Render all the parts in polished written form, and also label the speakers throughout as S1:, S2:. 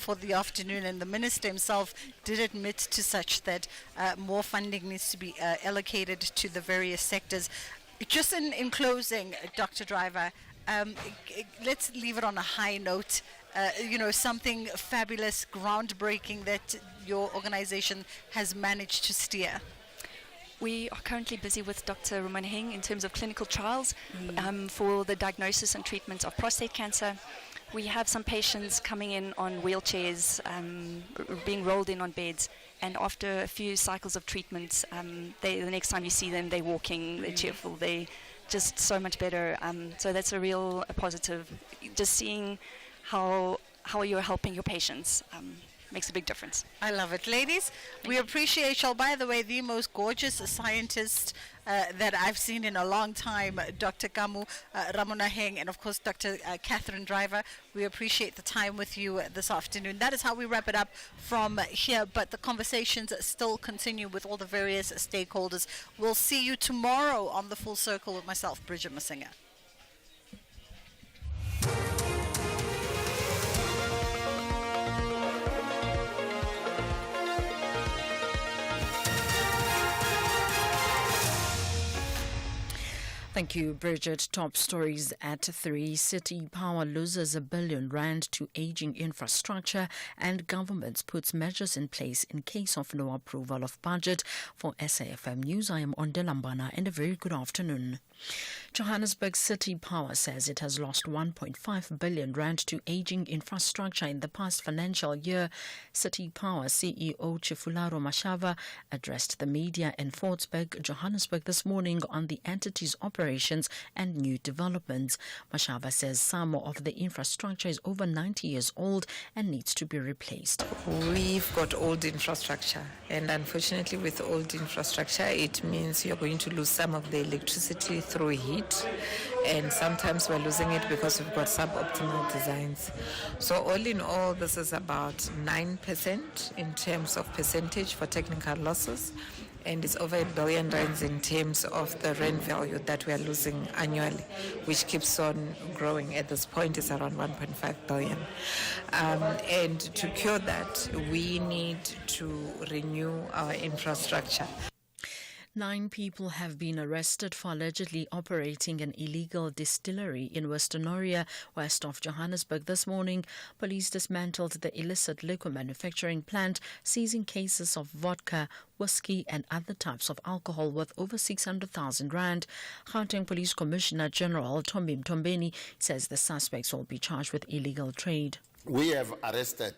S1: for the afternoon, and the minister himself did admit to such that more funding needs to be allocated to the various sectors. Just in closing, Dr. Driver, let's leave it on a high note. Something fabulous, groundbreaking that your organization has managed to steer.
S2: We are currently busy with Dr. Rumonaheng in terms of clinical trials for the diagnosis and treatment of prostate cancer. We have some patients coming in on wheelchairs, being rolled in on beds, and after a few cycles of treatment, the next time you see them, they're walking, they're cheerful, they're just so much better. So that's a real positive. Just seeing how you're helping your patients makes a big difference.
S1: I love it. Ladies, we appreciate y'all. By the way, the most gorgeous scientist that I've seen in a long time, Dr. Kamu Rumonaheng, and of course Dr. Catherine Driver. We appreciate the time with you this afternoon. That is how we wrap it up from here, but the conversations still continue with all the various stakeholders. We'll see you tomorrow on The Full Circle with myself, Bridget Masinga.
S3: Thank you, Bridget. Top stories at 3. City Power loses R1 billion to aging infrastructure, and government puts measures in place in case of no approval of budget. For SAFM News, I am Onde Lambana, and a very good afternoon. Johannesburg City Power says it has lost R1.5 billion to aging infrastructure in the past financial year. City Power CEO Chifularo Mashava addressed the media in Fortsburg, Johannesburg this morning on the entity's operations and new developments. Mashava says some of the infrastructure is over 90 years old and needs to be replaced.
S4: We've got old infrastructure, and unfortunately with old infrastructure it means you're going to lose some of the electricity through heat, and sometimes we're losing it because we've got suboptimal designs. So all in all, this is about 9% in terms of percentage for technical losses, and it's over R1 billion in terms of the rent value that we are losing annually, which keeps on growing. At this point, it's around 1.5 billion. And to cure that, we need to renew our infrastructure.
S3: 9 people have been arrested for allegedly operating an illegal distillery in Western Oria, west of Johannesburg this morning. Police dismantled the illicit liquor manufacturing plant, seizing cases of vodka, whiskey and other types of alcohol worth over 600,000 rand. Gauteng Police Commissioner General Tombi Mtombeni says the suspects will be charged with illegal trade.
S5: We have arrested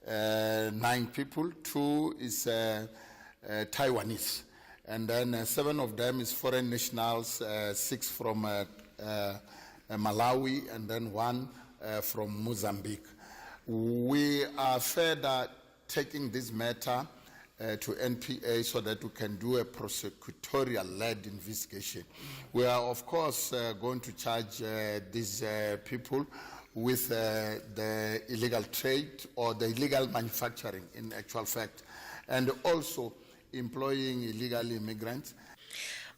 S5: 9 people. 2 is Taiwanese. And then 7 of them is foreign nationals, 6 from Malawi, and then 1 from Mozambique. We are further taking this matter to NPA so that we can do a prosecutorial-led investigation. We are, of course, going to charge these people with the illegal trade or the illegal manufacturing, in actual fact, and also employing illegal immigrants.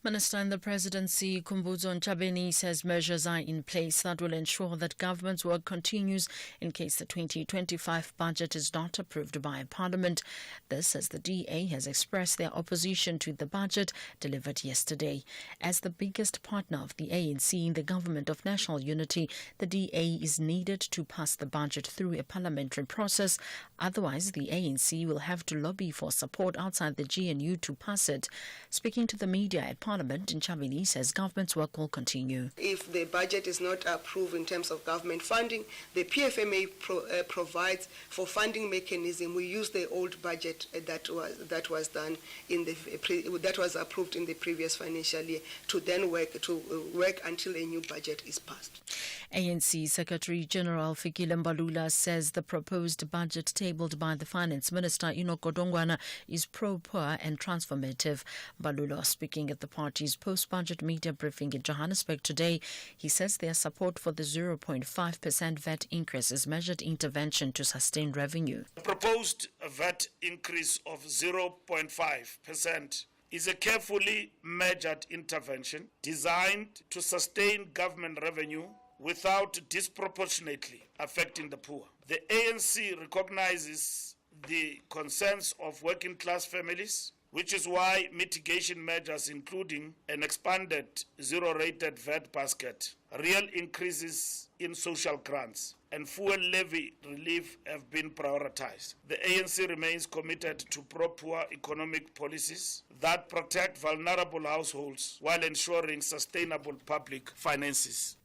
S3: Minister in the Presidency, Khumbudzo Ntshavheni, says measures are in place that will ensure that government's work continues in case the 2025 budget is not approved by Parliament. This as the DA has expressed their opposition to the budget delivered yesterday. As the biggest partner of the ANC in the Government of National Unity, the DA is needed to pass the budget through a parliamentary process. Otherwise, the ANC will have to lobby for support outside the GNU to pass it. Speaking to the media at Parliament, Ntshavheni says government's work will continue.
S6: If the budget is not approved in terms of government funding, the PFMA provides for funding mechanism. We use the old budget that was done in that was approved in the previous financial year to then work until a new budget is passed.
S3: ANC Secretary General Fikile Mbalula says the proposed budget tabled by the Finance Minister Enoch Godongwana is pro-poor and transformative. Mbalula, speaking at the party's post-budget media briefing in Johannesburg today, he says their support for the 0.5% VAT increase is measured intervention to sustain revenue.
S7: The proposed VAT increase of 0.5% is a carefully measured intervention designed to sustain government revenue without disproportionately affecting the poor. The ANC recognizes the concerns of working class families, which is why mitigation measures including an expanded zero-rated VAT basket, real increases in social grants, and fuel levy relief have been prioritized. The ANC remains committed to pro-poor economic policies that protect vulnerable households while ensuring sustainable public finances.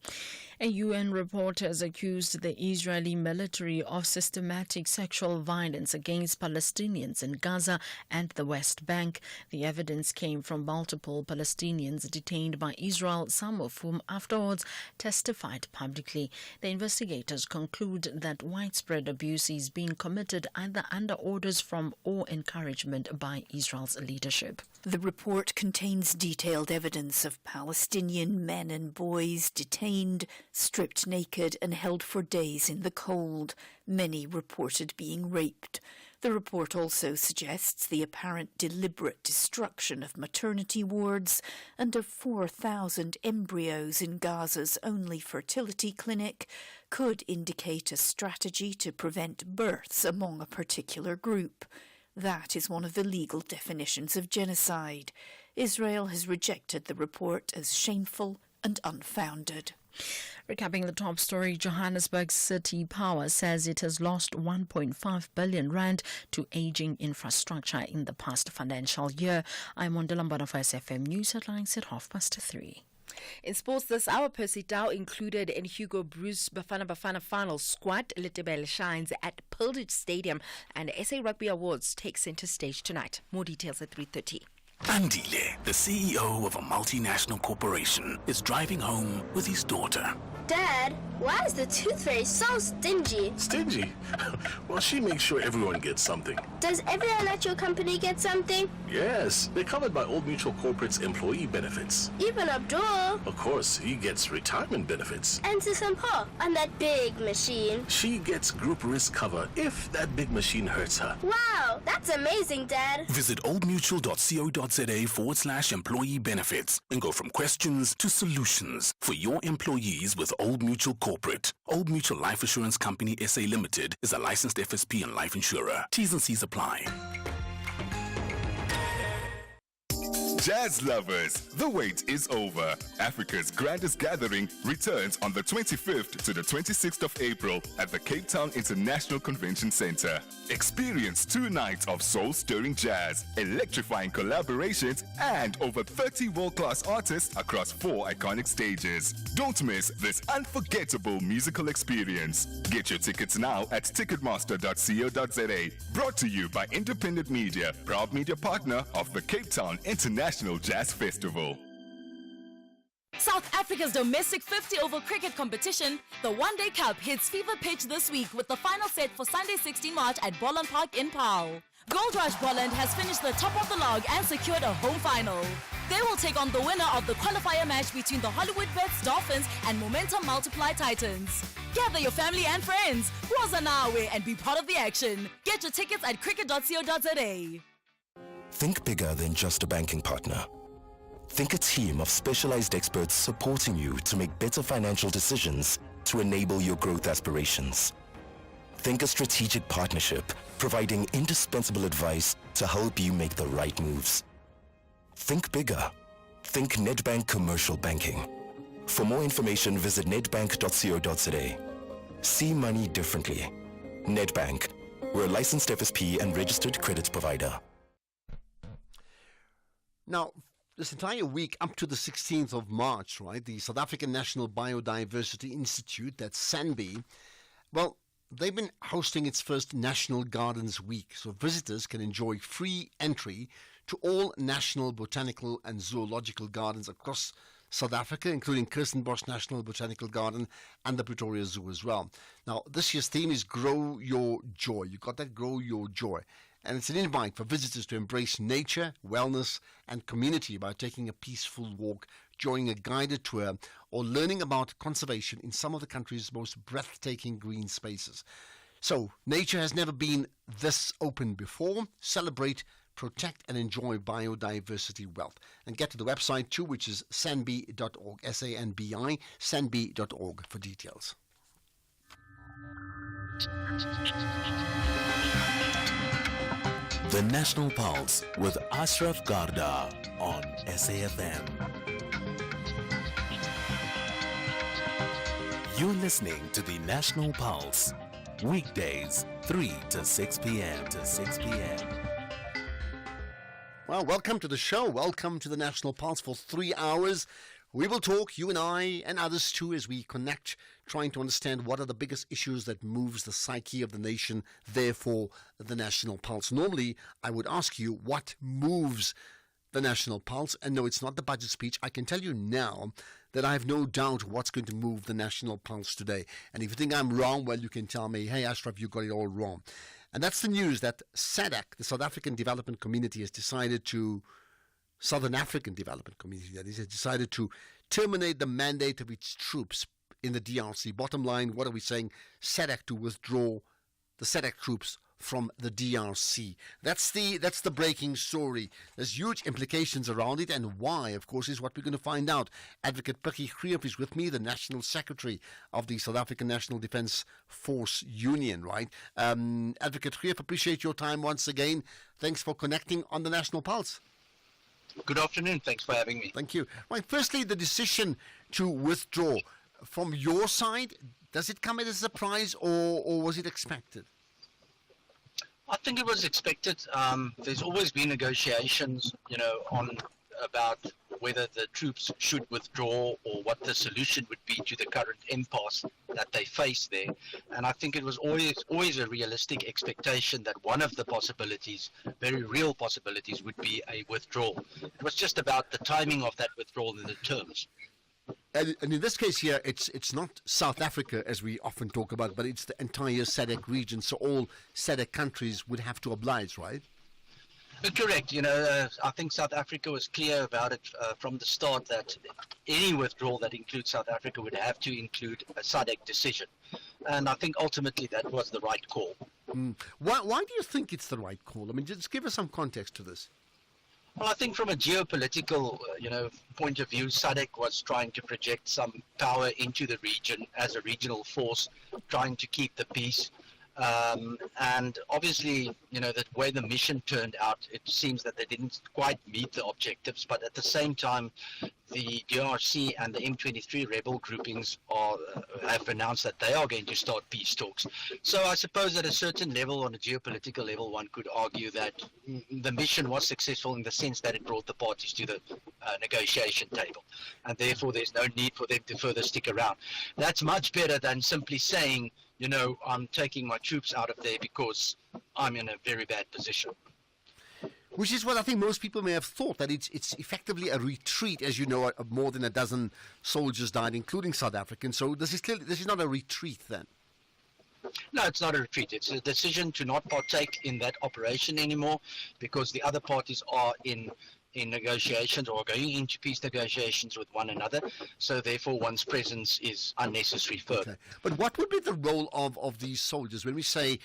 S3: A UN report has accused the Israeli military of systematic sexual violence against Palestinians in Gaza and the West Bank. The evidence came from multiple Palestinians detained by Israel, some of whom afterwards testified publicly. The investigators conclude that widespread abuse is being committed either under orders from or encouragement by Israel's leadership.
S8: The report contains detailed evidence of Palestinian men and boys detained, stripped naked and held for days in the cold, many reported being raped. The report also suggests the apparent deliberate destruction of maternity wards and of 4,000 embryos in Gaza's only fertility clinic could indicate a strategy to prevent births among a particular group. That is one of the legal definitions of genocide. Israel has rejected the report as shameful and unfounded.
S3: Recapping the top story, Johannesburg City Power says it has lost 1.5 billion rand to aging infrastructure in the past financial year. I'm Wandela Mbana for SFM News Headlines at 3:30.
S9: In sports this hour, Percy Dow included in Hugo Bruce Bafana final squad. Letebele shines at Pilgridge Stadium, and SA Rugby Awards take centre stage tonight. More details at 3:30.
S10: Andile, the CEO of a multinational corporation, is driving home with his daughter.
S11: Dad, why is the tooth fairy so stingy?
S12: Stingy? Well, she makes sure everyone gets something.
S11: Does everyone at your company get something?
S12: Yes, they're covered by Old Mutual Corporate's employee benefits.
S11: Even Abdul.
S12: Of course, he gets retirement benefits.
S11: And Sisampo on that big machine.
S12: She gets group risk cover if that big machine hurts her.
S11: Wow, that's amazing, Dad.
S10: Visit oldmutual.co.za/employee benefits and go from questions to solutions for your employees with Old Mutual Corporate. Old Mutual Life Assurance Company SA Limited is a licensed FSP and life insurer. T's and C's apply.
S13: Jazz lovers, the wait is over. Africa's grandest gathering returns on the 25th to the 26th of April at the Cape Town International Convention Center. Experience 2 nights of soul-stirring jazz, electrifying collaborations, and over 30 world-class artists across 4 iconic stages. Don't miss this unforgettable musical experience. Get your tickets now at ticketmaster.co.za. Brought to you by Independent Media, proud media partner of the Cape Town International Jazz Festival.
S14: South Africa's domestic 50-over cricket competition, the One Day Cup, hits fever pitch this week with the final set for Sunday 16 March at Boland Park in Paarl. Gold Rush Boland has finished the top of the log and secured a home final. They will take on the winner of the qualifier match between the Hollywood Vets Dolphins and Momentum Multiply Titans. Gather your family and friends, Rosanawe, and be part of the action. Get your tickets at cricket.co.za.
S10: Think bigger than just a banking partner. Think a team of specialized experts supporting you to make better financial decisions to enable your growth aspirations. Think a strategic partnership providing indispensable advice to help you make the right moves. Think bigger. Think Nedbank Commercial Banking. For more information, visit nedbank.co.za. See money differently. Nedbank. We're a licensed FSP and registered credit provider.
S15: Now, this entire week up to the 16th of March, right, the South African National Biodiversity Institute, that's SANBI, well, they've been hosting its first National Gardens Week, so visitors can enjoy free entry to all national botanical and zoological gardens across South Africa, including Kirstenbosch National Botanical Garden and the Pretoria Zoo as well. Now, this year's theme is Grow Your Joy. You got that? Grow Your Joy. And it's an invite for visitors to embrace nature, wellness, and community by taking a peaceful walk, joining a guided tour, or learning about conservation in some of the country's most breathtaking green spaces. So, nature has never been this open before. Celebrate, protect and enjoy biodiversity wealth. And get to the website too, which is sanbi.org, S-A-N-B-I, sanbi.org for details.
S16: The National Pulse with Ashraf Garda on SAFM. You're listening to the National Pulse, weekdays 3 to 6 p.m.
S15: Well, welcome to the show. Welcome to the National Pulse for 3 hours. We will talk, you and I and others too, as we connect, trying to understand what are the biggest issues that moves the psyche of the nation, therefore the National Pulse. Normally, I would ask you what moves the National Pulse, and no, it's not the budget speech. I can tell you now that I have no doubt what's going to move the National Pulse today. And if you think I'm wrong, well, you can tell me, hey, Ashraf, you got it all wrong. And that's the news that SADC, the South African Development Community, has decided to Southern African Development Community, that is, has decided to terminate the mandate of its troops in the DRC. Bottom line, what are we saying? SADC to withdraw the SADC troops from the DRC. That's the breaking story. There's huge implications around it, and why, of course, is what we're going to find out. Advocate Pikkie Greeff is with me, the National Secretary of the South African National Defence Force Union, right? Advocate Greeff, appreciate your time once again. Thanks for connecting on the National Pulse.
S17: Good afternoon. Thanks for having me.
S15: Thank you. Right. Firstly, the decision to withdraw. From your side, does it come as a surprise or was it expected?
S17: I think it was expected. There's always been negotiations, on about whether the troops should withdraw or what the solution would be to the current impasse that they face there. And I think it was always a realistic expectation that one of the possibilities, very real possibilities, would be a withdrawal. It was just about the timing of that withdrawal and the terms.
S15: And in this case here, it's not South Africa, as we often talk about, but it's the entire SADC region. So all SADC countries would have to oblige, right?
S17: Correct. I think South Africa was clear about it from the start that any withdrawal that includes South Africa would have to include a SADC decision. And I think ultimately that was the right call.
S15: Why do you think it's the right call? I mean, just give us some context to this.
S17: Well, I think from a geopolitical, point of view, SADC was trying to project some power into the region as a regional force, trying to keep the peace. And obviously, the way the mission turned out, it seems that they didn't quite meet the objectives. But at the same time, the DRC and the M23 rebel groupings have announced that they are going to start peace talks. So I suppose at a certain level, on a geopolitical level, one could argue that the mission was successful in the sense that it brought the parties to the negotiation table. And therefore, there's no need for them to further stick around. That's much better than simply saying, I'm taking my troops out of there because I'm in a very bad position.
S15: Which is what I think most people may have thought, that it's effectively a retreat. As you know, more than a dozen soldiers died, including South Africans. So this is not a retreat then.
S17: No, it's not a retreat. It's a decision to not partake in that operation anymore because the other parties are in negotiations or going into peace negotiations with one another. So therefore, one's presence is unnecessary further.
S15: Okay. But what would be the role of these soldiers when we say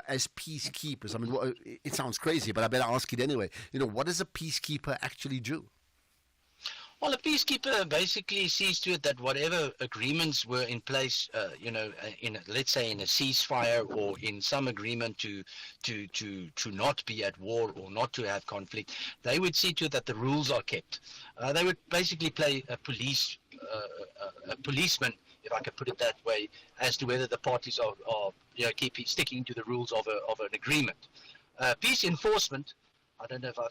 S15: as peacekeepers? I mean, it sounds crazy, but I better ask it anyway. What does a peacekeeper actually do?
S17: Well, a peacekeeper basically sees to it that whatever agreements were in place, let's say in a ceasefire or in some agreement to not be at war or not to have conflict, they would see to it that the rules are kept. They would basically play a policeman, if I could put it that way, as to whether the parties are keep sticking to the rules of an agreement. Peace enforcement. I don't know if I've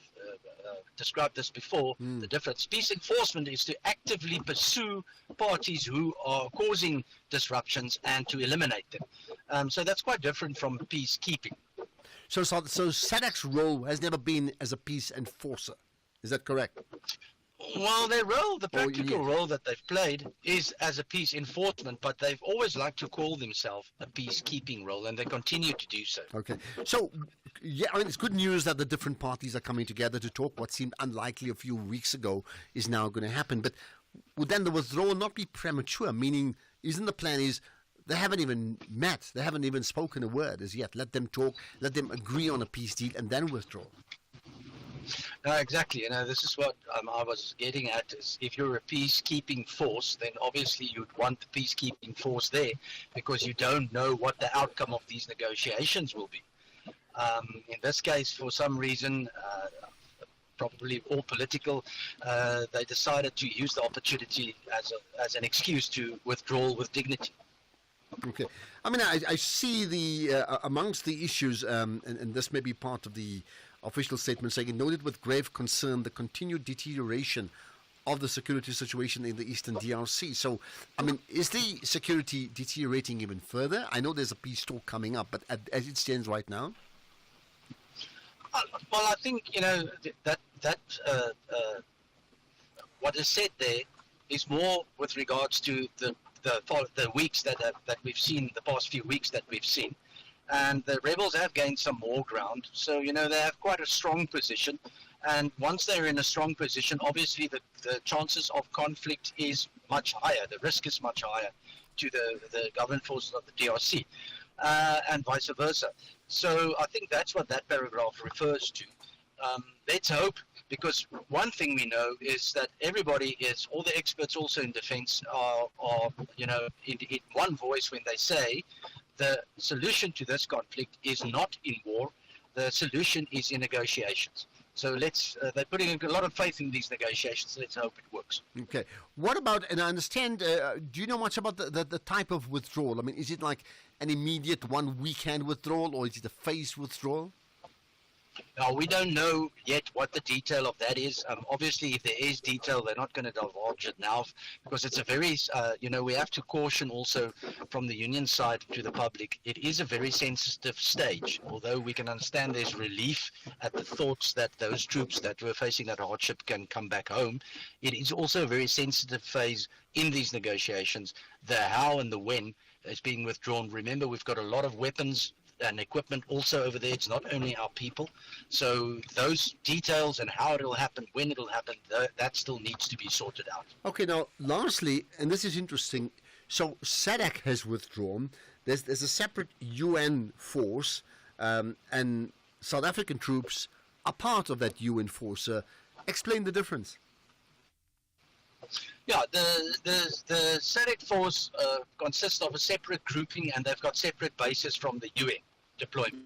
S17: described this before, the difference. Peace enforcement is to actively pursue parties who are causing disruptions and to eliminate them. So that's quite different from peacekeeping.
S15: So SADC's role has never been as a peace enforcer. Is that correct?
S17: Well, their role, the practical role that they've played is as a peace enforcement, but they've always liked to call themselves a peacekeeping role, and they continue to do so.
S15: Okay. So, it's good news that the different parties are coming together to talk. What seemed unlikely a few weeks ago is now going to happen. But would then the withdrawal not be premature? Meaning, isn't the plan is they haven't even met, they haven't even spoken a word as yet. Let them talk, let them agree on a peace deal, and then withdraw.
S17: No, exactly. This is what I was getting at, is if you're a peacekeeping force, then obviously you'd want the peacekeeping force there because you don't know what the outcome of these negotiations will be. In this case, for some reason, probably all political, they decided to use the opportunity as an excuse to withdraw with dignity.
S15: Okay. I mean, I see amongst the issues, and this may be part of the official statement saying, it noted with grave concern the continued deterioration of the security situation in the eastern DRC. So, I mean, is the security deteriorating even further? I know there's a peace talk coming up, but as it stands right now?
S17: Well, I think, that what is said there is more with regards to the weeks that we've seen, the past few weeks that we've seen. And the rebels have gained some more ground. So, they have quite a strong position. And once they're in a strong position, obviously the chances of conflict is much higher. The risk is much higher to the government forces of the DRC and vice versa. So I think that's what that paragraph refers to. Let's hope, because one thing we know is that all the experts also in defense are in one voice when they say the solution to this conflict is not in war, the solution is in negotiations. So they're putting a lot of faith in these negotiations. Let's hope it works.
S15: Okay. What about, and I understand, do you know much about the type of withdrawal? I mean, is it like an immediate one weekend withdrawal, or is it a phased withdrawal?
S17: Now, we don't know yet what the detail of that is. Obviously, if there is detail, they're not going to divulge it now because it's a very, we have to caution also from the union side to the public. It is a very sensitive stage, although we can understand there's relief at the thoughts that those troops that were facing that hardship can come back home. It is also a very sensitive phase in these negotiations. The how and the when is being withdrawn. Remember, we've got a lot of weapons and equipment also over there. It's not only our people. So those details and how it'll happen, when it'll happen, that still needs to be sorted out.
S15: Okay, now, lastly, and this is interesting, so SADC has withdrawn. There's a separate UN force, and South African troops are part of that UN force. Explain the difference.
S17: Yeah, the SADC force consists of a separate grouping, and they've got separate bases from the UN deployment.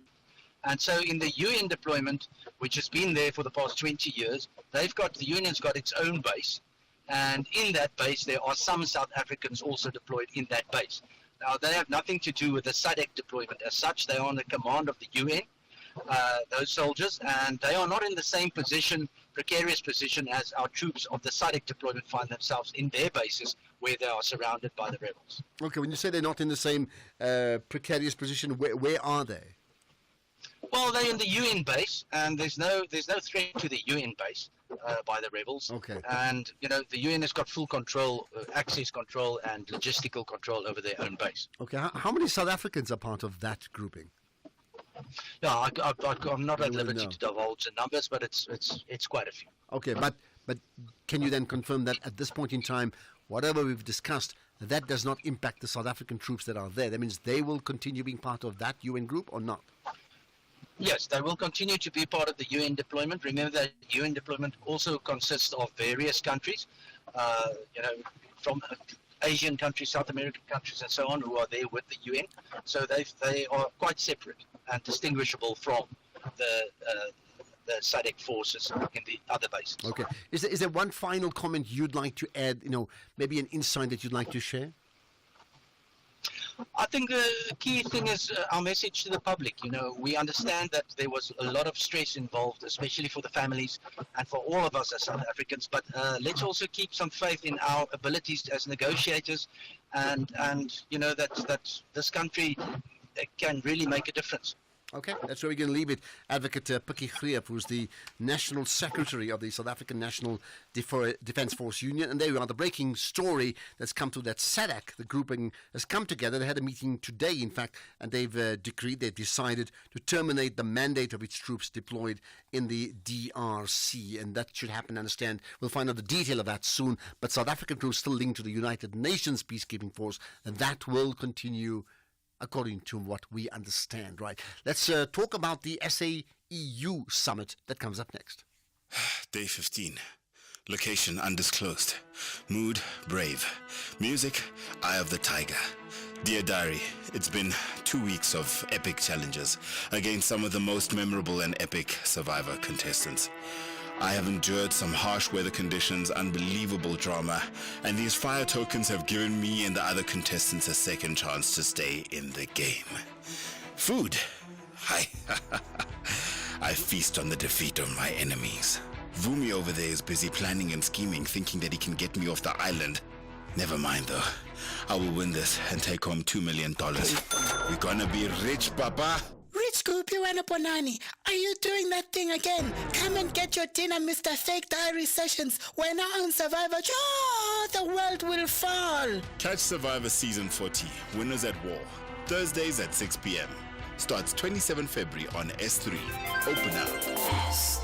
S17: And so in the UN deployment, which has been there for the past 20 years, the union's got its own base. And in that base, there are some South Africans also deployed in that base. Now, they have nothing to do with the SADC deployment as such. They are on the command of the UN, those soldiers, and they are not in the same precarious position as our troops of the SADC deployment find themselves in their bases where they are surrounded by the rebels.
S15: Okay, when you say they're not in the same precarious position, where are they?
S17: Well, they're in the UN base, and there's no threat to the UN base by the rebels.
S15: Okay.
S17: And, the UN has got full control, access control, and logistical control over their own base.
S15: Okay, how many South Africans are part of that grouping?
S17: Yeah, I'm not at liberty to divulge the numbers, but it's quite a few.
S15: Okay, but can you then confirm that at this point in time, whatever we've discussed, that does not impact the South African troops that are there? That means they will continue being part of that UN group or not?
S17: Yes, they will continue to be part of the UN deployment. Remember that UN deployment also consists of various countries, from Asian countries, South American countries, and so on, who are there with the UN. So they are quite separate and distinguishable from the SADC forces in the other bases.
S15: Okay. Is there one final comment you'd like to add, maybe an insight that you'd like to share?
S17: I think the key thing is our message to the public. We understand that there was a lot of stress involved, especially for the families and for all of us as South Africans. But let's also keep some faith in our abilities as negotiators, and that this country can really make a difference.
S15: Okay, that's where we're going to leave it. Advocate Pikkie Greef, who's the National Secretary of the South African National Defence Force Union. And there we are, the breaking story that's come to that SADC, the grouping, has come together. They had a meeting today, in fact, and they've decided to terminate the mandate of its troops deployed in the DRC. And that should happen, I understand. We'll find out the detail of that soon. But South African troops still linked to the United Nations peacekeeping force, and that will continue according to what we understand, right? Let's talk about the SAEU summit that comes up next.
S18: Day 15. Location undisclosed. Mood brave. Music Eye of the Tiger. Dear Diary, it's been 2 weeks of epic challenges against some of the most memorable and epic Survivor contestants. I have endured some harsh weather conditions, unbelievable drama, and these fire tokens have given me and the other contestants a second chance to stay in the game. Food. I feast on the defeat of my enemies. Vumi over there is busy planning and scheming, thinking that he can get me off the island. Never mind though. I will win this and take home $2 million. We're gonna be rich, Papa.
S19: Rich Kupiwana Bonani, are you doing that thing again? Come and get your dinner, Mr. Fake Diary Sessions. We're now on Survivor. Oh, the world will fall.
S18: Catch Survivor Season 40, Winners at War. Thursdays at 6 p.m. Starts 27 February on S3. Open up. S3.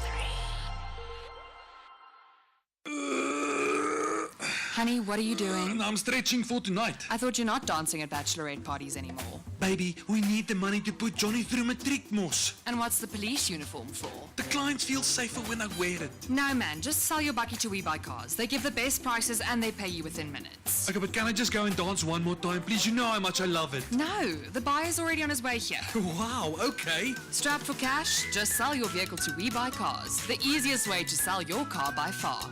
S20: Honey, what are you doing?
S21: I'm stretching for tonight.
S20: I thought you're not dancing at bachelorette parties anymore.
S21: Baby, we need the money to put Johnny through matric, mos.
S20: And what's the police uniform for?
S21: The clients feel safer when I wear it.
S20: No, man, just sell your bucky to We Buy Cars. They give the best prices and they pay you within minutes.
S21: Okay, but can I just go and dance one more time, please? You know how much I love it.
S20: No, the buyer's already on his way here.
S21: Wow, okay.
S20: Strapped for cash? Just sell your vehicle to We Buy Cars. The easiest way to sell your car by far.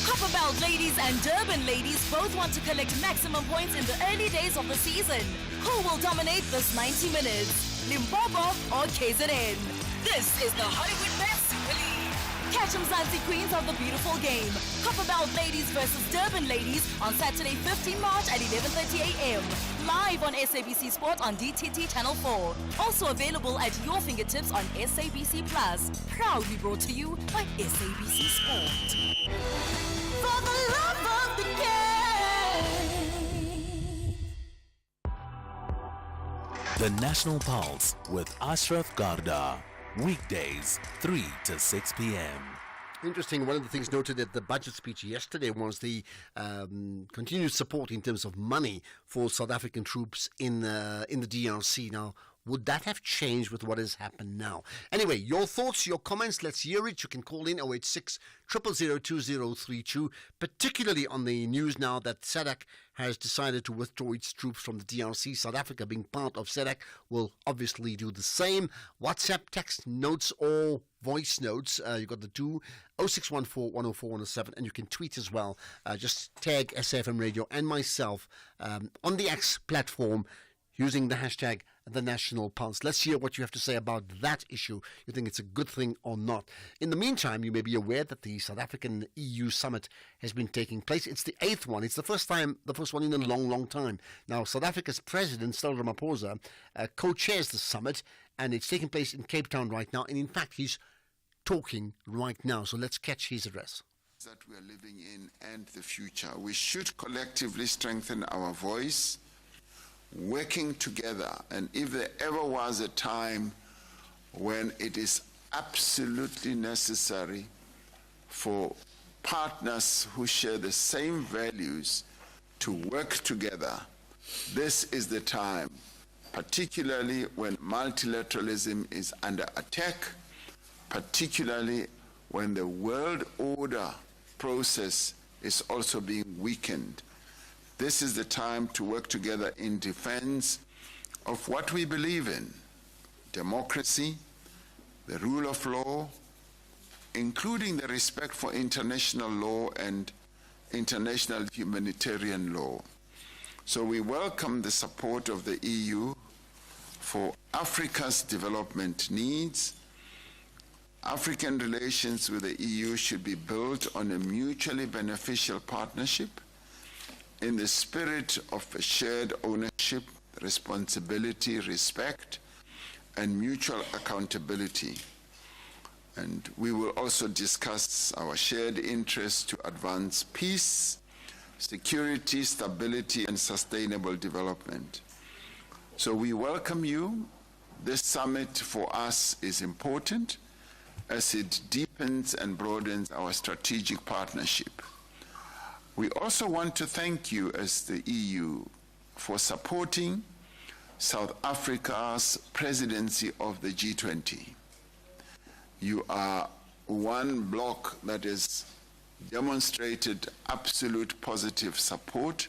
S14: Copperbelt ladies and Durban ladies both want to collect maximum points in the early days of the season. Who will dominate this 90 minutes? Limpopo or KZN? This is the Hollywood Best Super League. Catch Mzansi Queens of the beautiful game. Copperbelt ladies versus Durban ladies on Saturday 15 March at 11:30 a.m. Live on SABC Sport on DTT Channel 4. Also available at your fingertips on SABC Plus. Proudly brought to you by SABC Sport. For the love of the game.
S16: The National Pulse with Ashraf Garda. Weekdays, 3 to 6 p.m.
S15: Interesting. One of the things noted at the budget speech yesterday was the continued support in terms of money for South African troops in the DRC. Now, would that have changed with what has happened now? Anyway, your thoughts, your comments, let's hear it. You can call in 086 000 2032, particularly on the news now that SADC has decided to withdraw its troops from the DRC. South Africa, being part of SADC, will obviously do the same. WhatsApp, text notes, or voice notes. You've got the two, 0614 104 107, and you can tweet as well. Just tag SAFM Radio and myself on the X platform using the hashtag The National Pulse. Let's hear what you have to say about that issue. You think it's a good thing or not? In the meantime, you may be aware that the South African EU summit has been taking place. It's the 8th one. It's the first one in a long, long time. Now, South Africa's president, Cyril Ramaphosa, co-chairs the summit, and it's taking place in Cape Town right now. And in fact, he's talking right now. So let's catch his address.
S22: That we are living in and the future. We should collectively strengthen our voice, working together. And if there ever was a time when it is absolutely necessary for partners who share the same values to work together, this is the time, particularly when multilateralism is under attack, particularly when the world order process is also being weakened. This is the time to work together in defense of what we believe in: democracy, the rule of law, including the respect for international law and international humanitarian law. So we welcome the support of the EU for Africa's development needs. African relations with the EU should be built on a mutually beneficial partnership in the spirit of shared ownership, responsibility, respect, and mutual accountability. And we will also discuss our shared interests to advance peace, security, stability, and sustainable development. So we welcome you. This summit for us is important as it deepens and broadens our strategic partnership. We also want to thank you as the EU for supporting South Africa's presidency of the G20. You are one bloc that has demonstrated absolute positive support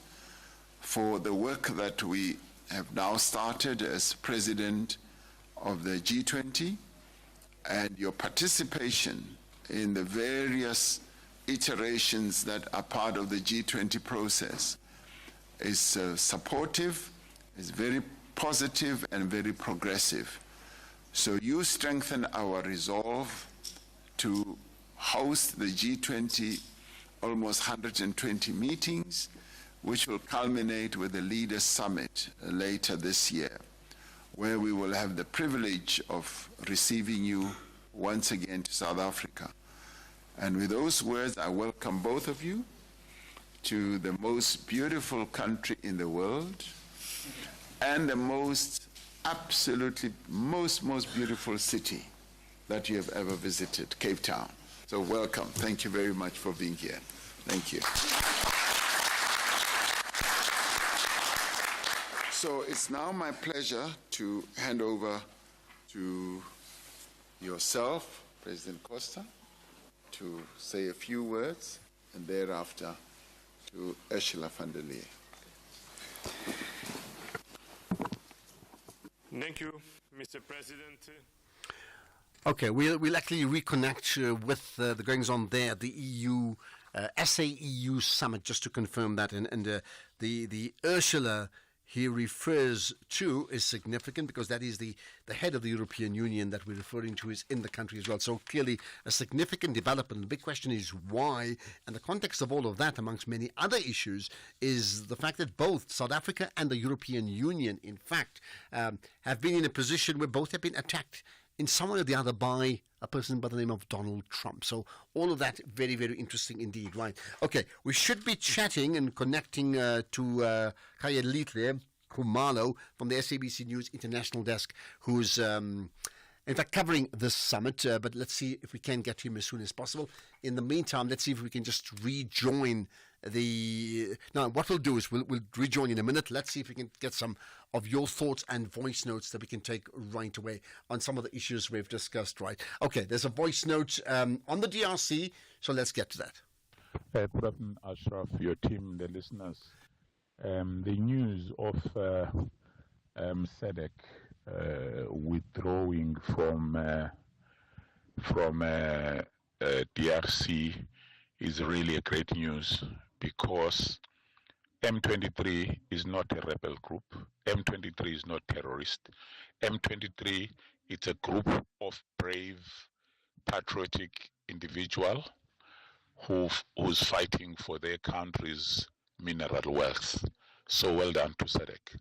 S22: for the work that we have now started as president of the G20, and your participation in the various iterations that are part of the G20 process is supportive, is very positive and very progressive. So you strengthen our resolve to host the G20 almost 120 meetings, which will culminate with the Leaders' Summit later this year, where we will have the privilege of receiving you once again to South Africa. And with those words, I welcome both of you to the most beautiful country in the world and the absolutely most beautiful city that you have ever visited, Cape Town. So welcome. Thank you very much for being here. Thank you. So it's now my pleasure to hand over to yourself, President Costa, to say a few words, and thereafter to Ursula von der Leyen.
S1: Thank you, Mr. President.
S15: Okay, we'll actually reconnect with the goings on there, the EU, SA-EU summit, just to confirm that, and the Ursula he refers to is significant because that is the head of the European Union that we're referring to is in the country as well. So clearly a significant development. The big question is why, and the context of all of that, amongst many other issues, is the fact that both South Africa and the European Union, in fact, have been in a position where both have been attacked in some way or the other by a person by the name of Donald Trump. So all of that very, very interesting indeed, right? Okay, we should be chatting and connecting to Khayelitsha Khumalo from the SABC News International Desk, who's in fact covering this summit, but let's see if we can get to him as soon as possible. In the meantime, let's see if we can just rejoin now what we'll do is we'll rejoin in a minute. Let's see if we can get some of your thoughts and voice notes that we can take right away on some of the issues we've discussed, right? Okay, there's a voice note on the DRC, so let's get to that.
S2: Good afternoon, Ashraf, your team, the listeners. The news of SADC withdrawing from DRC is really a great news, because M23 is not a rebel group. M23 is not terrorist. M23 is a group of brave, patriotic individuals who's fighting for their country's mineral wealth. So well done to SADC.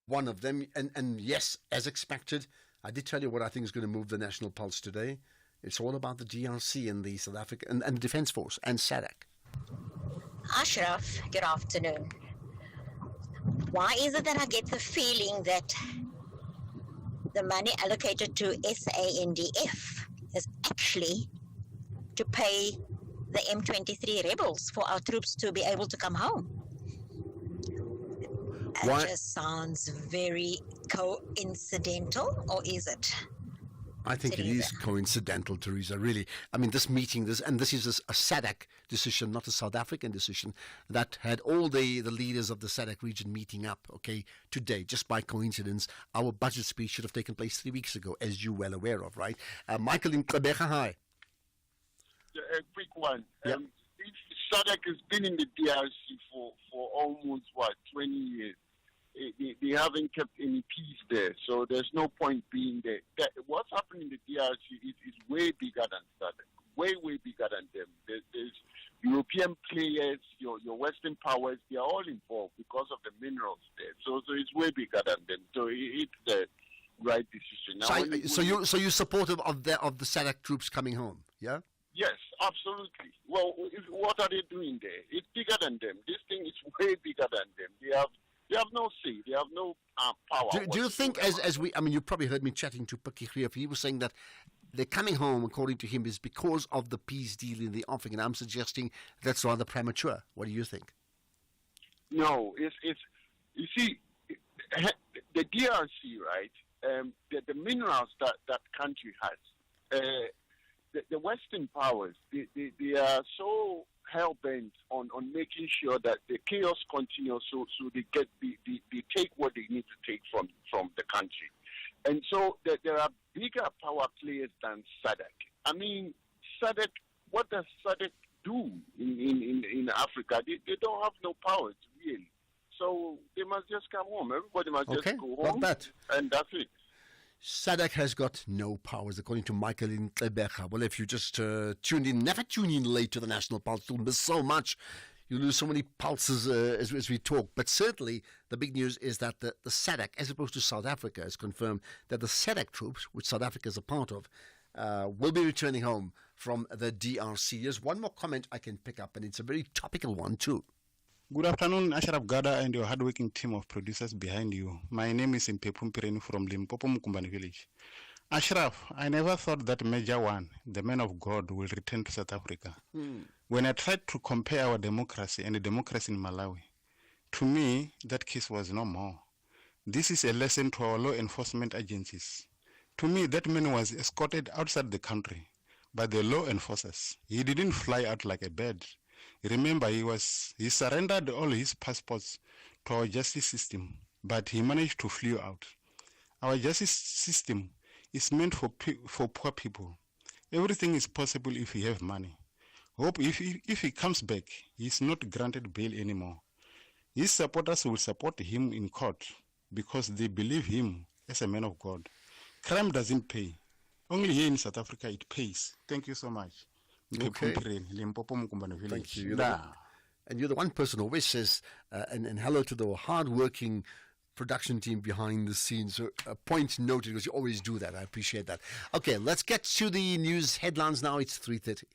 S15: One of them, and yes, as expected, I did tell you what I think is going to move the national pulse today. It's all about the DRC and the South Africa and the Defence Force and SADC.
S23: Ashraf, good afternoon. Why is it that I get the feeling that the money allocated to SANDF is actually to pay the M23 rebels for our troops to be able to come home?
S15: Why?
S23: It just sounds very coincidental, or is it?
S15: I think it is coincidental, Teresa, really. I mean, this meeting, this is a SADC decision, not a South African decision, that had all the leaders of the SADC region meeting up, okay, today, just by coincidence. Our budget speech should have taken place 3 weeks ago, as you're well aware of, right? Michael in Quebec, hi.
S24: A quick one.
S15: Yep.
S24: SADC has been in the DRC for almost, 20 years. They haven't kept any peace there, so there's no point being there. What's happening in the DRC is way bigger than SADC, way bigger than them. There's European players, your Western powers, they are all involved because of the minerals there. So it's way bigger than them. So it's the right decision. Now,
S15: So you're supportive of the SADC troops coming home, yeah?
S24: Yes, absolutely. Well, what are they doing there? It's bigger than them. This thing is way bigger than them. They have no say. They have no power.
S15: Do you think, as we, I mean, you probably heard me chatting to Paki Khrief, he was saying that they're coming home, according to him, is because of the peace deal in the offing, and I'm suggesting that's rather premature. What do you think?
S24: No, it's you see, the DRC, right? the minerals that country has. The Western powers, they are so hell-bent on making sure that the chaos continues, so they take what they need to take from the country. And so there are bigger power players than SADC. I mean, SADC, what does SADC do in Africa? They don't have no powers, really. So they must just come home. Everybody must just go home, and that's it.
S15: SADC has got no powers, according to Michael in Klebecha. Well, if you just tuned in, never tune in late to the National Pulse. You'll miss so much. You lose so many pulses as we talk. But certainly, the big news is that the SADC, as opposed to South Africa, has confirmed that the SADC troops, which South Africa is a part of, will be returning home from the DRC. There's one more comment I can pick up, and it's a very topical one, too.
S4: Good afternoon, Ashraf Garda and your hardworking team of producers behind you. My name is Mpepu Mpireni from Limpopo Mkumbani village. Ashraf, I never thought that Major One, the man of God, will return to South Africa. When I tried to compare our democracy and the democracy in Malawi, to me, that case was no more. This is a lesson to our law enforcement agencies. To me, that man was escorted outside the country by the law enforcers. He didn't fly out like a bird. Remember, he surrendered all his passports to our justice system, but he managed to flee out. Our justice system is meant for poor people. Everything is possible if you have money. Hope if he comes back, he is not granted bail anymore. His supporters will support him in court because they believe him as a man of God. Crime doesn't pay. Only here in South Africa it pays. Thank you so much.
S15: Okay. Thank you. And you're the one person who always says, and hello to the hard-working production team behind the scenes. So a point noted, because you always do that. I appreciate that. Okay, let's get to the news headlines now. It's 3:30.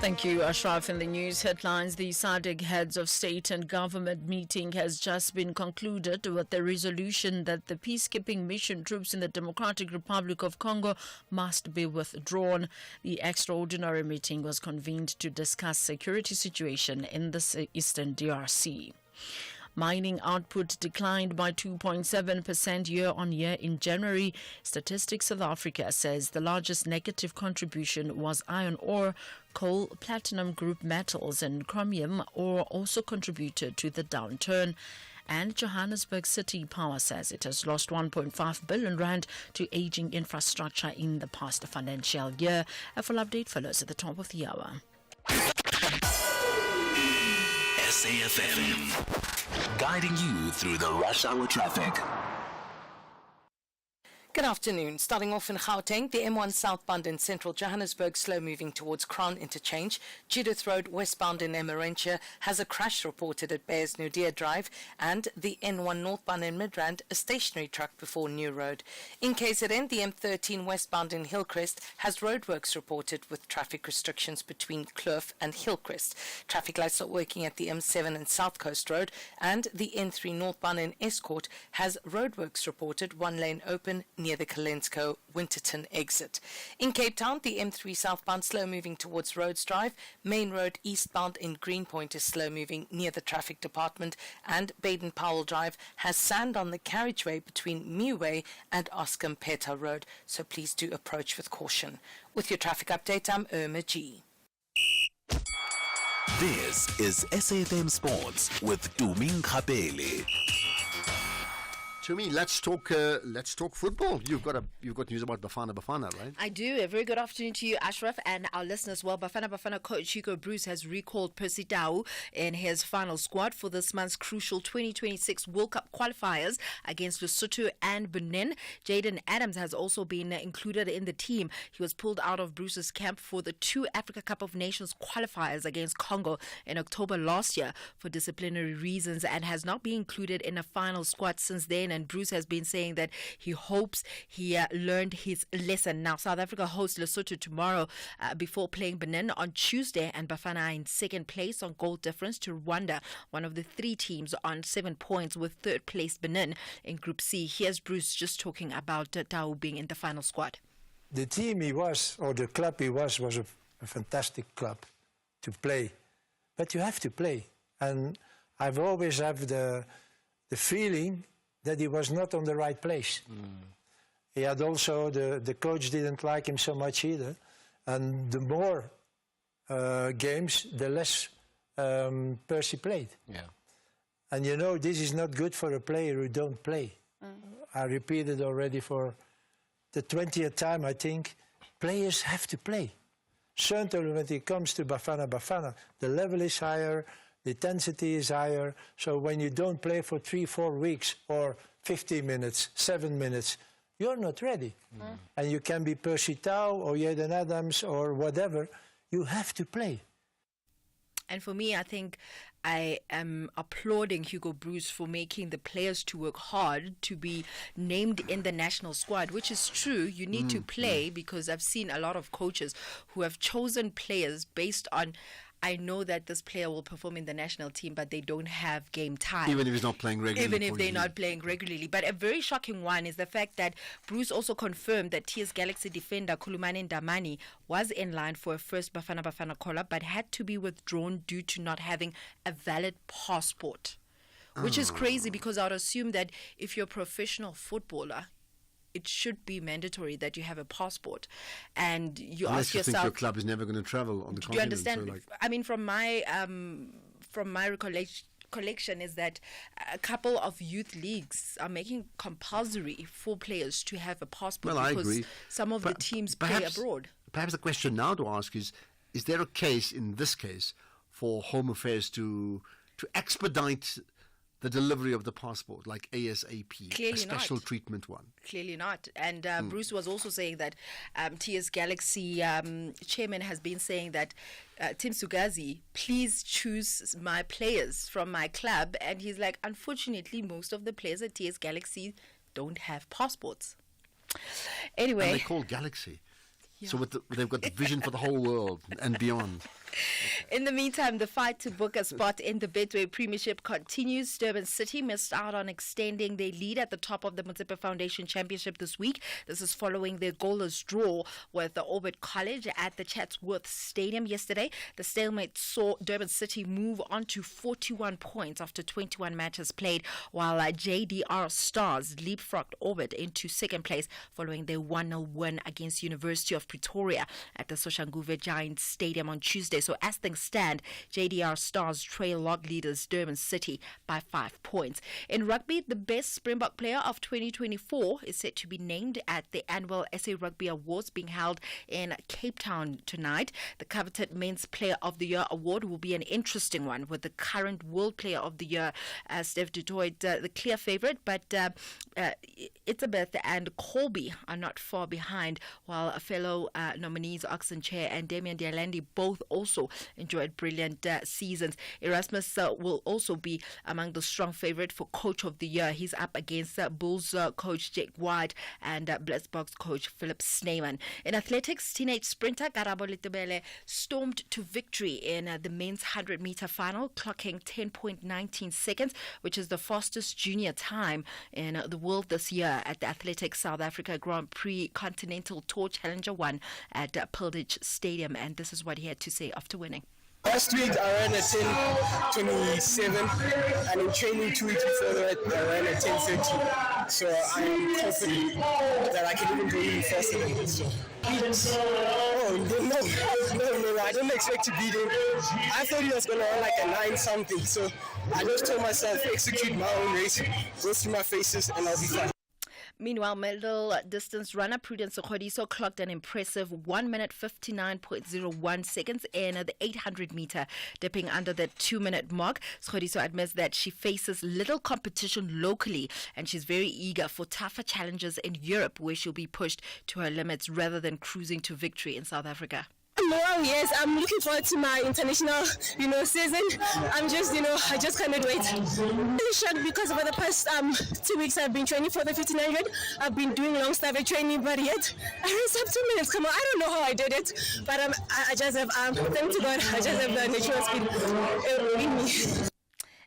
S3: Thank you, Ashraf. In the news headlines, the SADC heads of state and government meeting has just been concluded with the resolution that the peacekeeping mission troops in the Democratic Republic of Congo must be withdrawn. The extraordinary meeting was convened to discuss security situation in the eastern DRC. Mining output declined by 2.7% year-on-year in January. Statistics South Africa says the largest negative contribution was iron ore, coal, platinum group metals and chromium ore also contributed to the downturn. And Johannesburg City Power says it has lost 1.5 billion rand to aging infrastructure in the past financial year. A full update follows at the top of the hour.
S16: SAFM, guiding you through the rush hour traffic.
S5: Good afternoon. Starting off in Gauteng, the M1 southbound in central Johannesburg, slow moving towards Crown Interchange. Judith Road westbound in Emerentia has a crash reported at Bears Nudia Drive, and the N1 northbound in Midrand, a stationary truck before New Road. In KZN, the M13 westbound in Hillcrest has roadworks reported with traffic restrictions between Kloof and Hillcrest. Traffic lights are working at the M7 and South Coast Road, and the N3 northbound in Escort has roadworks reported, one lane open near the Kalensko Winterton exit. In Cape Town, the M3 southbound slow moving towards Rhodes Drive. Main Road eastbound in Greenpoint is slow moving near the traffic department, and Baden-Powell Drive has sand on the carriageway between Muway and Oscar Mpeta Road, so please do approach with caution. With your traffic update, I'm Irma G.
S16: This is SAFM Sports with Tuming Kapele.
S15: To me, let's talk football. You've got news about Bafana, right?
S9: I do. A very good afternoon to you, Ashraf, and our listeners. Well, Bafana coach Hugo Bruce has recalled Percy Tau in his final squad for this month's crucial 2026 World Cup qualifiers against Lesotho and Benin. Jaden Adams has also been included in the team. He was pulled out of Bruce's camp for the 2 Africa Cup of Nations qualifiers against Congo in October last year for disciplinary reasons and has not been included in a final squad since then. And Bruce has been saying that he hopes he learned his lesson. Now, South Africa hosts Lesotho tomorrow before playing Benin on Tuesday, and Bafana are in second place on goal difference to Rwanda, one of the 3 teams on 7 points with third place Benin in Group C. Here's Bruce just talking about Tau being in the final squad.
S6: The team he was, or the club he was a fantastic club to play. But you have to play. And I've always had the feeling that he was not on the right place. He had also, the coach didn't like him so much either. And the more games, the less Percy played.
S15: Yeah.
S6: And you know, this is not good for a player who don't play. I repeated already for the 20th time, I think, players have to play. Certainly when it comes to Bafana Bafana, the level is higher, the intensity is higher. So when you don't play for 3-4 weeks or 15 minutes, 7 minutes, you're not ready. And you can be Percy Tau or Jaden Adams or whatever. You have to play.
S9: And for me, I think I am applauding Hugo Broos for making the players to work hard to be named in the national squad, which is true. You need to play because I've seen a lot of coaches who have chosen players based on, I know that this player will perform in the national team, but they don't have game time.
S15: Even if he's not playing regularly.
S9: Even if they're not playing regularly. But a very shocking one is the fact that Bruce also confirmed that TS Galaxy defender Khulumani Ndamani was in line for a first Bafana Bafana call-up, but had to be withdrawn due to not having a valid passport. Which is crazy because I would assume that if you're a professional footballer, it should be mandatory that you have a passport. And you
S15: Unless
S9: ask
S15: you
S9: yourself...
S15: think your club is never going to travel on the continent.
S9: Do you understand?
S15: So like,
S9: I mean, from my recollection is that a couple of youth leagues are making compulsory for players to have a passport because
S15: I agree.
S9: Some of the teams play abroad.
S15: Perhaps the question now to ask is there a case, in this case, for Home Affairs to expedite the delivery of the passport, like ASAP,
S9: Clearly
S15: a special
S9: not.
S15: treatment one?
S9: Clearly not. And Bruce was also saying that TS Galaxy chairman has been saying that Tim Sugazi, please choose my players from my club. And he's like, unfortunately, most of the players at TS Galaxy don't have passports. Anyway.
S15: And they call Galaxy. Yeah. So they've got the vision for the whole world and beyond.
S9: In the meantime, the fight to book a spot in the Betway Premiership continues. Durban City missed out on extending their lead at the top of the Motsepe Foundation Championship this week. This is following their goalless draw with the Orbit College at the Chatsworth Stadium yesterday. The stalemate saw Durban City move on to 41 points after 21 matches played, while JDR Stars leapfrogged Orbit into second place following their 1-0 win against University of Pretoria at the Soshanguve Giants Stadium on Tuesday. So as things stand, JDR Stars trail log leaders Durban City by 5 points. In rugby, the best Springbok player of 2024 is set to be named at the annual SA Rugby Awards being held in Cape Town tonight. The coveted Men's Player of the Year award will be an interesting one, with the current World Player of the Year, Steph du Toit, the clear favourite, but Itzabeth and Colby are not far behind, while fellow nominees Oxen Chair and Damian Dialandi both also enjoyed brilliant seasons. Erasmus will also be among the strong favourite for Coach of the Year. He's up against Bulls coach Jake White and Blitzboks coach Philip Snyman. In athletics, teenage sprinter Karabo Letebele stormed to victory in the men's 100-metre final, clocking 10.19 seconds, which is the fastest junior time in the world this year at the Athletics South Africa Grand Prix Continental Tour Challenger 1 at Pilditch Stadium. And this is what he had to say after winning.
S7: Last week I ran at 10:27 and in training 2 weeks before that I ran at 10:30. So I am confident that I can even go even faster than this. No, I didn't expect to beat him. I thought he was going to run like a 9 something. So I just told myself, execute my own race, go through my faces and I'll be fine.
S9: Meanwhile, middle distance runner Prudence Khodiso clocked an impressive 1 minute 59.01 seconds in the 800 meter, dipping under the 2 minute mark. Khodiso admits that she faces little competition locally and she's very eager for tougher challenges in Europe, where she'll be pushed to her limits rather than cruising to victory in South Africa.
S8: Well, yes, I'm looking forward to my international, season. I'm just, I just cannot wait. Really shocked because over the past 2 weeks I've been training for the 1500. I've been doing long started training, but yet I raced up 2 minutes. Come on, I don't know how I did it, but I just have, thank to God, I just have the natural speed in me.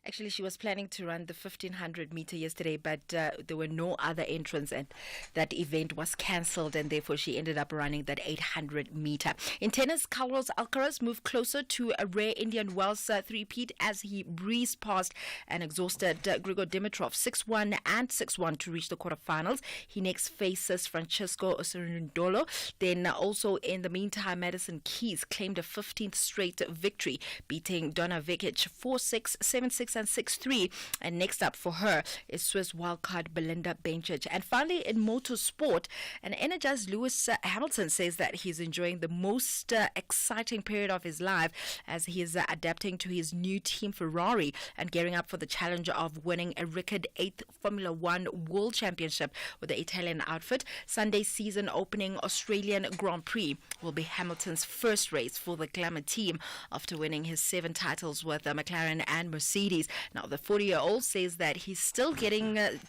S9: Actually, she was planning to run the 1500 meter yesterday, but there were no other entrants, and that event was cancelled, and therefore she ended up running that 800 meter. In tennis, Carlos Alcaraz moved closer to a rare Indian Wells three-peat as he breezed past and exhausted Grigor Dimitrov 6-1 and 6-1 to reach the quarterfinals. He next faces Francesco Cerundolo. Then also in the meantime, Madison Keys claimed a 15th straight victory, beating Donna Vekic 4-6, 7-6 and 6-3. And next up for her is Swiss wildcard Belinda Bencic. And finally, in motorsport, an energized Lewis Hamilton says that he's enjoying the most exciting period of his life as he is adapting to his new team Ferrari and gearing up for the challenge of winning a record 8th Formula One World Championship with the Italian outfit. Sunday's season opening Australian Grand Prix will be Hamilton's first race for the Glamour team after winning his 7 titles with McLaren and Mercedes. Now, the 40-year-old says that he's still getting to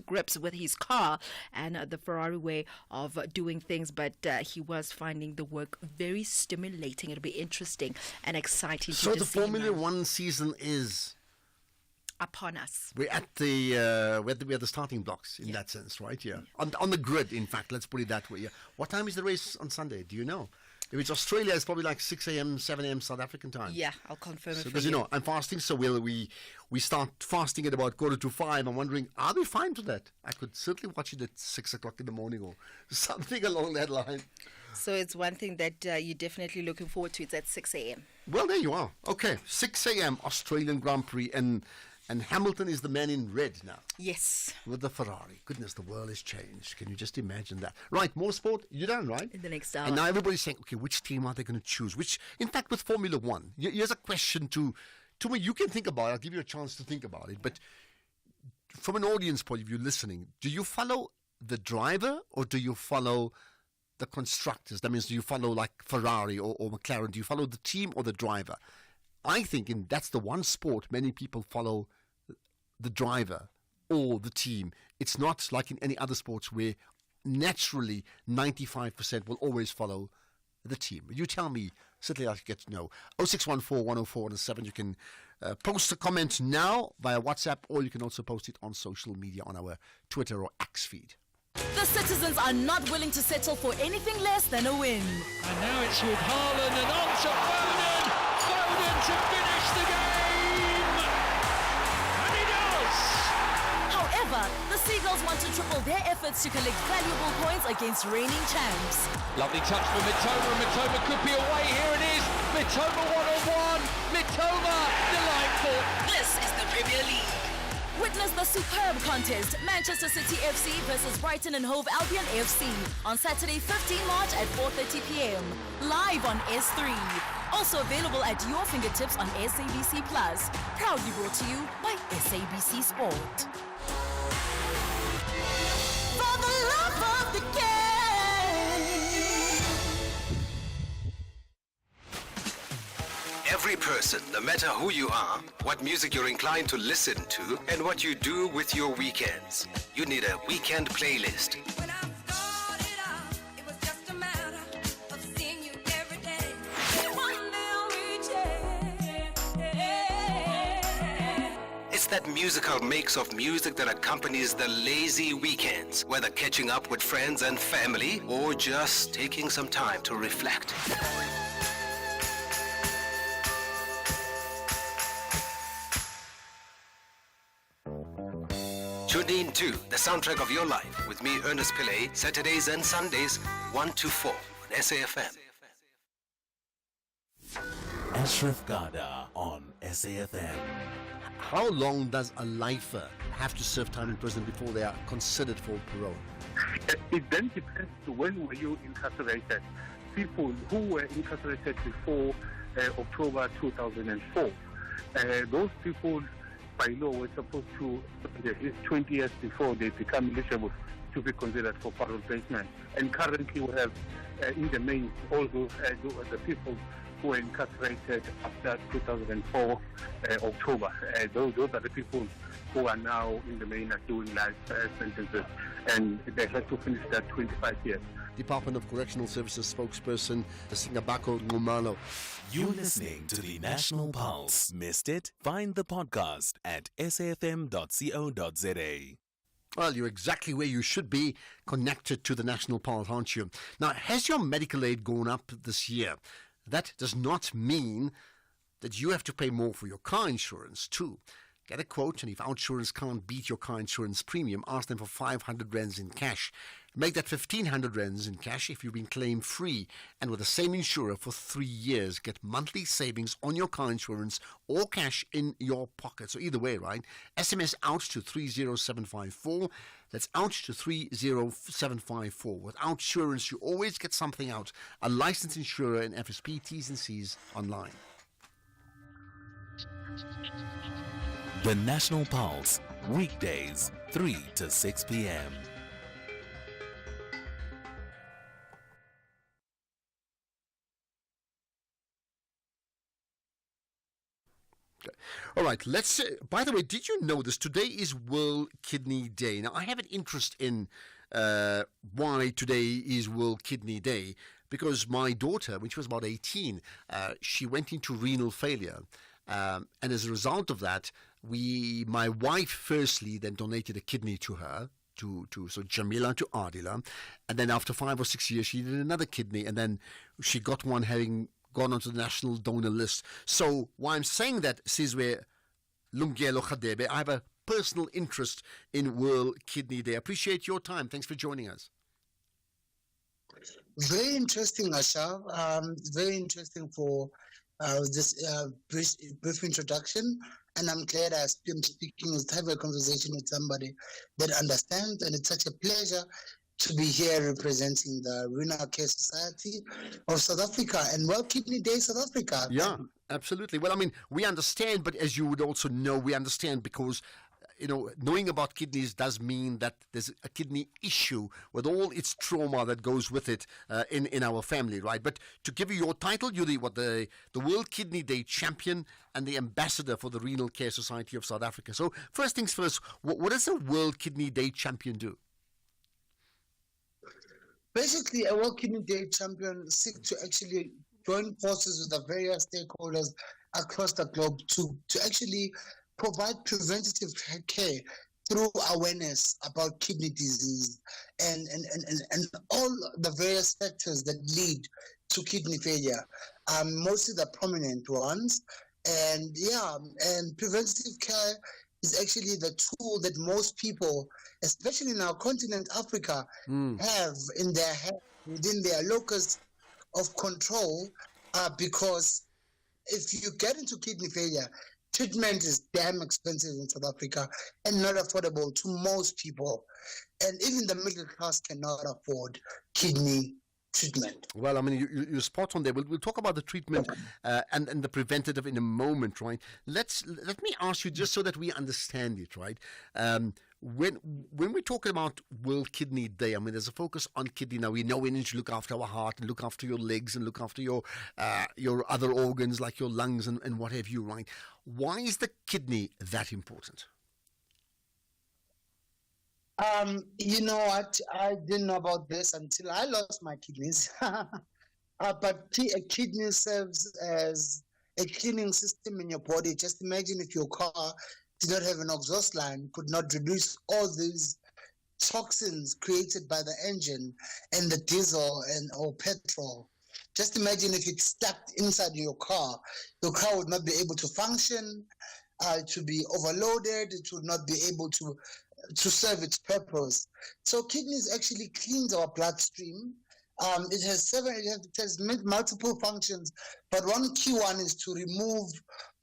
S9: grips with his car and the Ferrari way of doing things, but he was finding the work very stimulating. It'll be interesting and exciting.
S15: So the Formula One season is
S9: upon us.
S15: We're at the we're the starting blocks in that sense, right? Yeah, on the grid. In fact, let's put it that way. Yeah. What time is the race on Sunday? Do you know? If it's Australia, it's probably like 6 a.m., 7 a.m. South African time.
S9: Yeah, I'll confirm it.
S15: Because, you know, I'm fasting, so we start fasting at about 4:45. I'm wondering, are we fine for that? I could certainly watch it at 6 o'clock in the morning or something along that line.
S9: So it's one thing that you're definitely looking forward to. It's at 6 a.m.
S15: Well, there you are. Okay, 6 a.m. Australian Grand Prix, and Hamilton is the man in red now.
S9: Yes.
S15: With the Ferrari. Goodness, the world has changed. Can you just imagine that? Right, more sport. You're done, right?
S9: In the next hour.
S15: And now everybody's saying, okay, which team are they going to choose? Which, in fact, with Formula One, here's a question to me. You can think about it. I'll give you a chance to think about it. But from an audience point of view, listening, do you follow the driver or do you follow the constructors? That means, do you follow like Ferrari or McLaren? Do you follow the team or the driver? I think that's the one sport many people follow the driver or the team. It's not like in any other sports where naturally 95% will always follow the team. You tell me, certainly I'll get to know. 0614 104 107. You can post a comment now via WhatsApp, or you can also post it on social media on our Twitter or X feed.
S14: The citizens are not willing to settle for anything less than a win.
S10: And now it's with Haaland and on to Foden. Foden to finish the game. And he does.
S14: However, the Seagulls want to triple their efforts to collect valuable points against reigning champs.
S10: Lovely touch for Mitoma, and Mitoma could be away. Here it is. Mitoma one-on-one. Mitoma, delightful.
S14: This is the Premier League. Witness the superb contest, Manchester City FC versus Brighton and Hove Albion FC on Saturday 15 March at 4:30 p.m. live on S3. Also available at your fingertips on SABC Plus. Proudly brought to you by SABC Sport. For the love of the game.
S11: Every person, no matter who you are, what music you're inclined to listen to, and what you do with your weekends. You need a weekend playlist. It's that musical mix of music that accompanies the lazy weekends, whether catching up with friends and family or just taking some time to reflect. Tune in to The Soundtrack of Your Life with me, Ernest Pillay, Saturdays and Sundays, 1 to 4 on SAFM.
S16: Ashraf Garda on SAFM.
S15: How long does a lifer have to serve time in prison before they are considered for parole?
S12: It then depends to when were you incarcerated. People who were incarcerated before October 2004, those people by law were supposed to, at least 20 years before they become eligible to be considered for parole placement. And currently we have in the main all those the people who were incarcerated after 2004 October. Those are the people who are now in the main are doing life sentences, and they had to finish that 25 years.
S15: Department of Correctional Services spokesperson Singabako Ngumalo.
S16: You're listening to the National Pulse. Missed it? Find the podcast at safm.co.za.
S15: Well, you're exactly where you should be, connected to the National Pulse, aren't you? Now, has your medical aid gone up this year? That does not mean that you have to pay more for your car insurance too. Get a quote, and if OUTsurance can't beat your car insurance premium, ask them for 500 rands in cash. Make that 1,500 rands in cash if you've been claim free and with the same insurer for 3 years. Get monthly savings on your car insurance or cash in your pocket. So either way, right? SMS out to 30754. That's out to 30754. With OUTsurance, you always get something out. A licensed insurer in FSP, T's and C's online.
S16: The National Pulse, weekdays, 3 to 6 p.m.
S15: All right, let's by the way, did you know this? Today is World Kidney Day. Now, I have an interest in why today is World Kidney Day, because my daughter, when she was about 18, she went into renal failure. And as a result of that, my wife firstly then donated a kidney to her, so Jamila to Adila, and then after 5 or 6 years she needed another kidney, and then she got one having gone onto the national donor list. So why I'm saying that, Sizwe Lungelo Khadebe, I have a personal interest in World Kidney Day. I appreciate your time. Thanks for joining us.
S13: Very interesting, Ashav. Very interesting for this brief introduction, and I'm glad I'm speaking with, have a conversation with somebody that understands, and it's such a pleasure to be here representing the Renal Care Society of South Africa and World Kidney Day South Africa.
S15: Yeah, absolutely. Well, I mean, we understand, but as you would also know, we understand because knowing about kidneys does mean that there's a kidney issue with all its trauma that goes with it in our family, right? But to give you your title, you're the World Kidney Day champion and the ambassador for the Renal Care Society of South Africa. So first things first, what does a World Kidney Day champion do?
S13: Basically, a World Kidney Day champion seeks to actually join forces with the various stakeholders across the globe to actually provide preventative care through awareness about kidney disease and all the various factors that lead to kidney failure, mostly the prominent ones. And preventative care is actually the tool that most people, especially in our continent, Africa, have in their head, within their locus of control, because if you get into kidney failure, treatment is damn expensive in South Africa and not affordable to most people. And even the middle class cannot afford kidney treatment.
S15: Well, I mean, you're spot on there. We'll talk about the treatment and the preventative in a moment, right? Let me ask you, just so that we understand it, right? When we're talking about World Kidney Day, I mean, there's a focus on kidney. Now, we know we need to look after our heart and look after your legs and look after your other organs like your lungs and what have you, right? Why is the kidney that important?
S13: You know what? I didn't know about this until I lost my kidneys. But a kidney serves as a cleaning system in your body. Just imagine if your car did not have an exhaust line, could not reduce all these toxins created by the engine and the diesel or petrol. Just imagine if it's stuck inside your car would not be able to function, to be overloaded, it would not be able to serve its purpose. So kidneys actually cleans our bloodstream. It has multiple functions, but one key one is to remove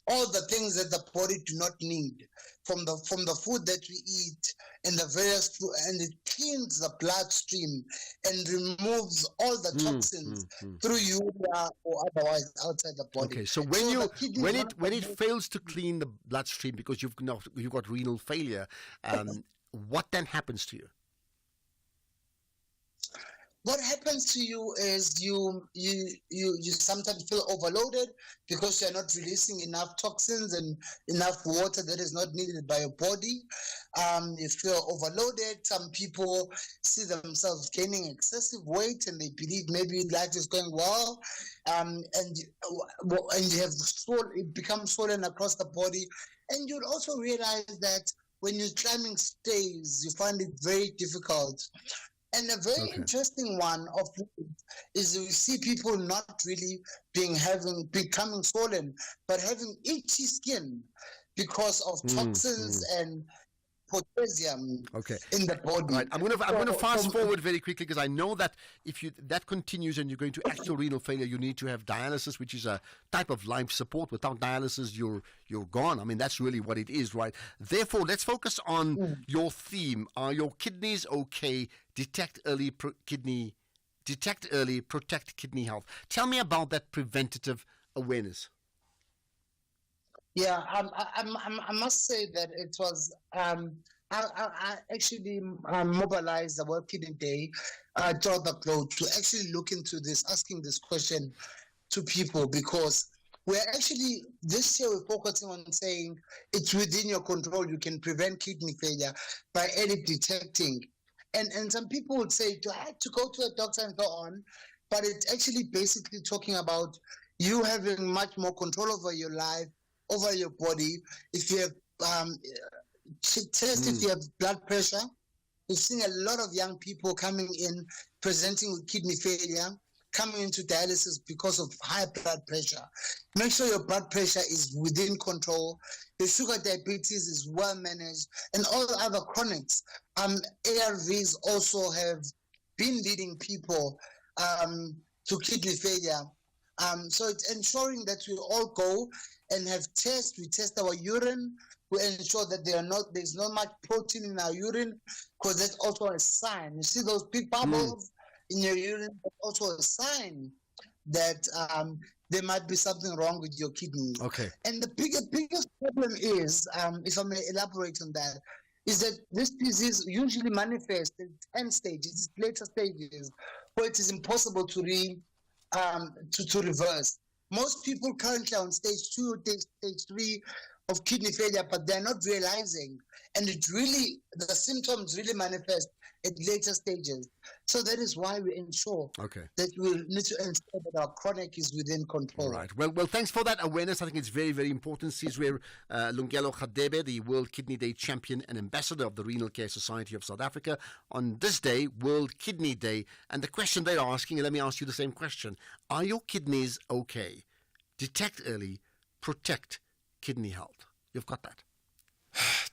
S13: all the things that the body do not need from the food that we eat and the various food, and it cleans the bloodstream and removes all the toxins through urea or otherwise outside the body.
S15: Okay, so when it fails to clean the bloodstream because you've got renal failure, what then happens to you?
S13: what happens to you is you sometimes feel overloaded because you're not releasing enough toxins and enough water that is not needed by your body. You feel overloaded. Some people see themselves gaining excessive weight and they believe maybe life is going well, and you have it becomes swollen across the body. And you'll also realize that when you're climbing stairs, you find it very difficult. And a very interesting one of is we see people not really becoming swollen, but having itchy skin because of toxins and potassium in the body.
S15: Right. I'm going to fast forward very quickly because I know that if that continues and you're going to actual renal failure, you need to have dialysis, which is a type of life support. Without dialysis, you're gone. I mean, that's really what it is, right? Therefore, let's focus on your theme. Are your kidneys okay? Detect early, protect kidney health. Tell me about that preventative awareness.
S13: Yeah, I must say that it was. I actually mobilized the World Kidney Day throughout the globe to actually look into this, asking this question to people, because we're actually this year we're focusing on saying it's within your control. You can prevent kidney failure by early detecting. And some people would say, do I have to go to a doctor and go on? But it's actually basically talking about you having much more control over your life, over your body. If you have if you have blood pressure, we've seen a lot of young people coming in presenting with kidney failure, coming into dialysis because of high blood pressure. Make sure your blood pressure is within control. Your sugar diabetes is well managed, and all the other chronics. ARVs also have been leading people to kidney failure. So it's ensuring that we all go and have tests. We test our urine. We ensure that there's not much protein in our urine, because that's also a sign. You see those big bubbles in your urine, that's also a sign that there might be something wrong with your kidneys.
S15: Okay.
S13: And the biggest problem is, if I may elaborate on that, is that this disease usually manifests in end stages, later stages, where it is impossible to reverse. Most people currently are on stage 2 or stage 3 of kidney failure, but they're not realizing, and the symptoms really manifest at later stages. So that is why we ensure that we need to ensure that our chronic is within control.
S15: Right. Well, thanks for that awareness. I think it's very, very important. Sizwe Lungelo Radebe, the World Kidney Day champion and ambassador of the Renal Care Society of South Africa, on this day, World Kidney Day. And the question they're asking, and let me ask you the same question: are your kidneys okay? Detect early, protect kidney health. You've got that.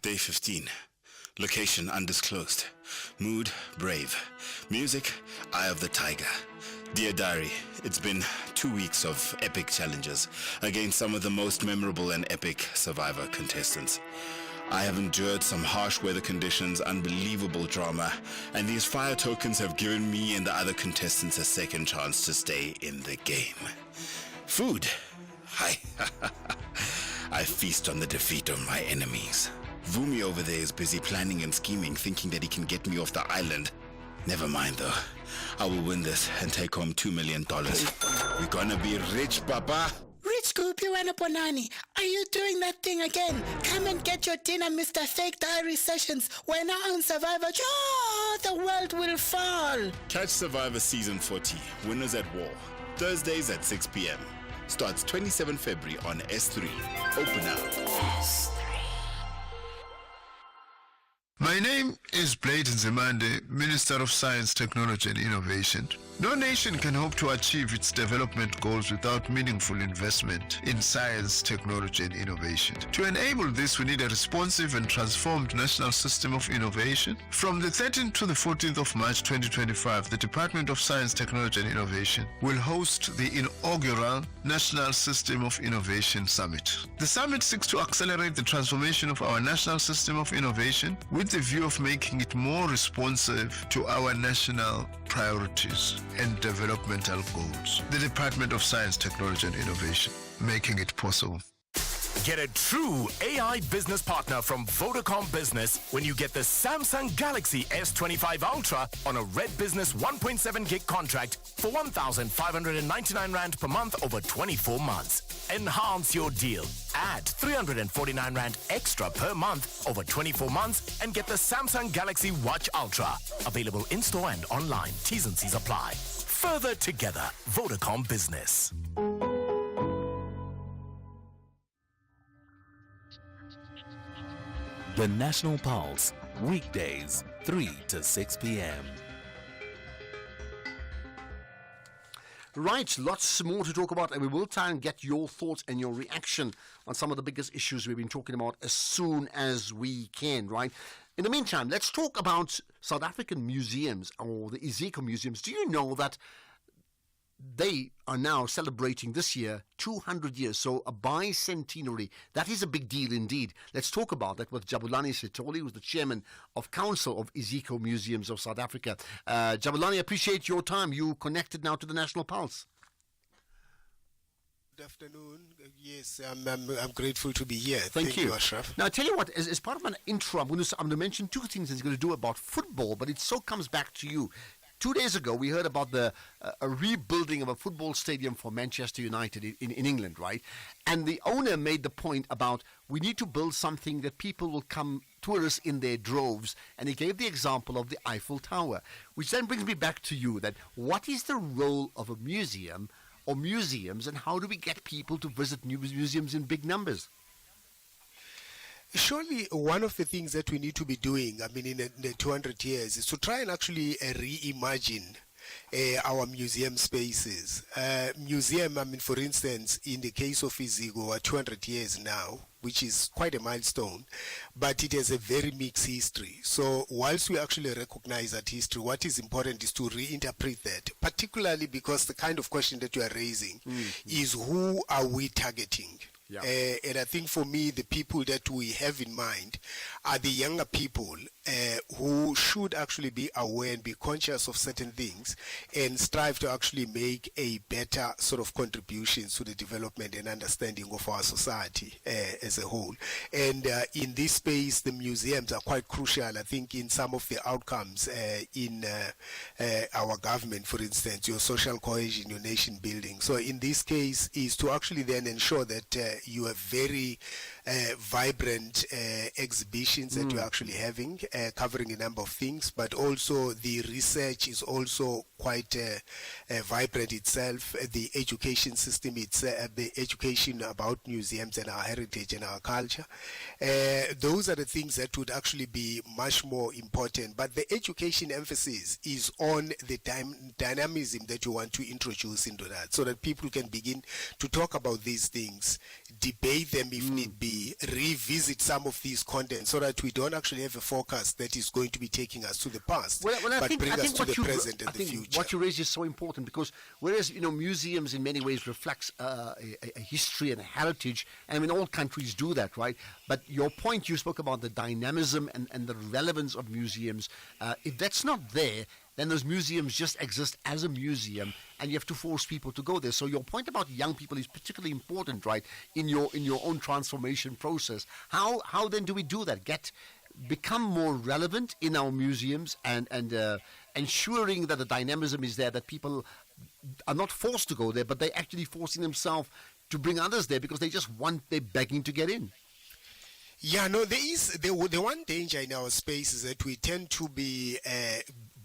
S17: Day 15. Location undisclosed. Mood brave. Music Eye of the Tiger. Dear Diary, it's been 2 weeks of epic challenges against some of the most memorable and epic Survivor contestants. I have endured some harsh weather conditions, unbelievable drama, and these fire tokens have given me and the other contestants a second chance to stay in the game. Food. I feast on the defeat of my enemies. Vumi over there is busy planning and scheming, thinking that he can get me off the island. Never mind though. I will win this and take home $2 million. We're gonna be rich, Papa.
S18: Rich Goopy Wanabonani, are you doing that thing again? Come and get your dinner, Mr. Fake Diary Sessions. We're now on Survivor. Oh, the world will fall.
S17: Catch Survivor Season 40, Winners at War, Thursdays at 6 p.m. Starts 27 February on S3. Open up. S3.
S19: My name is Blade Nzimande, Minister of Science, Technology and Innovation. No nation can hope to achieve its development goals without meaningful investment in science, technology and innovation. To enable this, we need a responsive and transformed national system of innovation. From the 13th to the 14th of March 2025, the Department of Science, Technology and Innovation will host the inaugural National System of Innovation Summit. The summit seeks to accelerate the transformation of our national system of innovation with the view of making it more responsive to our national priorities and developmental goals. The Department of Science, Technology and Innovation, making it possible.
S16: Get a true AI business partner from Vodacom Business when you get the Samsung Galaxy S25 Ultra on a Red Business 1.7 gig contract for 1,599 Rand per month over 24 months. Enhance your deal. Add 349 Rand extra per month over 24 months and get the Samsung Galaxy Watch Ultra. Available in-store and online. T's and C's apply. Further together. Vodacom Business. The National Pulse, weekdays, 3 to 6 p.m.
S15: Right, lots more to talk about, and we will try and get your thoughts and your reaction on some of the biggest issues we've been talking about as soon as we can, right? In the meantime, let's talk about South African museums, or the Iziko museums. Do you know that they are now celebrating this year 200 years, so a bicentenary? That is a big deal indeed. Let's talk about that with Jabulani Sithole, who's the chairman of Council of Iziko Museums of South Africa. Jabulani, appreciate your time. You connected now to the National Pulse.
S1: Good afternoon. Yes, I'm grateful to be here.
S15: Thank you,
S1: Ashraf.
S15: Now, I tell you what, as part of my intro, I'm going to mention two things he's going to do about football, but it so comes back to you. 2 days ago, we heard about a rebuilding of a football stadium for Manchester United in England, right? And the owner made the point about we need to build something that people will come, tourists in their droves. And he gave the example of the Eiffel Tower, which then brings me back to you, that what is the role of a museum or museums, and how do we get people to visit museums in big numbers?
S1: Surely one of the things that we need to be doing, in the 200 years, is to try and actually reimagine our museum spaces. Museum, for instance, in the case of Iziko, are 200 years now, which is quite a milestone, but it has a very mixed history. So whilst we actually recognize that history, what is important is to reinterpret that, particularly because the kind of question that you are raising is who are we targeting? Yeah. And I think for me, the people that we have in mind are the younger people who should actually be aware and be conscious of certain things and strive to actually make a better sort of contributions to the development and understanding of our society as a whole. And in this space, the museums are quite crucial, I think, in some of the outcomes in our government, for instance, your social cohesion, your nation building. So in this case is to actually then ensure that you have very vibrant exhibitions that you're actually having, covering a number of things, but also the research is also quite vibrant itself. The education system, the education about museums and our heritage and our culture. Those are the things that would actually be much more important. But the education emphasis is on the dynamism that you want to introduce into that, so that people can begin to talk about these things, debate them if need be, revisit some of these contents, so that we don't actually have a focus that is going to be taking us to the past, but bring us to the present and the future.
S15: What you raise is so important, because whereas museums in many ways reflects a history and a heritage, and all countries do that, right? But your point, you spoke about the dynamism and the relevance of museums. If that's not there, then those museums just exist as a museum, and you have to force people to go there. So your point about young people is particularly important, right? In your own transformation process. How then do we do that? Become more relevant in our museums and ensuring that the dynamism is there, that people are not forced to go there, but they're actually forcing themselves to bring others there because they're begging to get in.
S1: Yeah, no, there is the one danger in our space is that we tend to be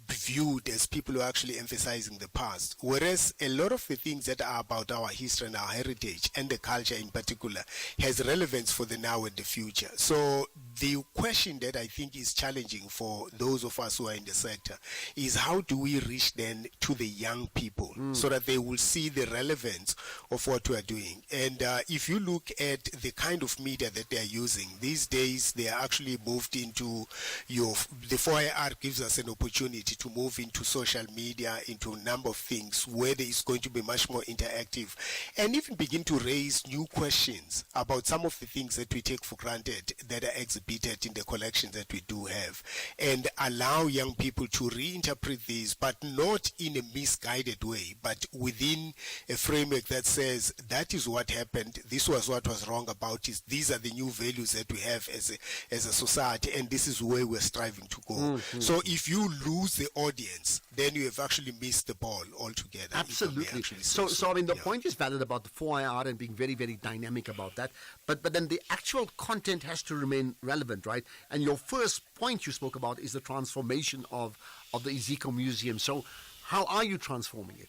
S1: viewed as people who are actually emphasizing the past, whereas a lot of the things that are about our history and our heritage and the culture in particular has relevance for the now and the future. So the question that I think is challenging for those of us who are in the sector is how do we reach then to the young people so that they will see the relevance of what we are doing. And if you look at the kind of media that they are using these days, they are actually moved into the 4IR gives us an opportunity to move into social media, into a number of things where there is going to be much more interactive, and even begin to raise new questions about some of the things that we take for granted that are exhibited in the collections that we do have, and allow young people to reinterpret these, but not in a misguided way, but within a framework that says that is what happened, this was what was wrong about it, these are the new values that we have as a society, and this is where we're striving to go. So if you lose the audience, then you have actually missed the ball altogether.
S15: Absolutely. So I mean, the point is valid about the 4IR and being very, very dynamic about that. But then the actual content has to remain relevant, right? And your first point you spoke about is the transformation of the Iziko Museum. So how are you transforming it?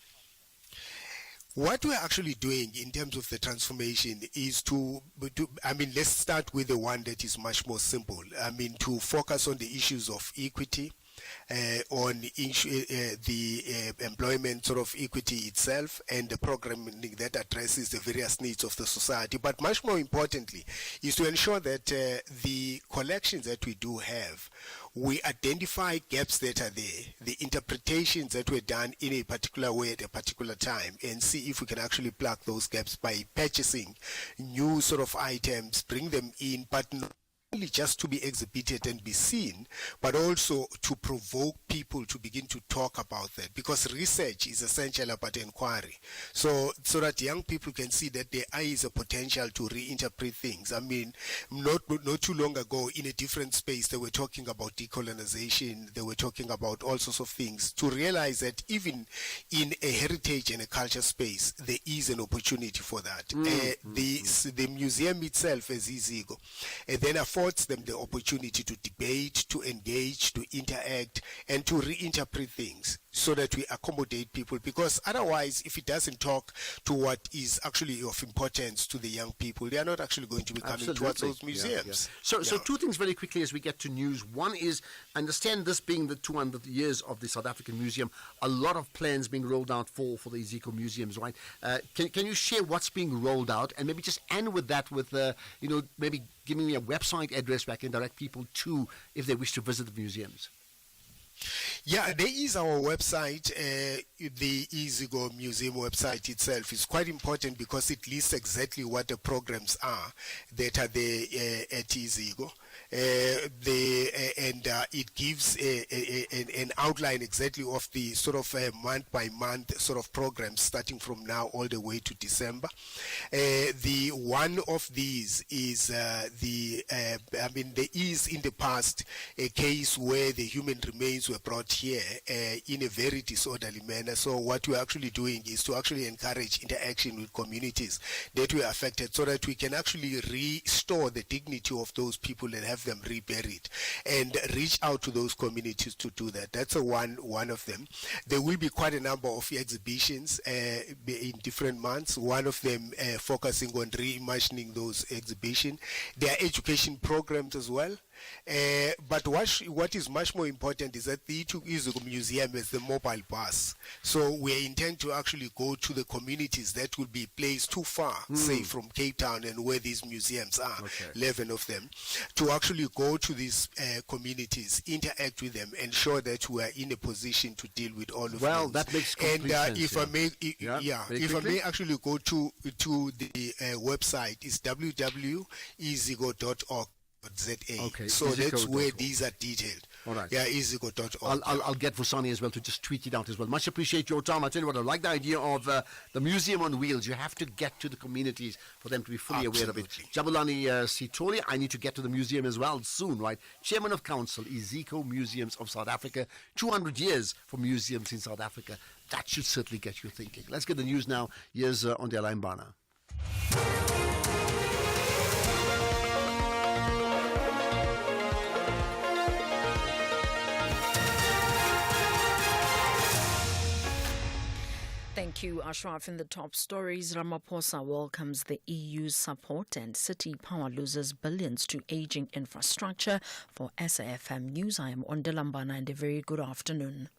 S1: What we're actually doing in terms of the transformation is let's start with the one that is much more simple. To focus on the issues of equity, on the employment sort of equity itself, and the programming that addresses the various needs of the society. But much more importantly is to ensure that the collections that we do have, we identify gaps that are there, the interpretations that were done in a particular way at a particular time, and see if we can actually plug those gaps by purchasing new sort of items, bring them in, but not only just to be exhibited and be seen, but also to provoke people to begin to talk about that, because research is essential about inquiry, so that young people can see that there is a potential to reinterpret things. Not too long ago, in a different space, they were talking about decolonization, they were talking about all sorts of things, to realize that even in a heritage and a culture space, there is an opportunity for that. The museum itself, as Iziko, then affords them the opportunity to debate, to engage, to interact, and to reinterpret things, so that we accommodate people, because otherwise, if it doesn't talk to what is actually of importance to the young people, they are not actually going to be coming towards those museums.
S15: So two things very quickly as we get to news. One is, understand this being the 200 years of the South African Museum, a lot of plans being rolled out for the Iziko Museums, right? Can you share what's being rolled out, and maybe just end with that with, maybe giving me a website address where I can direct people to if they wish to visit the museums?
S1: Yeah, there is our website, the Iziko Museum website itself is quite important because it lists exactly what the programs are that are there at Iziko. It gives an outline exactly of the sort of month by month sort of programs starting from now all the way to December. The one of these is there is in the past a case where the human remains were brought here in a very disorderly manner. So what we're actually doing is to actually encourage interaction with communities that were affected, so that we can actually restore the dignity of those people and have them reburied, and reach out to those communities to do that. That's one of them. There will be quite a number of exhibitions in different months, one of them focusing on reimagining those exhibitions. There are education programs as well. But what is much more important is that the Iziko Museum is the mobile bus. So we intend to actually go to the communities that will be placed too far, say from Cape Town and where these museums are, 11 of them, to actually go to these communities, interact with them, ensure that we are in a position to deal with all of them.
S15: Well, that makes complete sense.
S1: If I may actually go to the website, it's www.iziko.org.
S15: Okay,
S1: so that's where these are detailed.
S15: All right.
S1: Yeah, iziko.org.
S15: I'll get Vusani as well to just tweet it out as well. Much appreciate your time. I tell you what, I like the idea of the museum on wheels. You have to get to the communities for them to be fully aware of it. Jabulani Sithole, I need to get to the museum as well soon, right? Chairman of Council, Iziko Museums of South Africa. 200 years for museums in South Africa. That should certainly get you thinking. Let's get the news now. Here's on the Alain Bana.
S3: Thank you, Ashraf. In the top stories, Ramaphosa welcomes the EU's support and City Power loses billions to aging infrastructure. For SAFM News, I am Ondelambana and a very good afternoon.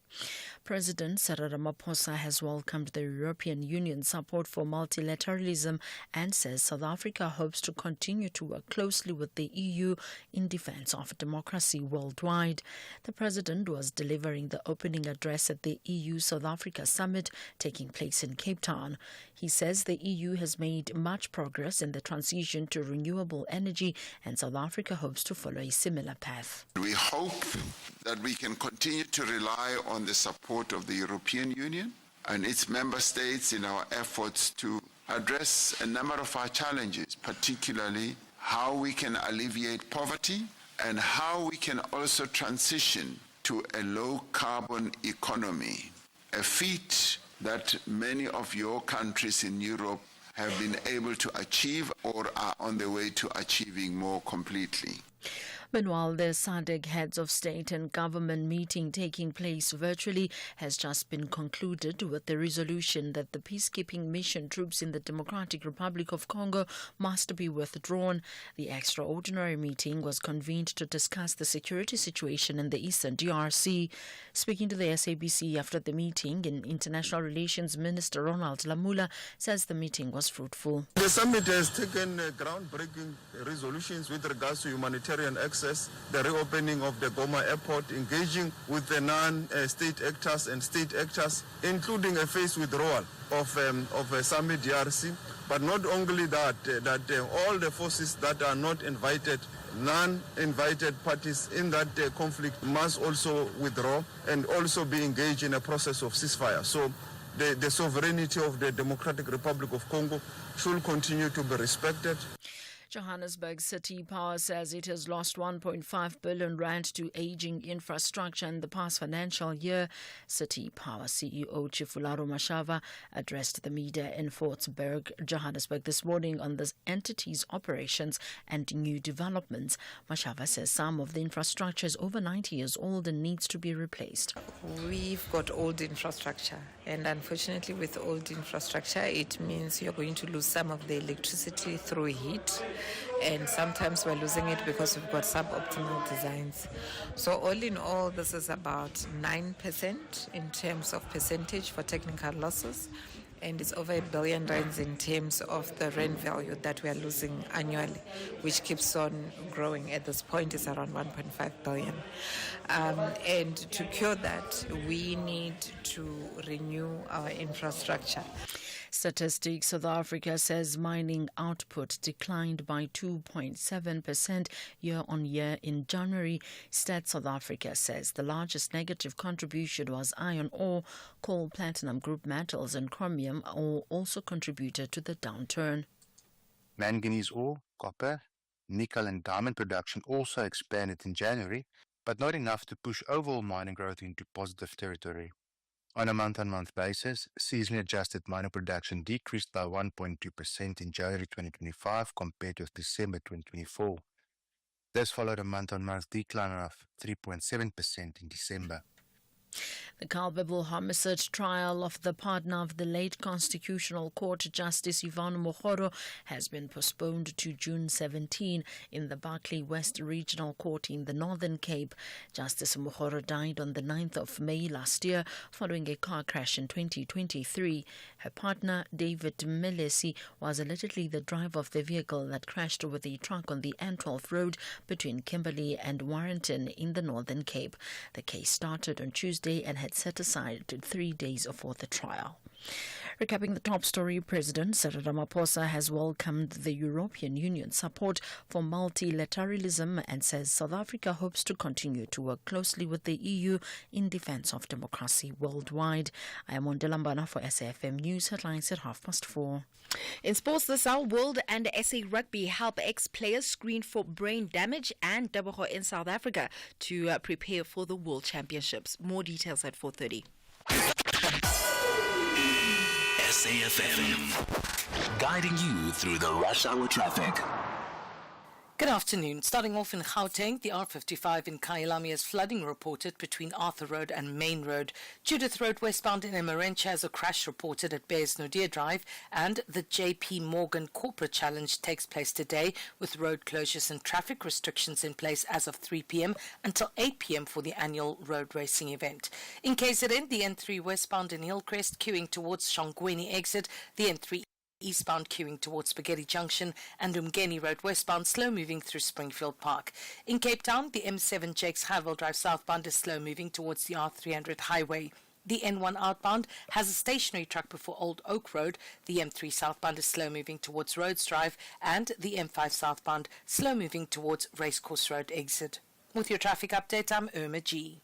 S3: President Cyril Ramaphosa has welcomed the European Union's support for multilateralism and says South Africa hopes to continue to work closely with the EU in defense of democracy worldwide. The president was delivering the opening address at the EU-South Africa summit taking place in Cape Town. He says the EU has made much progress in the transition to renewable energy, and South Africa hopes to follow a similar path.
S2: We hope that we can continue to rely on the support of the European Union and its member states in our efforts to address a number of our challenges, particularly how we can alleviate poverty and how we can also transition to a low-carbon economy, a feat that many of your countries in Europe have been able to achieve or are on the way to achieving more completely.
S3: Meanwhile, the SADC Heads of State and Government meeting taking place virtually has just been concluded with the resolution that the peacekeeping mission troops in the Democratic Republic of Congo must be withdrawn. The extraordinary meeting was convened to discuss the security situation in the eastern DRC. Speaking to the SABC after the meeting, International Relations Minister Ronald Lamula says the meeting was fruitful.
S20: The summit has taken groundbreaking resolutions with regards to humanitarian access, the reopening of the Goma airport, engaging with the non-state actors and state actors, including a phase withdrawal of Summit DRC. But not only that, all the forces that are not invited, non-invited parties in that conflict must also withdraw and also be engaged in a process of ceasefire. So the sovereignty of the Democratic Republic of Congo should continue to be respected.
S3: Johannesburg City Power says it has lost 1.5 billion rand to aging infrastructure in the past financial year. City Power CEO Chifularo Mashava addressed the media in Fortsburg, Johannesburg this morning on the entity's operations and new developments. Mashava says some of the infrastructure is over 90 years old and needs to be replaced.
S21: We've got old infrastructure, and unfortunately with old infrastructure it means you're going to lose some of the electricity through heat, and sometimes we're losing it because we've got suboptimal designs. So all in all, this is about 9% in terms of percentage for technical losses, and it's over R1 billion in terms of the rent value that we are losing annually, which keeps on growing. At this point, it's around 1.5 billion. And to cure that, we need to renew our infrastructure.
S3: Statistics South Africa says mining output declined by 2.7% year-on-year in January. Stats South Africa says the largest negative contribution was iron ore, coal, platinum group metals and chromium ore also contributed to the downturn.
S22: Manganese ore, copper, nickel and diamond production also expanded in January, but not enough to push overall mining growth into positive territory. On a month-on-month basis, seasonally adjusted mining production decreased by 1.2% in January 2025 compared with December 2024. This followed a month-on-month decline of 3.7% in December.
S3: The culpable homicide trial of the partner of the late Constitutional Court Justice Yvonne Mokgoro has been postponed to June 17 in the Berkeley West Regional Court in the Northern Cape. Justice Mokgoro died on the 9th of May last year following a car crash in 2023. Her partner, David Melesi, was allegedly the driver of the vehicle that crashed with a truck on the N12 road between Kimberley and Warrenton in the Northern Cape. The case started on Tuesday and had set aside 3 days for the trial. Recapping the top story, President Cyril Ramaphosa has welcomed the European Union's support for multilateralism and says South Africa hopes to continue to work closely with the EU in defense of democracy worldwide. I am Wanda Lambana for SAFM News headlines at 4:30.
S9: In sports this hour, World and SA Rugby help ex-players screen for brain damage and Dabogo in South Africa to prepare for the World Championships. More details at 4:30.
S16: SAFM, guiding you through the rush hour traffic.
S4: Good afternoon. Starting off in Gauteng, the R55 in Kyalami has flooding reported between Arthur Road and Main Road. Judith Road westbound in Emerenche has a crash reported at Bears Nodia Drive, and the JP Morgan Corporate Challenge takes place today with road closures and traffic restrictions in place as of 3 p.m. until 8 p.m. for the annual road racing event. In KZN, the N3 westbound in Hillcrest queuing towards Shongweni exit, the N3 eastbound queuing towards Spaghetti Junction, and Umgeni Road westbound slow moving through Springfield Park. In Cape Town, the M7 Jakes Havel Drive southbound is slow moving towards the R300 highway. The N1 outbound has a stationary truck before Old Oak Road. The M3 southbound is slow moving towards Rhodes Drive, and the M5 southbound slow moving towards Racecourse Road exit. With your traffic update, I'm Irma G.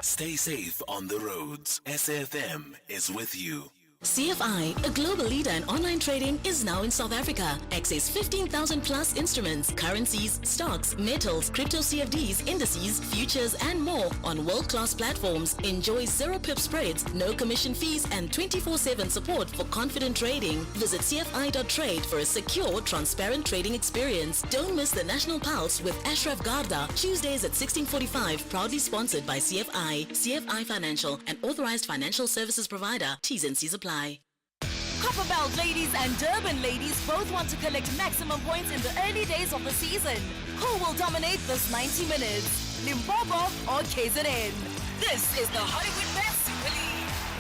S5: Stay safe on the roads. SAFM is with you.
S23: CFI, a global leader in online trading, is now in South Africa. Access 15,000 plus instruments, currencies, stocks, metals, crypto CFDs, indices, futures, and more on world-class platforms. Enjoy zero pip spreads, no commission fees, and 24/7 support for confident trading. Visit cfi.trade for a secure, transparent trading experience. Don't miss the National Pulse with Ashraf Garda, Tuesdays at 16:45. Proudly sponsored by CFI. CFI Financial, an authorized financial services provider. T's and C's apply.
S14: Copperbelt ladies and Durban ladies both want to collect maximum points in the early days of the season. Who will dominate this 90 minutes? Limpopo or KZN? This is the Hollywood Men's Super League.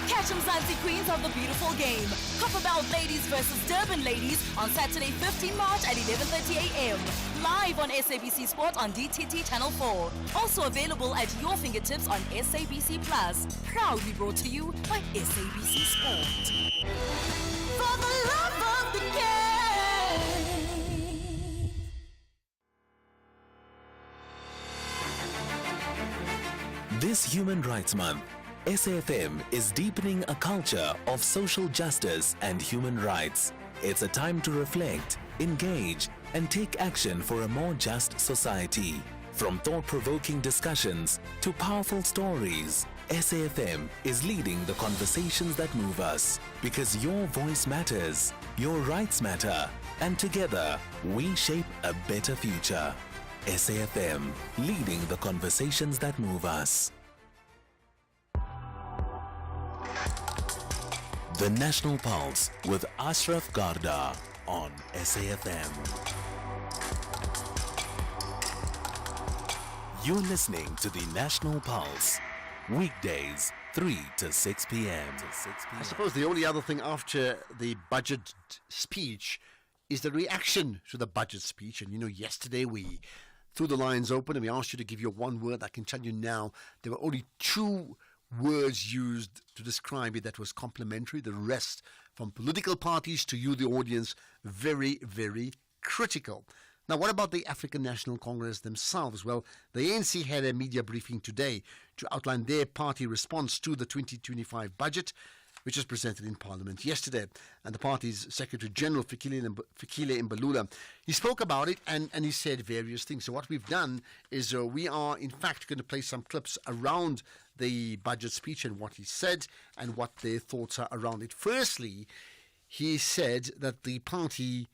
S14: Catch Mzansi Queens of the beautiful game. Copperbelt ladies versus Durban ladies on Saturday 15 March at 11:30 a.m. Live on SABC Sport on DTT Channel 4. Also available at your fingertips on SABC Plus. Proudly brought to you by SABC Sport. For the love of the game.
S5: This Human Rights Month, SAFM is deepening a culture of social justice and human rights. It's a time to reflect, engage, and take action for a more just society. From thought-provoking discussions to powerful stories, SAFM is leading the conversations that move us, because your voice matters, your rights matter, and together we shape a better future. SAFM, leading the conversations that move us. The National Pulse with Ashraf Garda on SAFM. You're listening to the National Pulse, weekdays 3 to 6 p.m.
S15: I suppose the only other thing after the budget speech is the reaction to the budget speech. And, yesterday we threw the lines open and we asked you to give your one word. I can tell you now, there were only 2 words used to describe it that was complimentary. The rest, from political parties to you, the audience, very, very critical. Now, what about the African National Congress themselves? Well, the ANC had a media briefing today to outline their party response to the 2025 budget, which was presented in Parliament yesterday. And the party's Secretary General, Fikile Mbalula, he spoke about it and he said various things. So what we've done is we are, in fact, going to play some clips around the budget speech and what he said and what their thoughts are around it. Firstly, he said that the party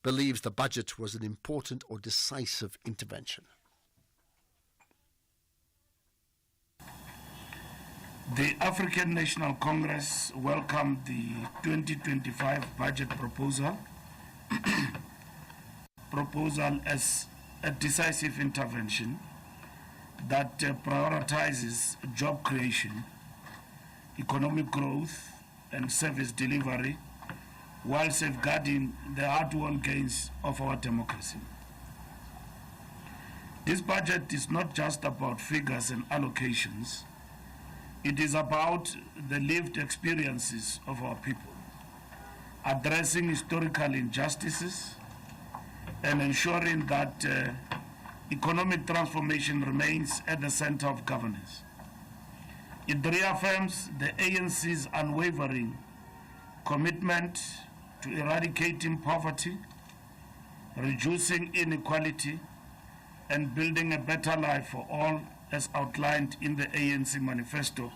S15: believes the budget was an important or decisive intervention.
S24: The African National Congress welcomed the 2025 budget proposal as a decisive intervention that prioritizes job creation, economic growth, and service delivery while safeguarding the hard-won gains of our democracy. This budget is not just about figures and allocations. It is about the lived experiences of our people, addressing historical injustices and ensuring that economic transformation remains at the center of governance. It reaffirms the ANC's unwavering commitment to eradicating poverty, reducing inequality, and building a better life for all, as outlined in the ANC manifesto.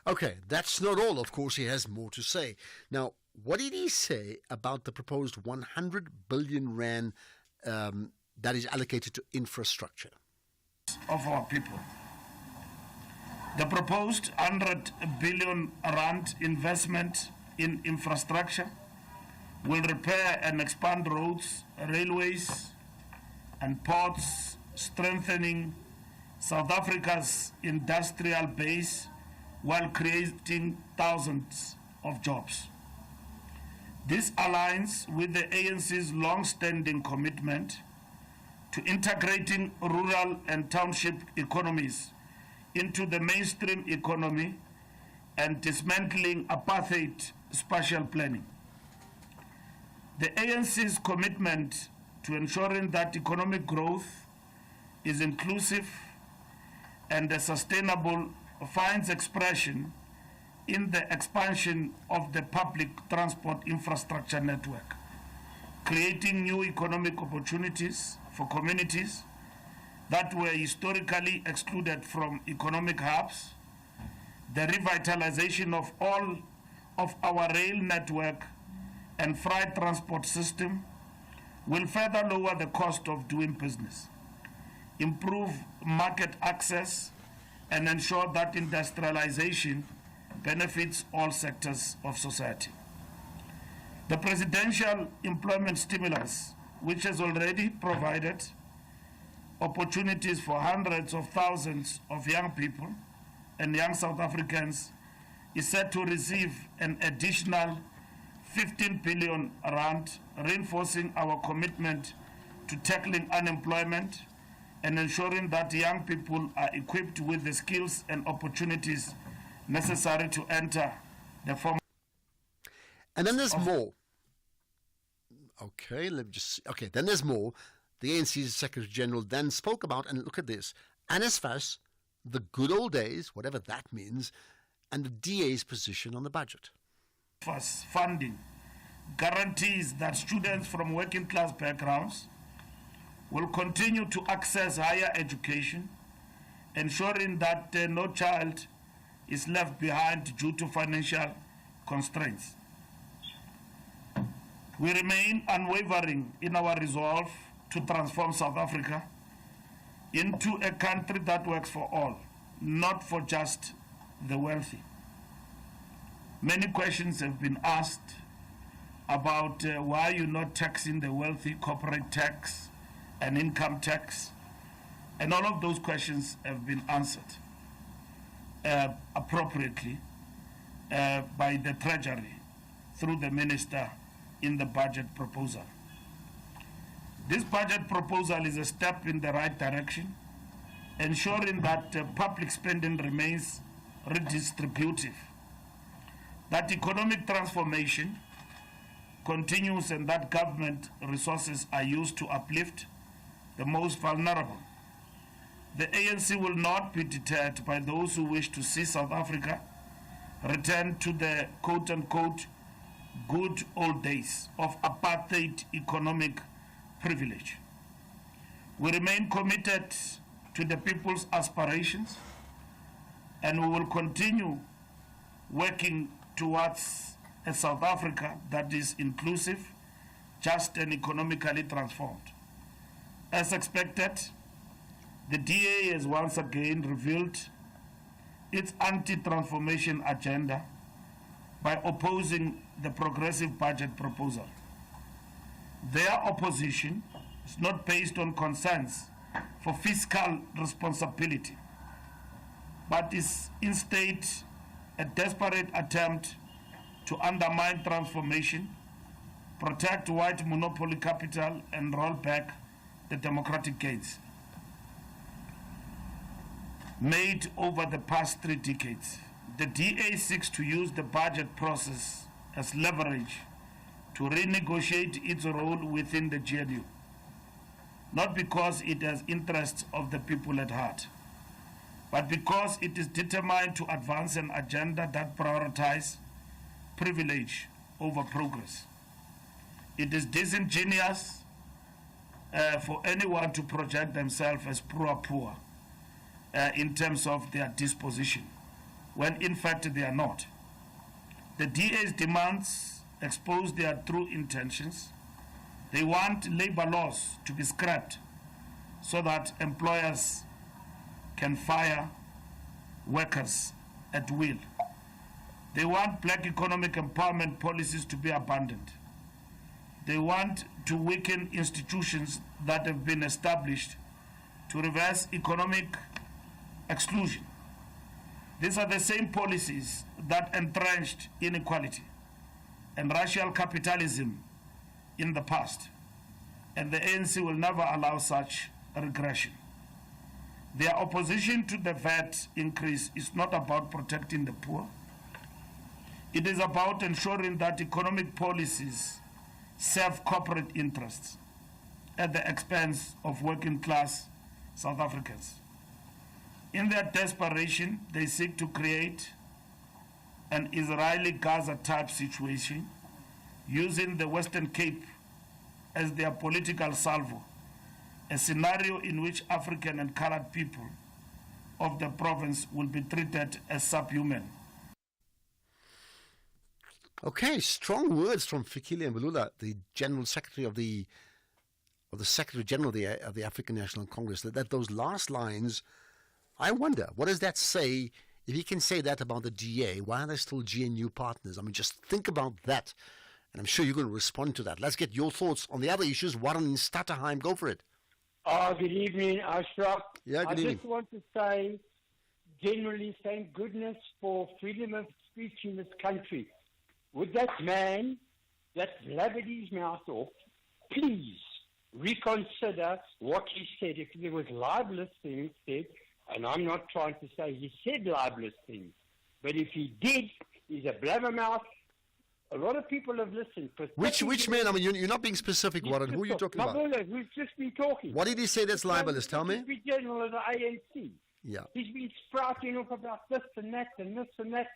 S15: Okay, that's not all. Of course, he has more to say. Now, what did he say about the proposed 100 billion rand that is allocated to infrastructure?
S24: Of our people. The proposed 100 billion rand investment in infrastructure will repair and expand roads, railways, and ports, strengthening South Africa's industrial base while creating thousands of jobs. This aligns with the ANC's long-standing commitment to integrating rural and township economies into the mainstream economy and dismantling apartheid spatial planning. The ANC's commitment to ensuring that economic growth is inclusive and sustainable finds expression in the expansion of the public transport infrastructure network, creating new economic opportunities for communities that were historically excluded from economic hubs, the revitalization of all of our rail network and freight transport system will further lower the cost of doing business, improve market access, and ensure that industrialization benefits all sectors of society. The presidential employment stimulus, which has already provided opportunities for hundreds of thousands of young people and young South Africans, is set to receive an additional 15 billion rand, reinforcing our commitment to tackling unemployment and ensuring that young people are equipped with the skills and opportunities necessary to enter the form.
S15: And then there's more. Then there's more. The ANC's Secretary General then spoke about, and look at this, NSFAS, the good old days, whatever that means, and the DA's position on the budget.
S24: Funding guarantees that students from working class backgrounds will continue to access higher education, ensuring that no child is left behind due to financial constraints. We remain unwavering in our resolve to transform South Africa into a country that works for all, not for just the wealthy. Many questions have been asked about why you're not taxing the wealthy, corporate tax and income tax, and all of those questions have been answered appropriately by the Treasury through the Minister in the budget proposal. This budget proposal is a step in the right direction, ensuring that public spending remains redistributive, that economic transformation continues, and that government resources are used to uplift the most vulnerable. The ANC will not be deterred by those who wish to see South Africa return to the quote-unquote good old days of apartheid economic privilege. We remain committed to the people's aspirations, and we will continue working towards a South Africa that is inclusive, just, and economically transformed. As expected, the DA has once again revealed its anti-transformation agenda by opposing the progressive budget proposal. Their opposition is not based on concerns for fiscal responsibility, but is instead a desperate attempt to undermine transformation, protect white monopoly capital, and roll back the democratic gains made over the past 3 decades. The DA seeks to use the budget process as leverage to renegotiate its role within the GNU, not because it has interests of the people at heart, but because it is determined to advance an agenda that prioritizes privilege over progress. It is disingenuous for anyone to project themselves as poor in terms of their disposition, when in fact they are not. The DA's demands expose their true intentions. They want labor laws to be scrapped so that employers can fire workers at will. They want black economic empowerment policies to be abandoned. They want to weaken institutions that have been established to reverse economic exclusion. These are the same policies that entrenched inequality and racial capitalism in the past, and the ANC will never allow such regression. Their opposition to the VAT increase is not about protecting the poor. It is about ensuring that economic policies serve corporate interests at the expense of working class South Africans. In their desperation, they seek to create an Israeli Gaza type situation using the Western Cape as their political salvo, a scenario in which African and colored people of the province will be treated as subhuman.
S15: Okay, strong words from Fikile Mbalula, the General Secretary of the Secretary General of the African National Congress. That those last lines, I wonder, what does that say? If he can say that about the DA, why are they still GNU partners? I mean, just think about that. And I'm sure you're going to respond to that. Let's get your thoughts on the other issues. Warren in Stutterheim, go for it.
S6: Good evening, Ashraf.
S15: Yeah, good evening.
S6: I just want to say, generally, thank goodness for freedom of speech in this country. Would that man that blabbered his mouth off, please reconsider what he said. If there was libelous things said, and I'm not trying to say he said libelous things, but if he did, he's a blabbermouth. A lot of people have listened.
S15: Which man? I mean, you're not being specific, Warren. Who are you talking about?
S6: Mabula, who's just been talking.
S15: What did he say that's libelous? Tell me.
S6: He's been general of the ANC.
S15: Yeah.
S6: He's been sprouting off about this and that and this and that.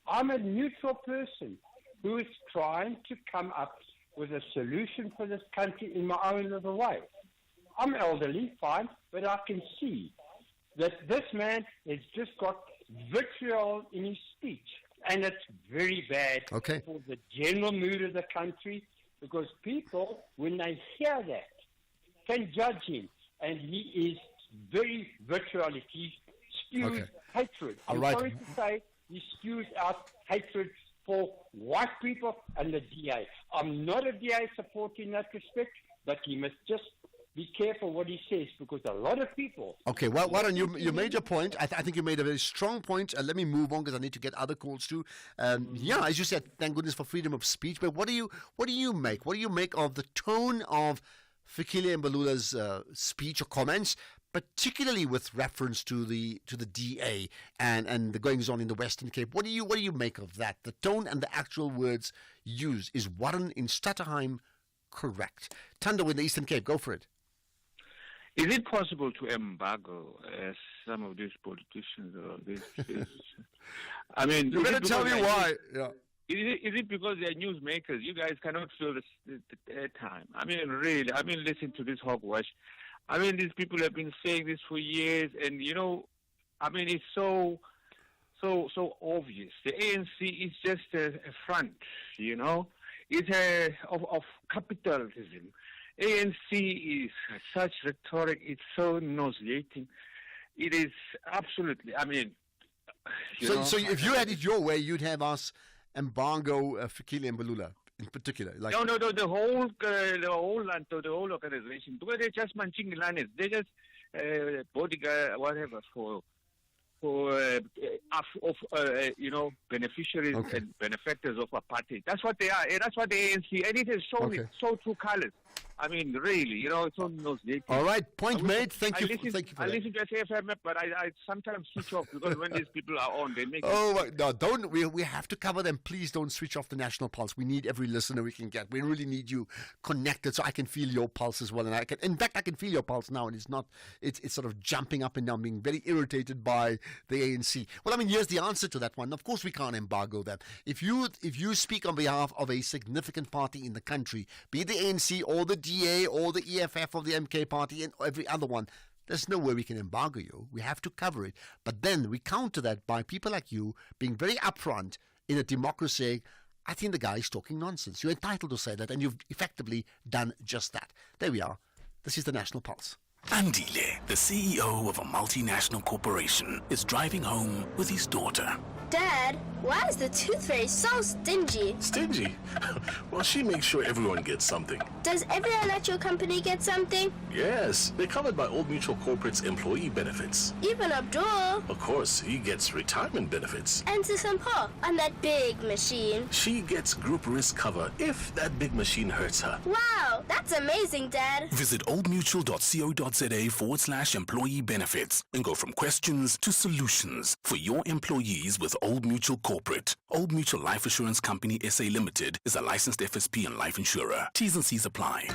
S6: I'm a neutral person who is trying to come up with a solution for this country in my own little way. I'm elderly, fine, but I can see that this man has just got vitriol in his speech. And it's very bad for the general mood of the country, because people, when they hear that, can judge him. And he is very vitriolic. He spews hatred. I'm sorry to say, he spews out hatred for white people and the DA. I'm not a DA supporter in that respect, but he must just be careful what he says, because a lot of people...
S15: Okay, well, Warren, you made your point. I think you made a very strong point. Let me move on, because I need to get other calls too. Yeah, as you said, thank goodness for freedom of speech. But what do you make? What do you make of the tone of Fikile Mbalula's speech or comments, particularly with reference to the DA and the goings on in the Western Cape? What do you make of that? The tone and the actual words used. Is Warren in Stutterheim correct? Tando in the Eastern Cape, go for it.
S7: Is it possible to embargo some of these politicians? Or this, I mean,
S15: you better tell me why. Yeah.
S7: Is it because they're newsmakers? You guys cannot fill the airtime. I mean, really. I mean, listen to this hogwash. I mean, these people have been saying this for years, and I mean, it's so obvious. The ANC is just a front. It's of capitalism. ANC is such rhetoric, it's so nauseating. It is absolutely, I mean...
S15: So if you had it your way, you'd have us embargo Fikile Mbalula in particular? Like...
S7: No, the whole land, the whole organization, because they're just munching lands. They're just bodyguard, whatever, for beneficiaries and benefactors of apartheid. That's what they are. That's what the ANC, and it has shown it so true colors. I mean, really, it's so nauseating.
S15: All right, point made. Thank you for
S7: I
S15: that.
S7: listen to SAFM, but I sometimes switch off, because when these people are on, they make...
S15: We have to cover them. Please don't switch off the National Pulse. We need every listener we can get. We really need you connected, so I can feel your pulse as well. And in fact, I can feel your pulse now, and it's sort of jumping up and down, being very irritated by the ANC. Well, I mean, here's the answer to that one. Of course, we can't embargo them. If you speak on behalf of a significant party in the country, be it the ANC or the DA or the EFF of the MK party and every other one, there's no way we can embargo you. We have to cover it. But then we counter that by people like you being very upfront in a democracy. I think the guy is talking nonsense. You're entitled to say that, and you've effectively done just that. There we are. This is the National Pulse.
S16: Andile, the CEO of a multinational corporation, is driving home with his daughter.
S8: Dad, why is the Tooth Fairy so stingy?
S10: Stingy? Well, she makes sure everyone gets something.
S8: Does everyone at your company get something?
S10: Yes, they're covered by Old Mutual Corporate's employee benefits.
S8: Even Abdul.
S10: Of course, he gets retirement benefits.
S8: And Sisampa on that big machine.
S10: She gets group risk cover if that big machine hurts her.
S8: Wow, that's amazing, Dad.
S16: Visit oldmutual.co.za/employee benefits and go from questions to solutions for your employees with Old Mutual Corporate. Old Mutual Life Assurance Company SA Limited is a licensed FSP and life insurer. T's and C's apply.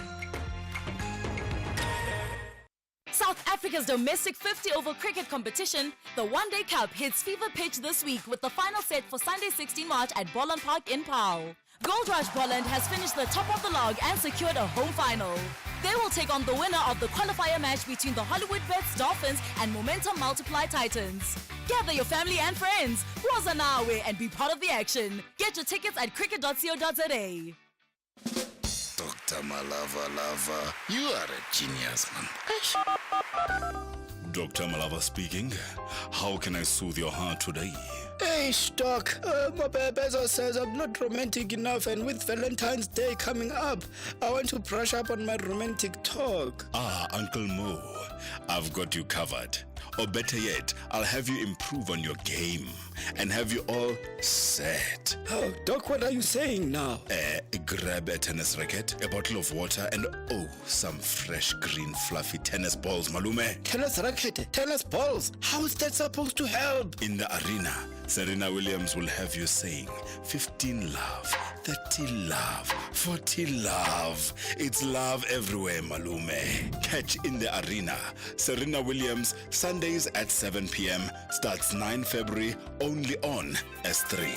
S14: South Africa's domestic 50-over cricket competition, the One Day Cup, hits fever pitch this week with the final set for Sunday 16 March at Bolland Park in Paarl. Gold Rush Bolland has finished the top of the log and secured a home final. They will take on the winner of the qualifier match between the Hollywood Bets Dolphins and Momentum Multiply Titans. Gather your family and friends, Rosa Nawe, and be part of the action. Get your tickets at cricket.co.za.
S17: Dr. Malava, you are a genius, man. Dr. Malava speaking. How can I soothe your heart today?
S18: Hey, Doc. My Bezo says I'm not romantic enough, and with Valentine's Day coming up, I want to brush up on my romantic talk.
S17: Ah, Uncle Mo, I've got you covered. Or better yet, I'll have you improve on your game and have you all set.
S18: Oh, Doc, what are you saying now?
S17: Grab a tennis racket, a bottle of water, and some fresh green fluffy tennis balls, Malume.
S18: Tennis racket, tennis balls. How is that supposed to help?
S17: In the arena, Serena Williams will have you saying 15 love, 30 love, 40 love. It's love everywhere, Malume. Catch in the arena. Serena Williams, Sundays at 7 p.m. Starts 9 February, only on S3.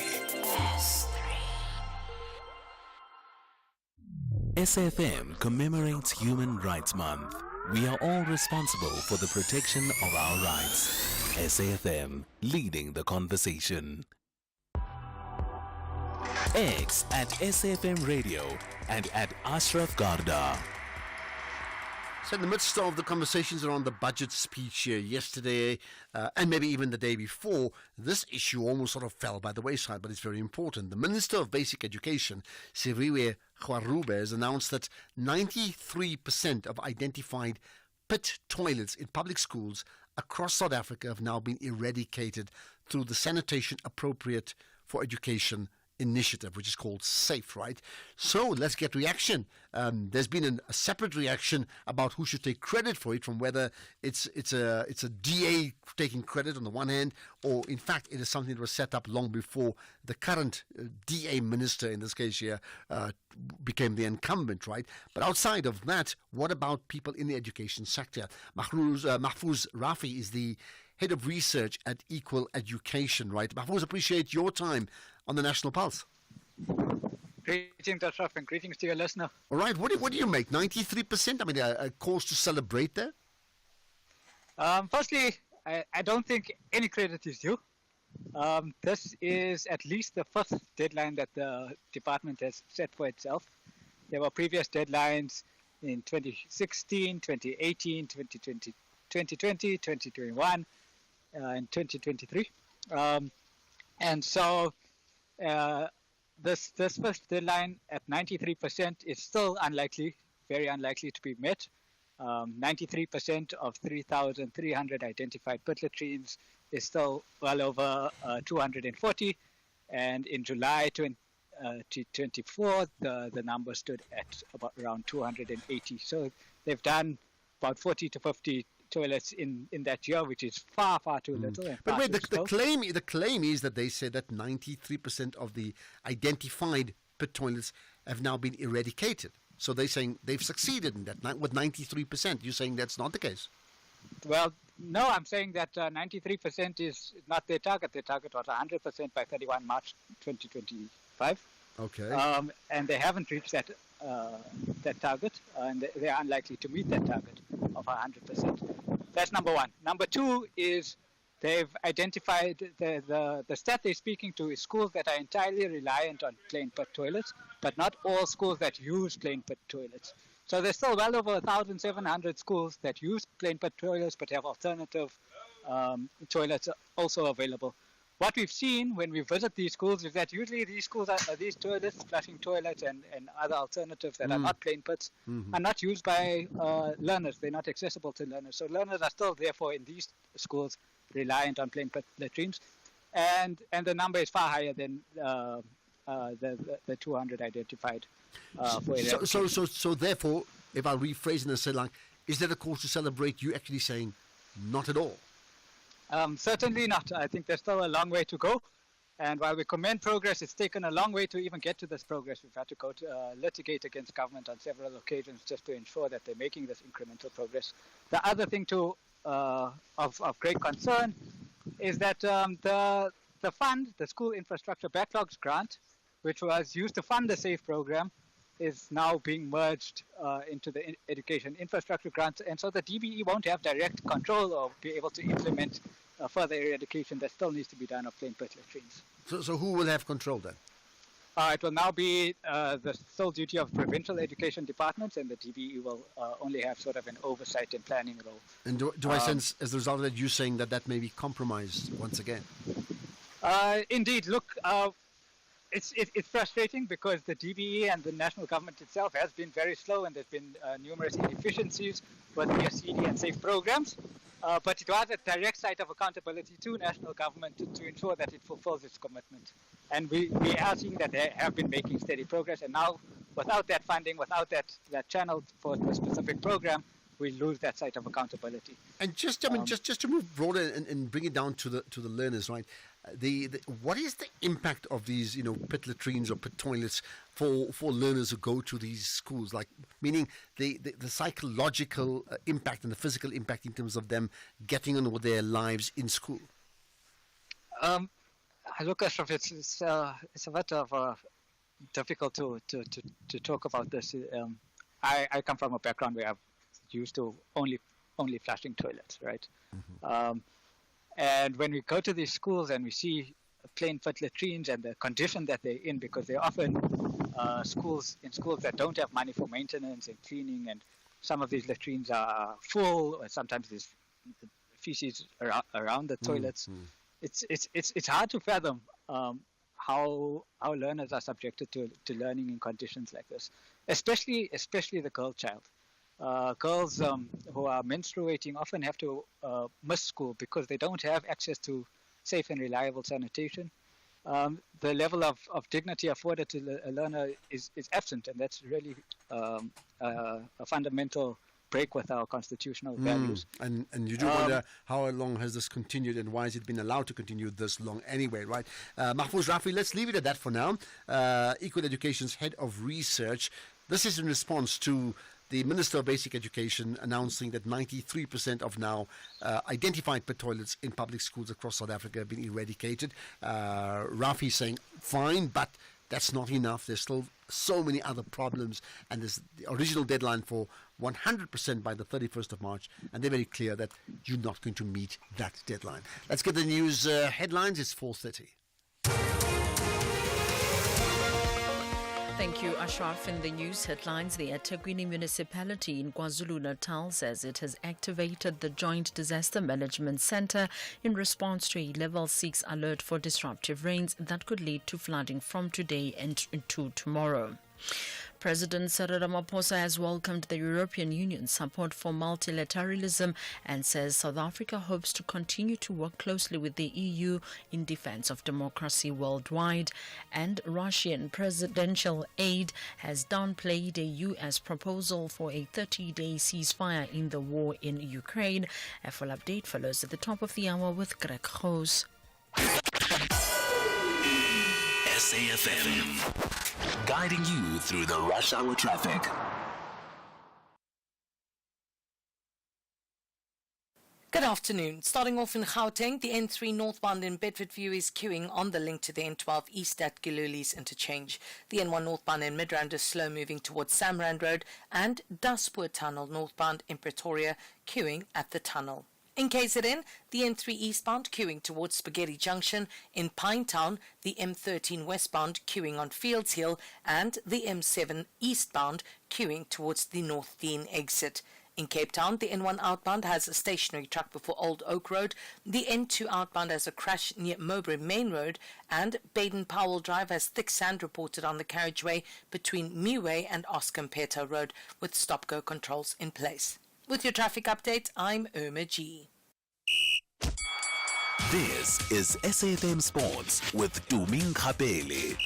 S5: SFM commemorates Human Rights Month. We are all responsible for the protection of our rights. SAFM, leading the conversation. X at SAFM Radio and at Ashraf Garda.
S15: So in the midst of the conversations around the budget speech yesterday and maybe even the day before, this issue almost sort of fell by the wayside, but it's very important. The Minister of Basic Education, Siriwe Khwarube, has announced that 93% of identified pit toilets in public schools across South Africa have now been eradicated through the Sanitation Appropriate for Education initiative, which is called SAFE, right? So let's get reaction. There's been a separate reaction about who should take credit for it, from whether it's a DA taking credit on the one hand, or in fact it is something that was set up long before the current DA minister, in this case here, became the incumbent, right? But outside of that, what about people in the education sector? Mahfouz Rafi is the head of research at Equal Education, right? Mahfouz, appreciate your time on the National Pulse.
S11: Greetings, Ashraf, and greetings to your listener.
S15: All right, what do you make? 93%? I mean, a cause to celebrate there?
S11: Firstly, I don't think any credit is due. This is at least the first deadline that the department has set for itself. There were previous deadlines in 2016, 2018, 2020, 2021, and 2023. And so this first deadline at 93% is still unlikely, very unlikely to be met. 93% of 3,300 identified pit latrines is still well over 240, and in July 2024 the number stood at about around 280. So they've done about 40 to 50 toilets in that year, which is far too little.
S15: But wait, the claim is that they said that 93% of the identified pit toilets have now been eradicated. So they're saying they've succeeded in that with 93%. You're saying that's not the case?
S11: Well, no, I'm saying that 93% is not their target. Their target was 100% by 31 March 2025.
S15: Okay.
S11: And they haven't reached that target, and they are unlikely to meet that target of 100%. That's number one. Number two is they've identified the stat they're speaking to is schools that are entirely reliant on plain pit toilets, but not all schools that use plain pit toilets. So there's still well over 1,700 schools that use plain pit toilets but have alternative toilets also available. What we've seen when we visit these schools is that usually these schools these toilets, flushing toilets and other alternatives that are not plain pits, are not used by learners. They're not accessible to learners. So learners are still, therefore, in these schools, reliant on plain pit latrines. And the number is far higher than the 200 identified for eradication.
S15: So therefore, if I rephrase it and say, like, is that a cause to celebrate? You actually saying not at all?
S11: Certainly not. I think there's still a long way to go. And while we commend progress, it's taken a long way to even get to this progress. We've had to go to litigate against government on several occasions just to ensure that they're making this incremental progress. The other thing of great concern is that the fund, the School Infrastructure Backlogs Grant, which was used to fund the SAFE program, is now being merged into the education infrastructure grants, and so the DBE won't have direct control or be able to implement further eradication that still needs to be done of plain pit latrines.
S15: So who will have control then?
S11: It will now be the sole duty of provincial education departments, and the DBE will only have sort of an oversight and planning role.
S15: And do I sense, as a result of that, you saying that may be compromised once again?
S11: Indeed. Look, it's frustrating because the DBE and the national government itself has been very slow, and there's been numerous inefficiencies with the ESCD and SAFE programs. But it was a direct site of accountability to national government to ensure that it fulfills its commitment. And we are seeing that they have been making steady progress. And now, without that funding, without that channel for the specific program, we lose that site of accountability.
S15: And just to move broader and bring it down to the learners, right? What is the impact of these, pit latrines or pit toilets for learners who go to these schools? Like, meaning the psychological impact and the physical impact in terms of them getting on with their lives in school.
S11: Look, Ashraf, it's a bit of difficult to talk about this. I come from a background where I've used to only flushing toilets, right? Mm-hmm. And when we go to these schools and we see plain pit latrines and the condition that they're in, because they're often schools that don't have money for maintenance and cleaning, and some of these latrines are full, or sometimes there's feces around the toilets. Mm-hmm. It's hard to fathom how learners are subjected to learning in conditions like this, especially the girl child. Girls who are menstruating often have to miss school because they don't have access to safe and reliable sanitation. The level of dignity afforded to a learner is absent, and that's really a fundamental break with our constitutional values.
S15: And you do wonder how long has this continued, and why has it been allowed to continue this long anyway, right? Mahfouz Rafi, let's leave it at that for now. Equal Education's Head of Research. This is in response to the Minister of Basic Education announcing that 93% of now identified pit toilets in public schools across South Africa have been eradicated. Rafi saying, fine, but that's not enough. There's still so many other problems, and there's the original deadline for 100% by the 31st of March, and they're very clear that you're not going to meet that deadline. Let's get the news headlines. It's 4:30.
S3: Thank you, Ashraf. In the news headlines, the eThekwini municipality in KwaZulu-Natal says it has activated the Joint Disaster Management Centre in response to a Level 6 alert for disruptive rains that could lead to flooding from today and into tomorrow. President Cyril Ramaphosa has welcomed the European Union's support for multilateralism and says South Africa hopes to continue to work closely with the EU in defense of democracy worldwide. And Russian presidential aide has downplayed a U.S. proposal for a 30-day ceasefire in the war in Ukraine. A full update follows at the top of the hour with Greg Gross.
S5: SAFM, guiding you through the rush hour traffic.
S4: Good afternoon. Starting off in Gauteng, the N3 northbound in Bedfordview is queuing on the link to the N12 east at Giluli's interchange. The N1 northbound in Midrand is slow moving towards Samrand Road, and Daspoort Tunnel northbound in Pretoria queuing at the tunnel. In KZN, the N3 eastbound queuing towards Spaghetti Junction. In Pinetown, the M13 westbound queuing on Fields Hill, and the M7 eastbound queuing towards the North Dean exit. In Cape Town, the N1 outbound has a stationary truck before Old Oak Road. The N2 outbound has a crash near Mowbray Main Road, and Baden-Powell Drive has thick sand reported on the carriageway between Miwe and Oscar Mpeto Road, with stop-go controls in place. With your traffic update, I'm Irma G.
S5: This is SAFM Sports with Tuming Kapele.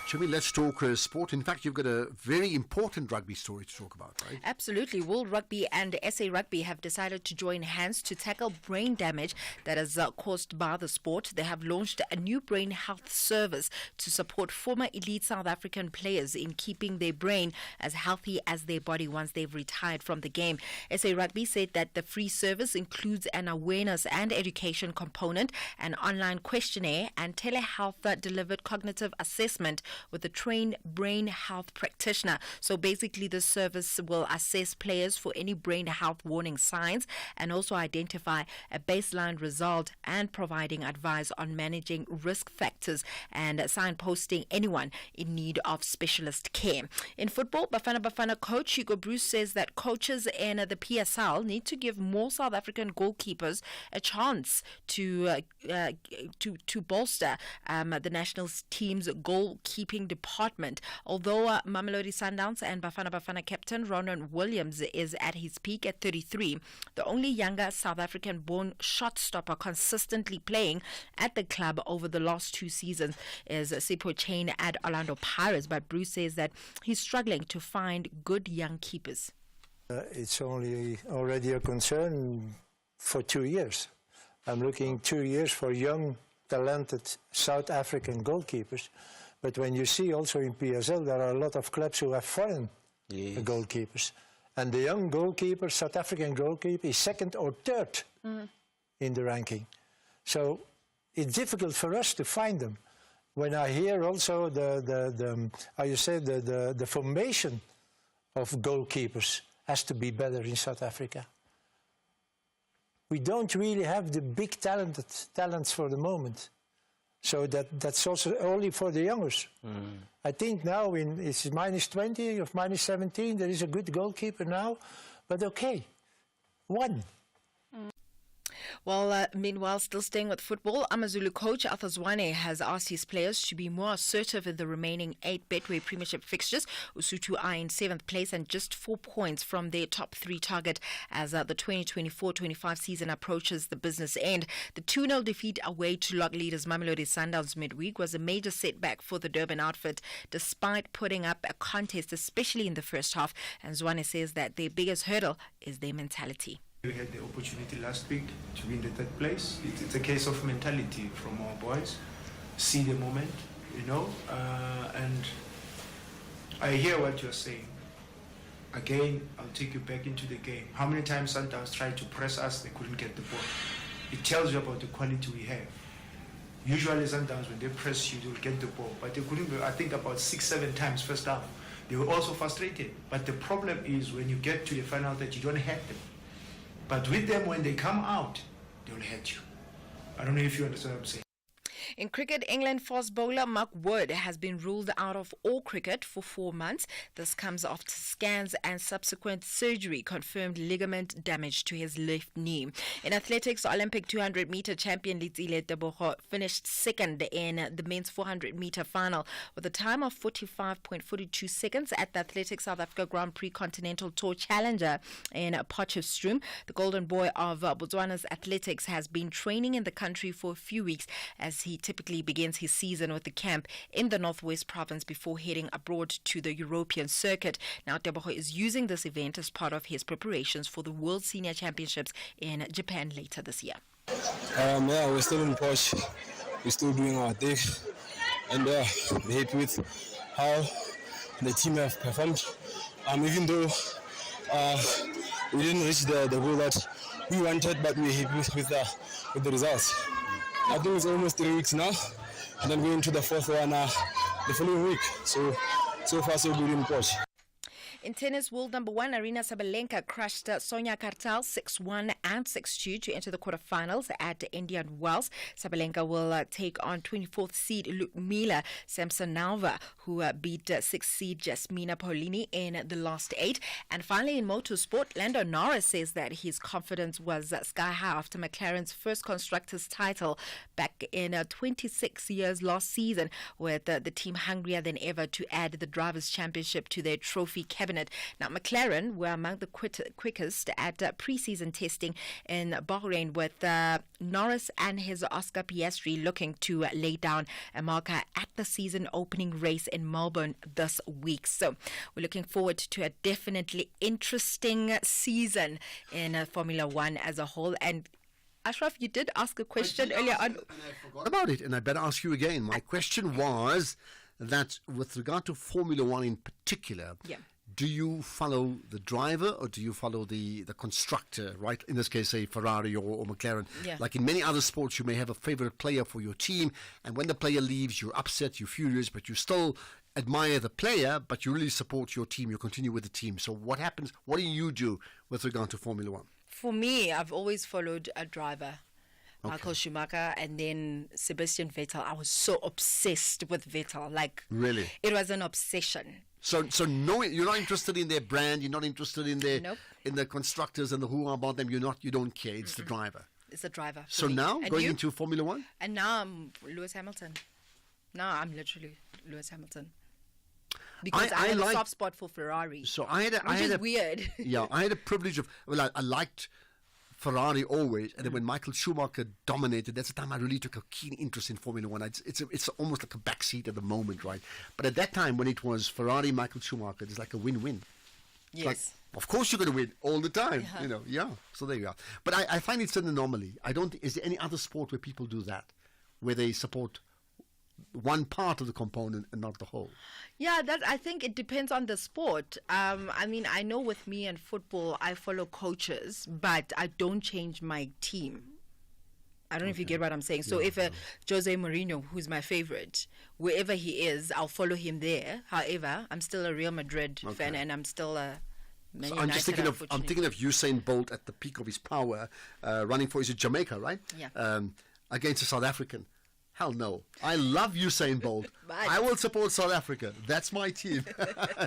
S15: Jimmy, let's talk sport. In fact, you've got a very important rugby story to talk about, right?
S9: Absolutely. World Rugby and SA Rugby have decided to join hands to tackle brain damage that is caused by the sport. They have launched a new brain health service to support former elite South African players in keeping their brain as healthy as their body once they've retired from the game. SA Rugby said that the free service includes an awareness and education component, an online questionnaire, and telehealth delivered cognitive assessment with a trained brain health practitioner. So basically, the service will assess players for any brain health warning signs and also identify a baseline result and providing advice on managing risk factors and signposting anyone in need of specialist care. In football, Bafana Bafana coach Hugo Bruce says that coaches in the PSL need to give more South African goalkeepers a chance to bolster the national team's goalkeeping department. Although Mamelodi Sundowns and Bafana Bafana captain Ronan Williams is at his peak at 33, the only younger South African-born shot stopper consistently playing at the club over the last 2 seasons is Sipho Chain at Orlando Pirates. But Bruce says that he's struggling to find good young keepers.
S1: It's already a concern for 2 years. I'm looking 2 years for young, talented South African goalkeepers. But when you see also in PSL, there are a lot of clubs who have foreign goalkeepers. And the young goalkeeper, South African goalkeeper, is second or third in the ranking. So it's difficult for us to find them. When I hear also the formation of goalkeepers has to be better in South Africa. We don't really have the big talents for the moment. So that's also only for the youngers. I think now it's minus 20 or minus 17. There is a good goalkeeper now, but okay, one.
S9: Well, meanwhile, still staying with football, Amazulu coach Arthur Zwane has asked his players to be more assertive in the remaining 8 Betway Premiership fixtures. Usutu are in 7th place and just 4 points from their top 3 target as the 2024-25 season approaches the business end. The 2-0 defeat away to log leaders Mamelodi Sundowns midweek was a major setback for the Durban outfit, despite putting up a contest, especially in the first half. And Zwane says that their biggest hurdle is their mentality.
S12: We had the opportunity last week to win the 3rd place. It's a case of mentality from our boys. See the moment, and I hear what you're saying. Again, I'll take you back into the game. How many times Sundowns tried to press us, they couldn't get the ball. It tells you about the quality we have. Usually Sundowns, when they press you, they'll get the ball. But they couldn't, I think about 6-7 times first half. They were also frustrated. But the problem is when you get to the final that you don't have them. But with them, when they come out, they'll hurt you. I don't know if you understand what I'm saying.
S9: In cricket, England fast bowler Mark Wood has been ruled out of all cricket for 4 months. This comes after scans and subsequent surgery confirmed ligament damage to his left knee. In athletics, Olympic 200-meter champion Letsile Tebogo finished second in the men's 400-meter final with a time of 45.42 seconds at the Athletics South Africa Grand Prix Continental Tour Challenger in Potchefstroom. The golden boy of Botswana's athletics has been training in the country for a few weeks as he typically begins his season with the camp in the Northwest Province before heading abroad to the European circuit. Now, Tebogo is using this event as part of his preparations for the World Senior Championships in Japan later this year.
S13: We're still in Porsche. We're still doing our thing. And we're happy with how the team have performed. Even though we didn't reach the goal that we wanted, but we're happy with the results. I think it's almost 3 weeks now, and then going into the 4th one the following week. So far so good in Porsche.
S9: In tennis, world number 1 Aryna Sabalenka crushed Sonia Kartal 6-1 and 6-2 to enter the quarterfinals at Indian Wells. Sabalenka will take on 24th seed Ludmila Samsonova, who beat 6th seed Jasmina Paolini in the last 8. And finally, in motorsport, Lando Norris says that his confidence was sky high after McLaren's first constructors title back in 26 years last season, with the team hungrier than ever to add the Drivers' Championship to their trophy cabinet. Now, McLaren were among the quickest at pre-season testing in Bahrain, with Norris and his Oscar Piastri looking to lay down a marker at the season opening race in Melbourne this week. So we're looking forward to a definitely interesting season in Formula One as a whole. And Ashraf, you did ask a question earlier on.
S15: And I forgot about it, and I better ask you again. My question was that with regard to Formula One in particular, do you follow the driver or do you follow the constructor, right? In this case, say Ferrari or McLaren.
S9: Yeah.
S15: Like in many other sports, you may have a favorite player for your team, and when the player leaves, you're upset, you're furious, but you still admire the player, but you really support your team, you continue with the team. So what happens? What do you do with regard to Formula One?
S9: For me, I've always followed a driver. Michael Schumacher, and then Sebastian Vettel. I was so obsessed with Vettel. Like,
S15: really,
S9: it was an obsession.
S15: So no, you're not interested in their brand. You're not interested in their in the constructors and the who about them. You don't care. It's the driver.
S9: It's the driver.
S15: So now going into Formula One,
S9: and now I'm Lewis Hamilton. Now I'm literally Lewis Hamilton. Because I have a soft spot for Ferrari.
S15: So I had a
S9: weird.
S15: Yeah, I had a privilege of. Well, I liked Ferrari always, and then when Michael Schumacher dominated, that's the time I really took a keen interest in Formula One. It's almost like a backseat at the moment, right? But at that time, when it was Ferrari, Michael Schumacher, it's like a win-win.
S9: Yes.
S15: Like, of course you're going to win all the time, So there you are. But I find it's an anomaly. Is there any other sport where people do that, where they support one part of the component and not the whole?
S9: Yeah, I think it depends on the sport. I mean, I know with me and football, I follow coaches, but I don't change my team. I don't know if you get what I'm saying. So if Jose Mourinho, who's my favorite, wherever he is, I'll follow him there. However, I'm still a Real Madrid fan, and I'm still a Man
S15: so
S9: United.
S15: I'm thinking of Usain Bolt at the peak of his power, running for Jamaica, right?
S9: Yeah.
S15: Against a South African. Hell no. I love Usain Bolt. I will support South Africa. That's my team,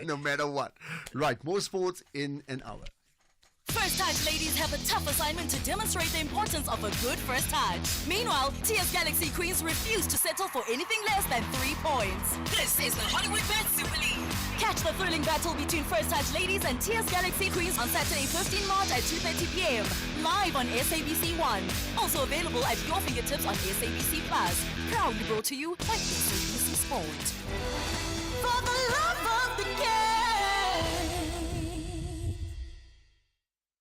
S15: no matter what. Right, more sports in an hour.
S14: First touch ladies have a tough assignment to demonstrate the importance of a good first touch. Meanwhile, TS Galaxy Queens refuse to settle for anything less than 3 points. This is the Hollywood Bet Super League. Catch the thrilling battle between First Touch ladies and TS Galaxy Queens on Saturday, 15 March at 2:30 p.m. live on SABC 1. Also available at your fingertips on SABC Plus. Proudly brought to you by SABC Sport. For the love of the game.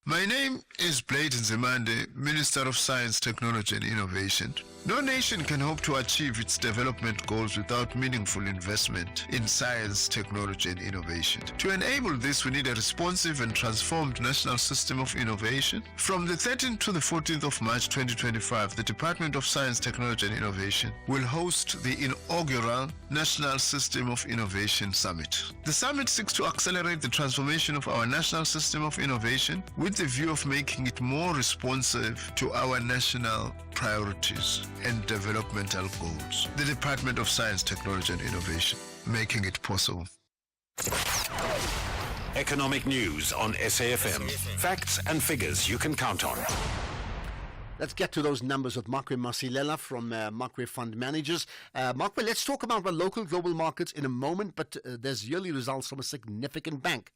S2: My name is Blayton Zemande, Minister of Science, Technology and Innovation. No nation can hope to achieve its development goals without meaningful investment in science, technology and innovation. To enable this, we need a responsive and transformed national system of innovation. From the 13th to the 14th of March 2025, the Department of Science, Technology and Innovation will host the inaugural National System of Innovation Summit. The summit seeks to accelerate the transformation of our national system of innovation with the view of making it more responsive to our national priorities and developmental goals. The Department of Science, Technology and Innovation, making it possible.
S19: Economic news on SAFM. Facts and figures you can count on.
S15: Let's get to those numbers with Makwe Masilela from Makwe Fund Managers. Makwe, let's talk about the local global markets in a moment, but there's yearly results from a significant bank.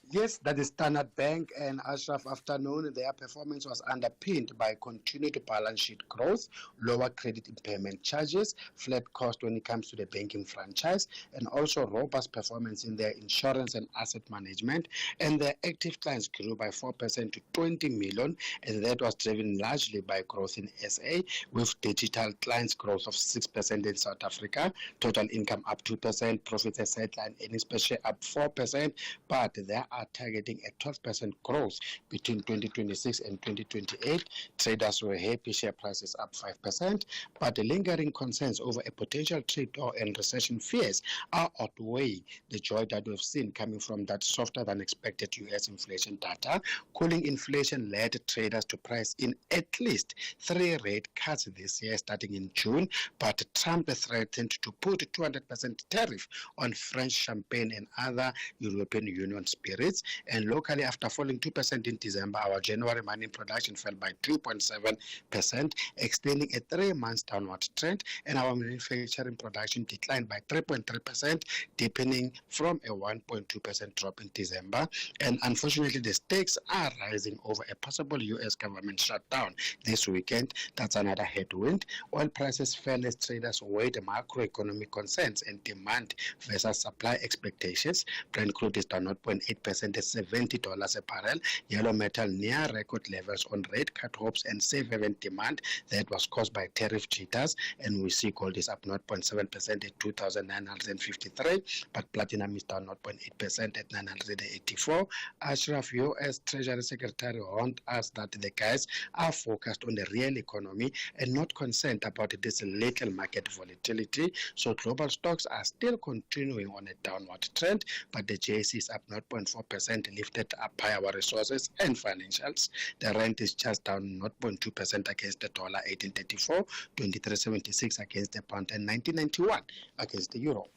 S20: Yes, that is Standard Bank and Ashraf afternoon. Their performance was underpinned by continued balance sheet growth, lower credit impairment charges, flat cost when it comes to the banking franchise, and also robust performance in their insurance and asset management. And their active clients grew by 4% to 20 million, and that was driven largely by growth in SA, with digital clients growth of 6% in South Africa, total income up 2%, profits as headline earnings per share up 4%, but there are are targeting a 12% growth between 2026 and 2028. Traders were happy, share prices up 5%, but the lingering concerns over a potential trade war and recession fears are outweigh the joy that we've seen coming from that softer than expected U.S. inflation data. Cooling inflation led traders to price in at least 3 rate cuts this year starting in June, but Trump threatened to put a 200% tariff on French champagne and other European Union spirits. And locally, after falling 2% in December, our January mining production fell by 2.7%, extending a 3-month downward trend, and our manufacturing production declined by 3.3%, deepening from a 1.2% drop in December. And unfortunately, the stakes are rising over a possible U.S. government shutdown this weekend. That's another headwind. Oil prices fell as traders weighed macroeconomic concerns and demand versus supply expectations. Brent crude is down 0.8% at $70 a barrel. Yellow metal near record levels on rate cut hopes and safe haven demand that was caused by tariff jitters. And we see gold is up 0.7% at 2,953, but platinum is down 0.8% at 984. Ashraf, U.S. Treasury Secretary, warned us that the guys are focused on the real economy and not concerned about this little market volatility. So global stocks are still continuing on a downward trend, but the JSE is up 0.4%, lifted up by our resources and financials. The rand is just down 0.2% against the dollar, 18.34, 23.76 against the pound, and 19.91 against the euro.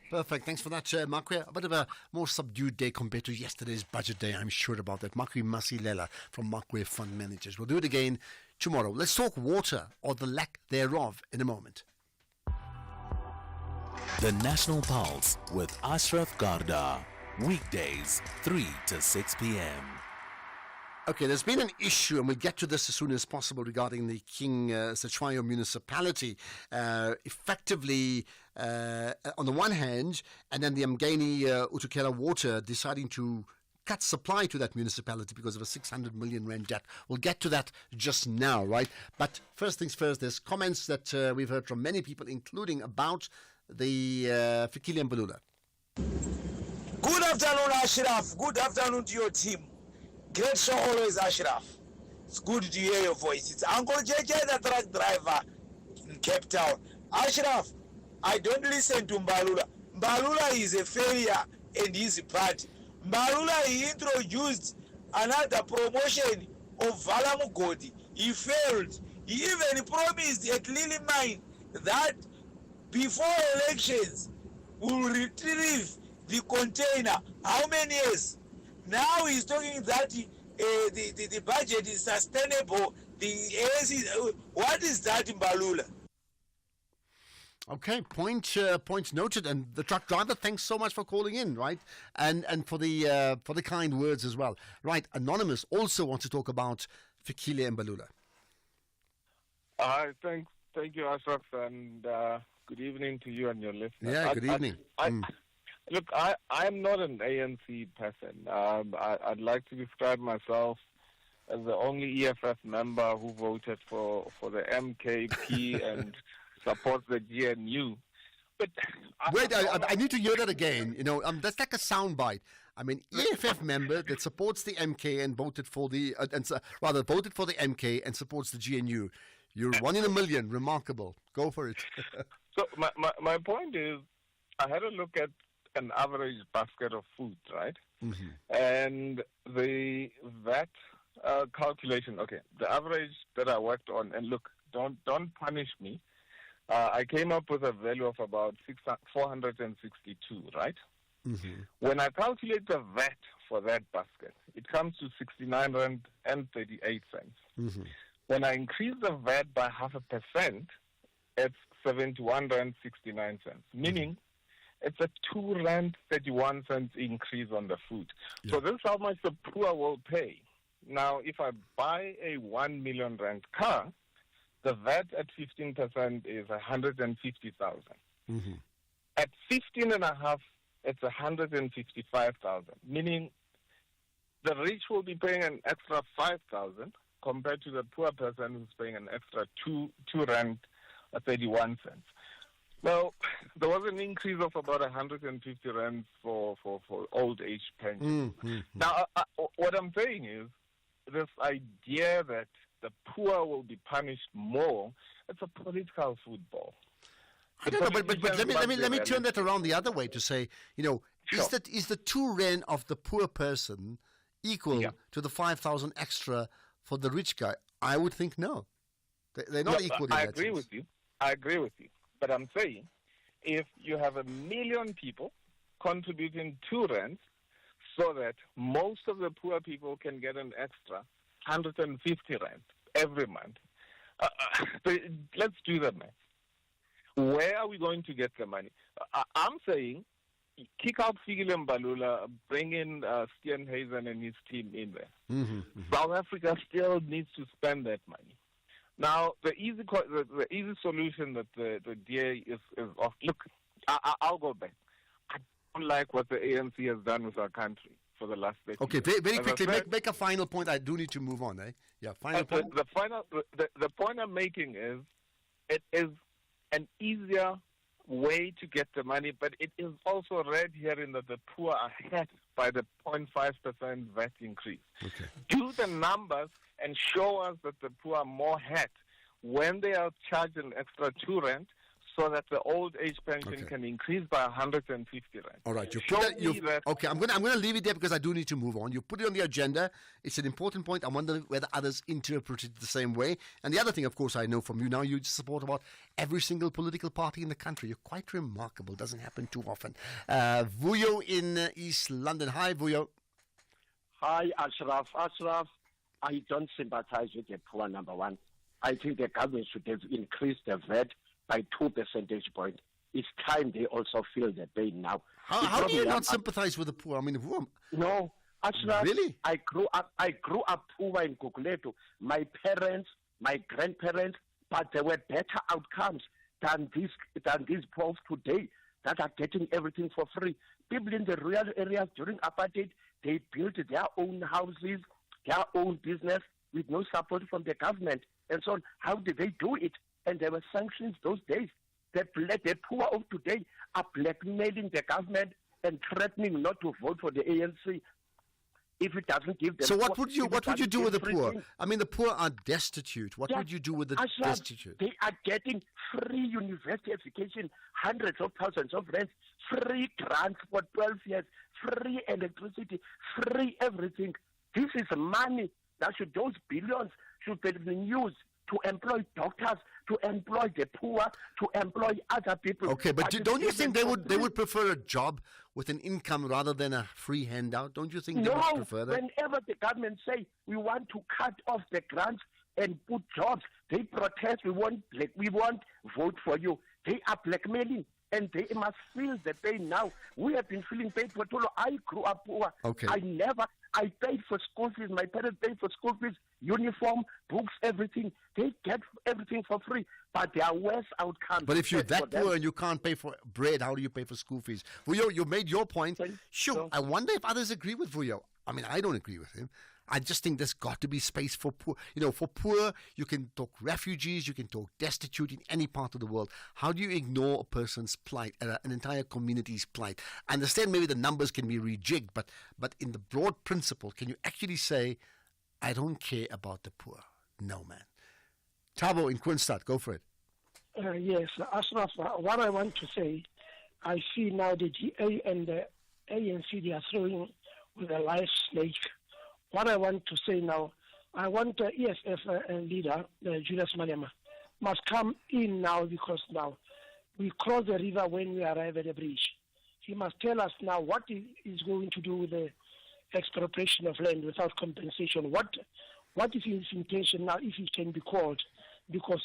S15: Perfect. Thanks for that, Makwe. A bit of a more subdued day compared to yesterday's budget day, I'm sure about that. Makwe Masilela from Makwe Fund Managers. We'll do it again tomorrow. Let's talk water, or the lack thereof, in a moment.
S5: The National Pulse with Ashraf Garda. Weekdays, 3 to 6 p.m.
S15: Okay, there's been an issue, and we'll get to this as soon as possible, regarding the King Cetshwayo municipality. Effectively, on the one hand, and then the Mgeni Utukela Water deciding to cut supply to that municipality because of a 600 million rand debt. We'll get to that just now, right? But first things first, there's comments that we've heard from many people, including about the Fikile Mbalula.
S21: Good afternoon, Ashraf. Good afternoon to your team. Great show always, Ashraf. It's good to hear your voice. It's Uncle JJ, the truck driver in Cape Town. Ashraf, I don't listen to Mbalula. Mbalula is a failure and he's a party. Mbalula, he introduced another promotion of Vala Mugodi. He failed. He even promised at Lily Mine that before elections will retrieve the container. How many years? Now he's talking that the budget is sustainable. What is that in Mbalula?
S15: Okay, point noted. And the truck driver, thanks so much for calling in, right? And for the kind words as well. Right, Anonymous also wants to talk about Fikile Mbalula.
S22: Thank you, Ashraf, and good evening to you and your listeners.
S15: Yeah, good evening.
S22: Look, I'm not an ANC person. I'd like to describe myself as the only EFF member who voted for the MKP and supports the GNU. But
S15: wait, I need to hear that again. You know, that's like a soundbite. I mean, EFF member that supports the MK and voted for the voted for the MK and supports the GNU. You're 1 in a million. Remarkable. Go for it.
S22: So my point is, I had a look at an average basket of food, right?
S15: Mm-hmm.
S22: And the VAT calculation. Okay, the average that I worked on, and look, don't punish me. I came up with a value of about 462, right?
S15: Mm-hmm.
S22: When I calculate the VAT for that basket, it comes to 69 rand and 38 cents.
S15: Mm-hmm.
S22: When I increase the VAT by 0.5%, it's 71 rand 69 cents, meaning it's a 2 rand 31 cents increase on the food.
S15: Yeah.
S22: So this is how much the poor will pay. Now, if I buy a 1 million rand car, the VAT at 15% is 150,000.
S15: Mm-hmm.
S22: At 15.5%, it's 155,000. Meaning, the rich will be paying an extra 5,000 compared to the poor person who's paying an extra 2 rand 31 cents. Now, there was an increase of about 150 rand for old age pensions. Now, what I'm saying is this idea that the poor will be punished more, it's a political football.
S15: I don't know, but let me turn that around the other way to say, is the 2 rand of the poor person equal to the 5,000 extra for the rich guy? I would think no. They're not equal.
S22: I agree with you. I agree with you. But I'm saying, if you have 1 million people contributing 2 rand, so that most of the poor people can get an extra 150 rand every month, let's do the math. Where are we going to get the money? I'm saying, kick out Fikile Mbalula, bring in Steenhuisen and his team in there. South Africa still needs to spend that money. Now, the easy solution that the DA is off. Look, I'll go back. I don't like what the ANC has done with our country for the last decade.
S15: Okay, very quickly, make a final point. I do need to move on. Yeah, final point.
S22: The point I'm making is, it is an easier way to get the money, but it is also red herring that the poor are hit by the 0.5% VAT increase.
S15: Okay.
S22: Do the numbers and show us that the poor are more hit when they are charged an extra 2 rand, so that the old age pension can increase by 150 rand.
S15: All right, okay. I'm gonna leave it there because I do need to move on. You put it on the agenda. It's an important point. I wonder whether others interpret it the same way. And the other thing, of course, I know from you now, you support about every single political party in the country. You're quite remarkable. Doesn't happen too often. Vuyo in East London. Hi, Vuyo.
S6: Hi, Ashraf. Ashraf, I don't sympathize with the poor, number one. I think the government should have increased the VAT by 2 percentage points. It's time they also feel the pain now.
S15: How do you not sympathize with the poor? I mean,
S6: no, Ashraf,
S15: really?
S6: I grew up poor in Guguletu. My parents, my grandparents, but there were better outcomes than these poor today that are getting everything for free. People in the rural areas during apartheid, they built their own houses, their own business with no support from the government and so on. How did they do it? And there were sanctions those days. The poor of today are blackmailing the government and threatening not to vote for the ANC if it doesn't give them.
S15: So what would you do with the poor? I mean, the poor are destitute. What would you do with the destitute?
S6: They are getting free university education, hundreds of thousands of rents, free grants for 12 years, free electricity, free everything. This is money those billions should be used to employ doctors, to employ the poor, to employ other people.
S15: Okay, but don't you think they would prefer a job with an income rather than a free handout? Don't you think they would prefer that?
S6: Whenever the government say we want to cut off the grants and put jobs, they protest. We won't vote for you. They are blackmailing, and they must feel the pain now. We have been feeling pain for too long. I grew up poor.
S15: Okay.
S6: I paid for school fees. My parents paid for school fees, uniform, books, everything. They get everything for free, but there are worse outcomes.
S15: But if you're that poor and you can't pay for bread, how do you pay for school fees? Vuyo, you made your point. Sure. I wonder if others agree with Vuyo. I mean, I don't agree with him. I just think there's got to be space for poor. For poor, you can talk refugees, you can talk destitute in any part of the world. How do you ignore a person's plight, an entire community's plight? I understand maybe the numbers can be rejigged, but in the broad principle, can you actually say, I don't care about the poor? No, man. Thabo in Kroonstad, go for it.
S7: Yes, Ashraf, what I want to say, I see now the GA and the ANC, they are throwing with a live snake. What I want to say now, I want the EFF leader, Julius Malema, must come in now, because now we cross the river when we arrive at the bridge. He must tell us now what he is going to do with the expropriation of land without compensation. What is his intention now, if he can be called? Because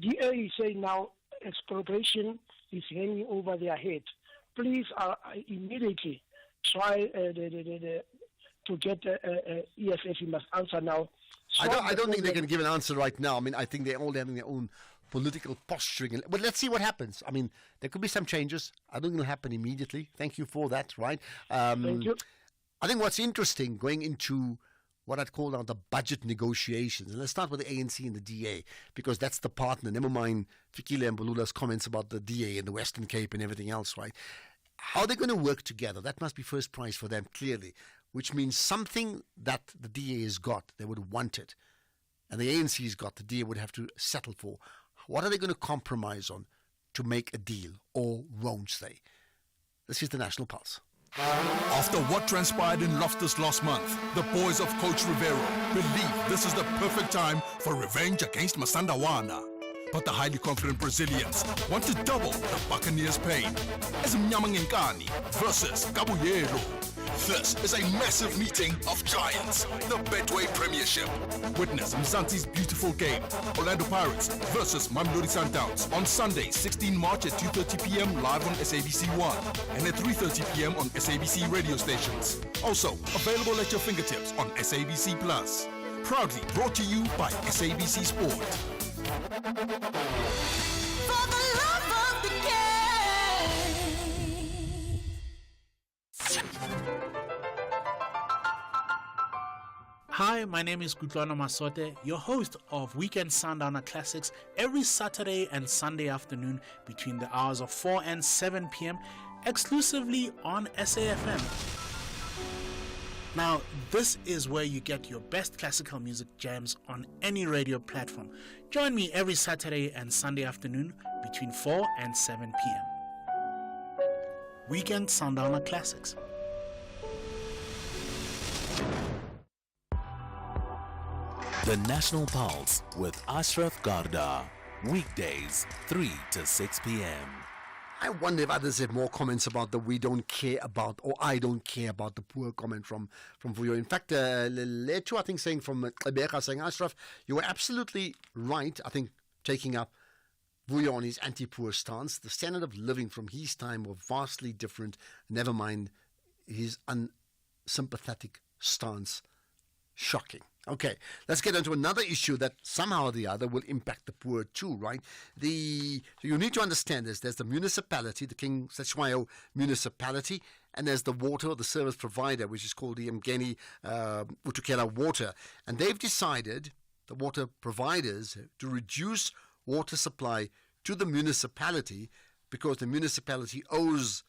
S7: DA is saying now expropriation is hanging over their head. Please immediately try to get EFF. You must answer now.
S15: I don't think they can give an answer right now. I mean, I think they're all having their own political posturing. But let's see what happens. I mean, there could be some changes. I don't think it'll happen immediately. Thank you for that, right?
S7: Thank you.
S15: I think what's interesting going into what I'd call now the budget negotiations. And let's start with the ANC and the DA, because that's the partner. Never mind Fikile and Mbulula's comments about the DA and the Western Cape and everything else, right? How are they going to work together? That must be first prize for them, clearly, which means something that the DA has got, they would want it. And the ANC's got, the DA would have to settle for. What are they going to compromise on to make a deal, or won't they? This is the National Pulse.
S8: After what transpired in Loftus last month, the boys of Coach Rivero believe this is the perfect time for revenge against Masandawana. But the highly confident Brazilians want to double the Buccaneers' pain as Mnyama Ngenkani versus Kabuyelo. This is a massive meeting of giants, the Betway Premiership. Witness Mzansi's beautiful game, Orlando Pirates versus Mamelodi Sundowns on Sunday, 16 March at 2:30 p.m. live on SABC1 and at 3:30 p.m. on SABC radio stations. Also available at your fingertips on SABC Plus. Proudly brought to you by SABC Sport.
S14: For the love of the
S10: Hi, my name is Kutlwana Masote, your host of Weekend Sundowner Classics every Saturday and Sunday afternoon between the hours of 4 and 7 p.m. exclusively on SAFM. Now, this is where you get your best classical music jams on any radio platform. Join me every Saturday and Sunday afternoon between 4 and 7 p.m. Weekend Sundowner Classics.
S5: The National Pulse with Ashraf Garda. Weekdays, 3 to 6 p.m.
S15: I wonder if others have more comments about the we don't care about, or I don't care about the poor comment from Vuyo. In fact, Letu, I think, saying from Rebecca, saying, Ashraf, you were absolutely right, I think, taking up Vuyo on his anti-poor stance. The standard of living from his time were vastly different, never mind his unsympathetic stance. Shocking. Okay, let's get into another issue that somehow or the other will impact the poor too, right? You need to understand this. There's the municipality, the King Cetshwayo municipality, and there's the water, the service provider, which is called the Mgeni Utukela Water. And they've decided, the water providers, to reduce water supply to the municipality because the municipality owes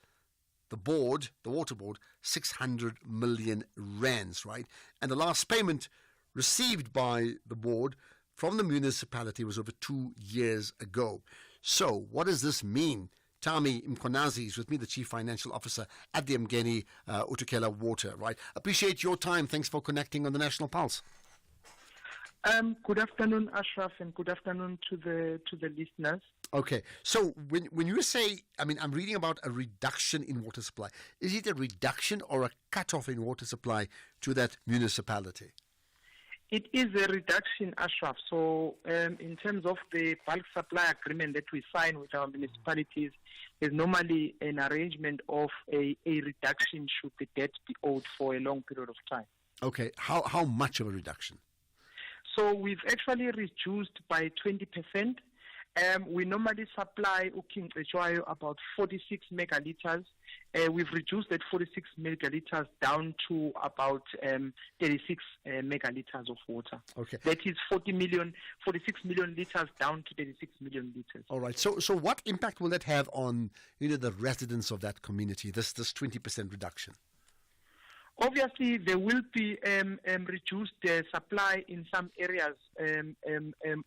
S15: the board, the water board, 600 million rands, right? And the last payment received by the board from the municipality was over 2 years ago. So what does this mean? Tami Mkonazi is with me, the Chief Financial Officer at the Mgeni Utukela Water, right? Appreciate your time. Thanks for connecting on the National Pulse.
S23: Good afternoon, Ashraf, and good afternoon to the listeners.
S15: Okay, so when you say, I mean, I'm reading about a reduction in water supply. Is it a reduction or a cut-off in water supply to that municipality?
S23: It is a reduction, Ashraf. So in terms of the bulk supply agreement that we sign with our municipalities, there's normally an arrangement of a reduction should the debt be owed for a long period of time.
S15: Okay, how much of a reduction?
S23: So we've actually reduced by 20%. We normally supply King Cetshwayo about 46 megalitres. We've reduced that 46 megalitres down to about 36 megalitres of water.
S15: Okay.
S23: That is 46 million litres down to 36 million litres.
S15: All right. So what impact will that have on the residents of that community, this 20% reduction?
S23: Obviously, there will be reduced supply in some areas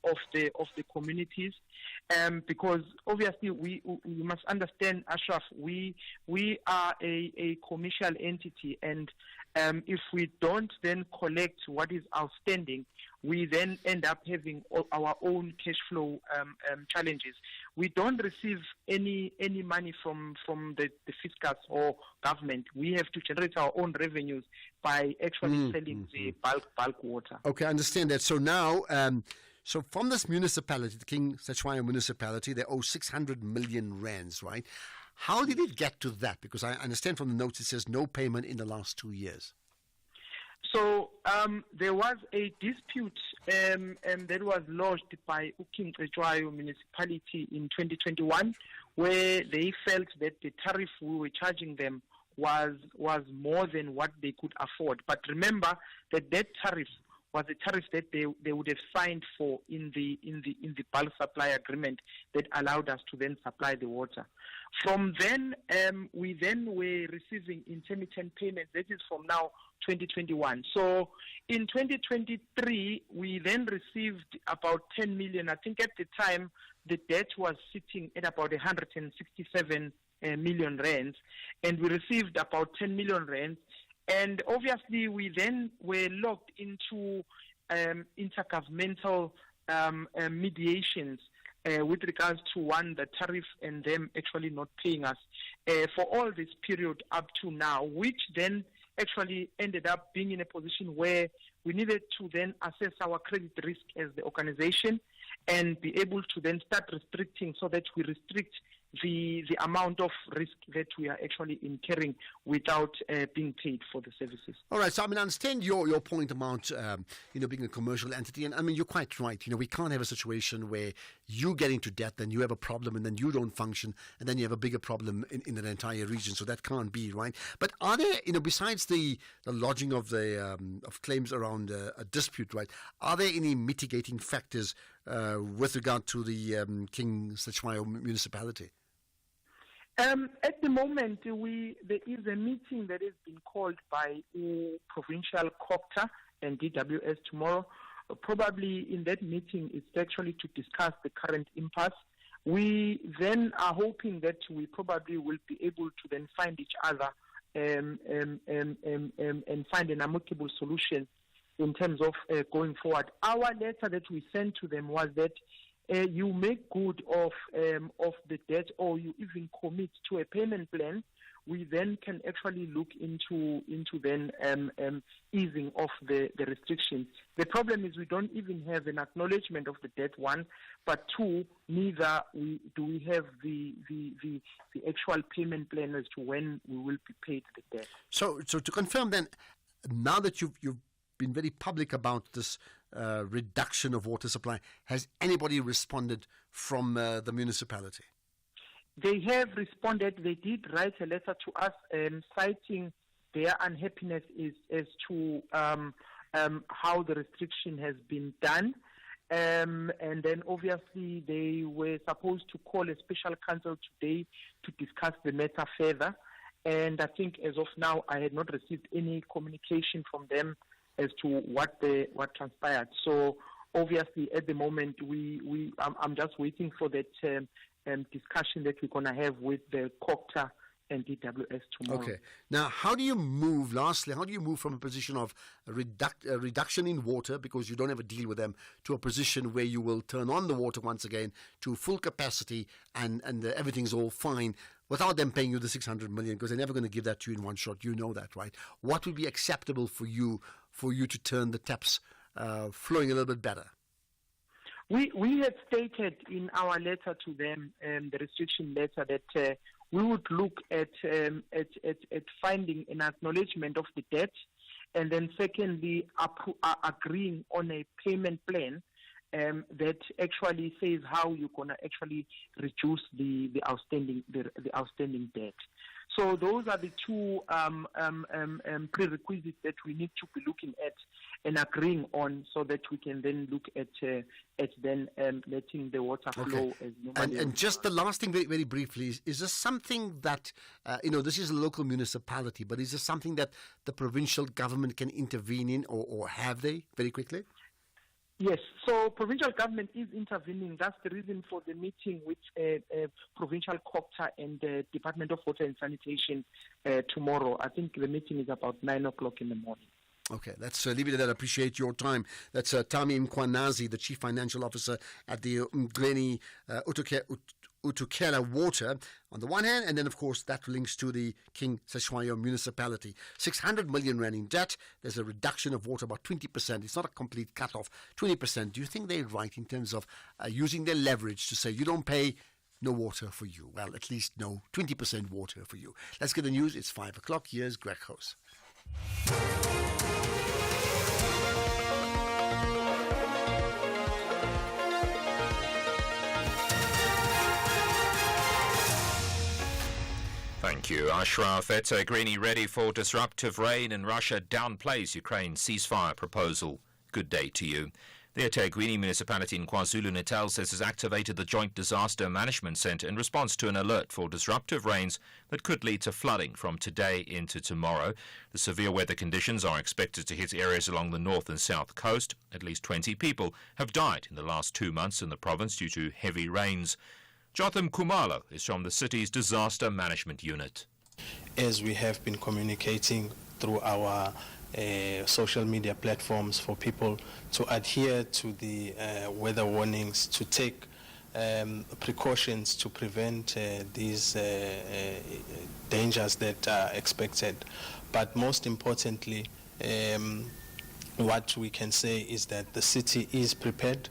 S23: of the communities, because obviously we must understand, Ashraf, we are a commercial entity, and if we don't then collect what is outstanding, we then end up having our own cash flow challenges. We don't receive any money from the fiscus or government. We have to generate our own revenues by actually selling the bulk water.
S15: Okay, I understand that. So now, so from this municipality, the King Cetshwayo municipality, they owe 600 million rands, right? How did it get to that? Because I understand from the notes it says no payment in the last 2 years.
S23: So there was a dispute that was lodged by King Cetshwayo municipality in 2021, where they felt that the tariff we were charging them was more than what they could afford. But remember that tariff was a tariff that they would have signed for in the bulk supply agreement that allowed us to then supply the water. From then, we then were receiving intermittent payments. That is from now 2021. So in 2023, we then received about 10 million. I think at the time the debt was sitting at about 167 million rands, and we received about 10 million rands. And obviously, we then were locked into intergovernmental mediations with regards to the tariff and them actually not paying us for all this period up to now, which then actually ended up being in a position where we needed to then assess our credit risk as the organization and be able to then start restricting so that we restrict the amount of risk that we are actually incurring without being paid for the services.
S15: All right, so I understand your point about being a commercial entity, and you're quite right. We can't have a situation where you get into debt, then you have a problem, and then you don't function, and then you have a bigger problem in an entire region. So that can't be right. But are there, besides the lodging of the of claims around a dispute, right? Are there any mitigating factors with regard to the King Cetshwayo municipality?
S23: At the moment, there is a meeting that has been called by provincial COGTA and DWS tomorrow. Probably in that meeting, it's actually to discuss the current impasse. We then are hoping that we probably will be able to then find each other and find an amicable solution in terms of going forward. Our letter that we sent to them was that you make good of the debt, or you even commit to a payment plan, we then can actually look into then easing of the restrictions. The problem is we don't even have an acknowledgement of the debt, one, but two, neither do we have the actual payment plan as to when we will be paid the debt.
S15: So to confirm then, now that you've been very public about this reduction of water supply, has anybody responded from the municipality?
S23: They have responded. They did write a letter to us citing their unhappiness as to how the restriction has been done. And then obviously they were supposed to call a special council today to discuss the matter further. And I think as of now, I had not received any communication from them as to what transpired. So obviously at the moment, I'm just waiting for that discussion that we're going to have with the COGTA and DWS tomorrow.
S15: Okay. Now, how do you move from a position of a reduction in water, because you don't have a deal with them, to a position where you will turn on the water once again to full capacity and everything's all fine without them paying you the 600 million, because they're never going to give that to you in one shot. You know that, right? What would be acceptable for you to turn the taps flowing a little bit better?
S23: We had stated in our letter to them, the restriction letter, that we would look at finding an acknowledgement of the debt, and then secondly, agreeing on a payment plan that actually says how you're gonna actually reduce the outstanding debt. So those are the two prerequisites that we need to be looking at and agreeing on, so that we can then look at then letting the water flow as normally.
S15: And just the last thing, very, very briefly, is this something that, this is a local municipality, but is this something that the provincial government can intervene in, or have they, very quickly?
S23: Yes, so provincial government is intervening. That's the reason for the meeting with provincial COGTA and the Department of Water and Sanitation tomorrow. I think the meeting is about 9 o'clock in the morning.
S15: Okay, let's leave it at that. I appreciate your time. That's Tami Mkwanazi, the Chief Financial Officer at the Mgeni Utukela Water, on the one hand, and then, of course, that links to the King Cetshwayo municipality. 600 million rand in debt. There's a reduction of water, about 20%. It's not a complete cut-off, 20%. Do you think they're right in terms of using their leverage to say, you don't pay, no water for you? Well, at least no 20% water for you. Let's get the news. It's 5 o'clock. Here's Greg House.
S16: Thank you, Ashraf. eThekwini ready for disruptive rain in Russia downplays Ukraine's ceasefire proposal. Good day to you. The eThekwini municipality in KwaZulu-Natal says has activated the Joint Disaster Management Centre in response to an alert for disruptive rains that could lead to flooding from today into tomorrow. The severe weather conditions are expected to hit areas along the north and south coast. At least 20 people have died in the last 2 months in the province due to heavy rains. Jotham Kumalo is from the city's Disaster Management Unit.
S17: As we have been communicating through our social media platforms for people to adhere to the weather warnings, to take precautions to prevent these dangers that are expected. But most importantly, what we can say is that the city is prepared.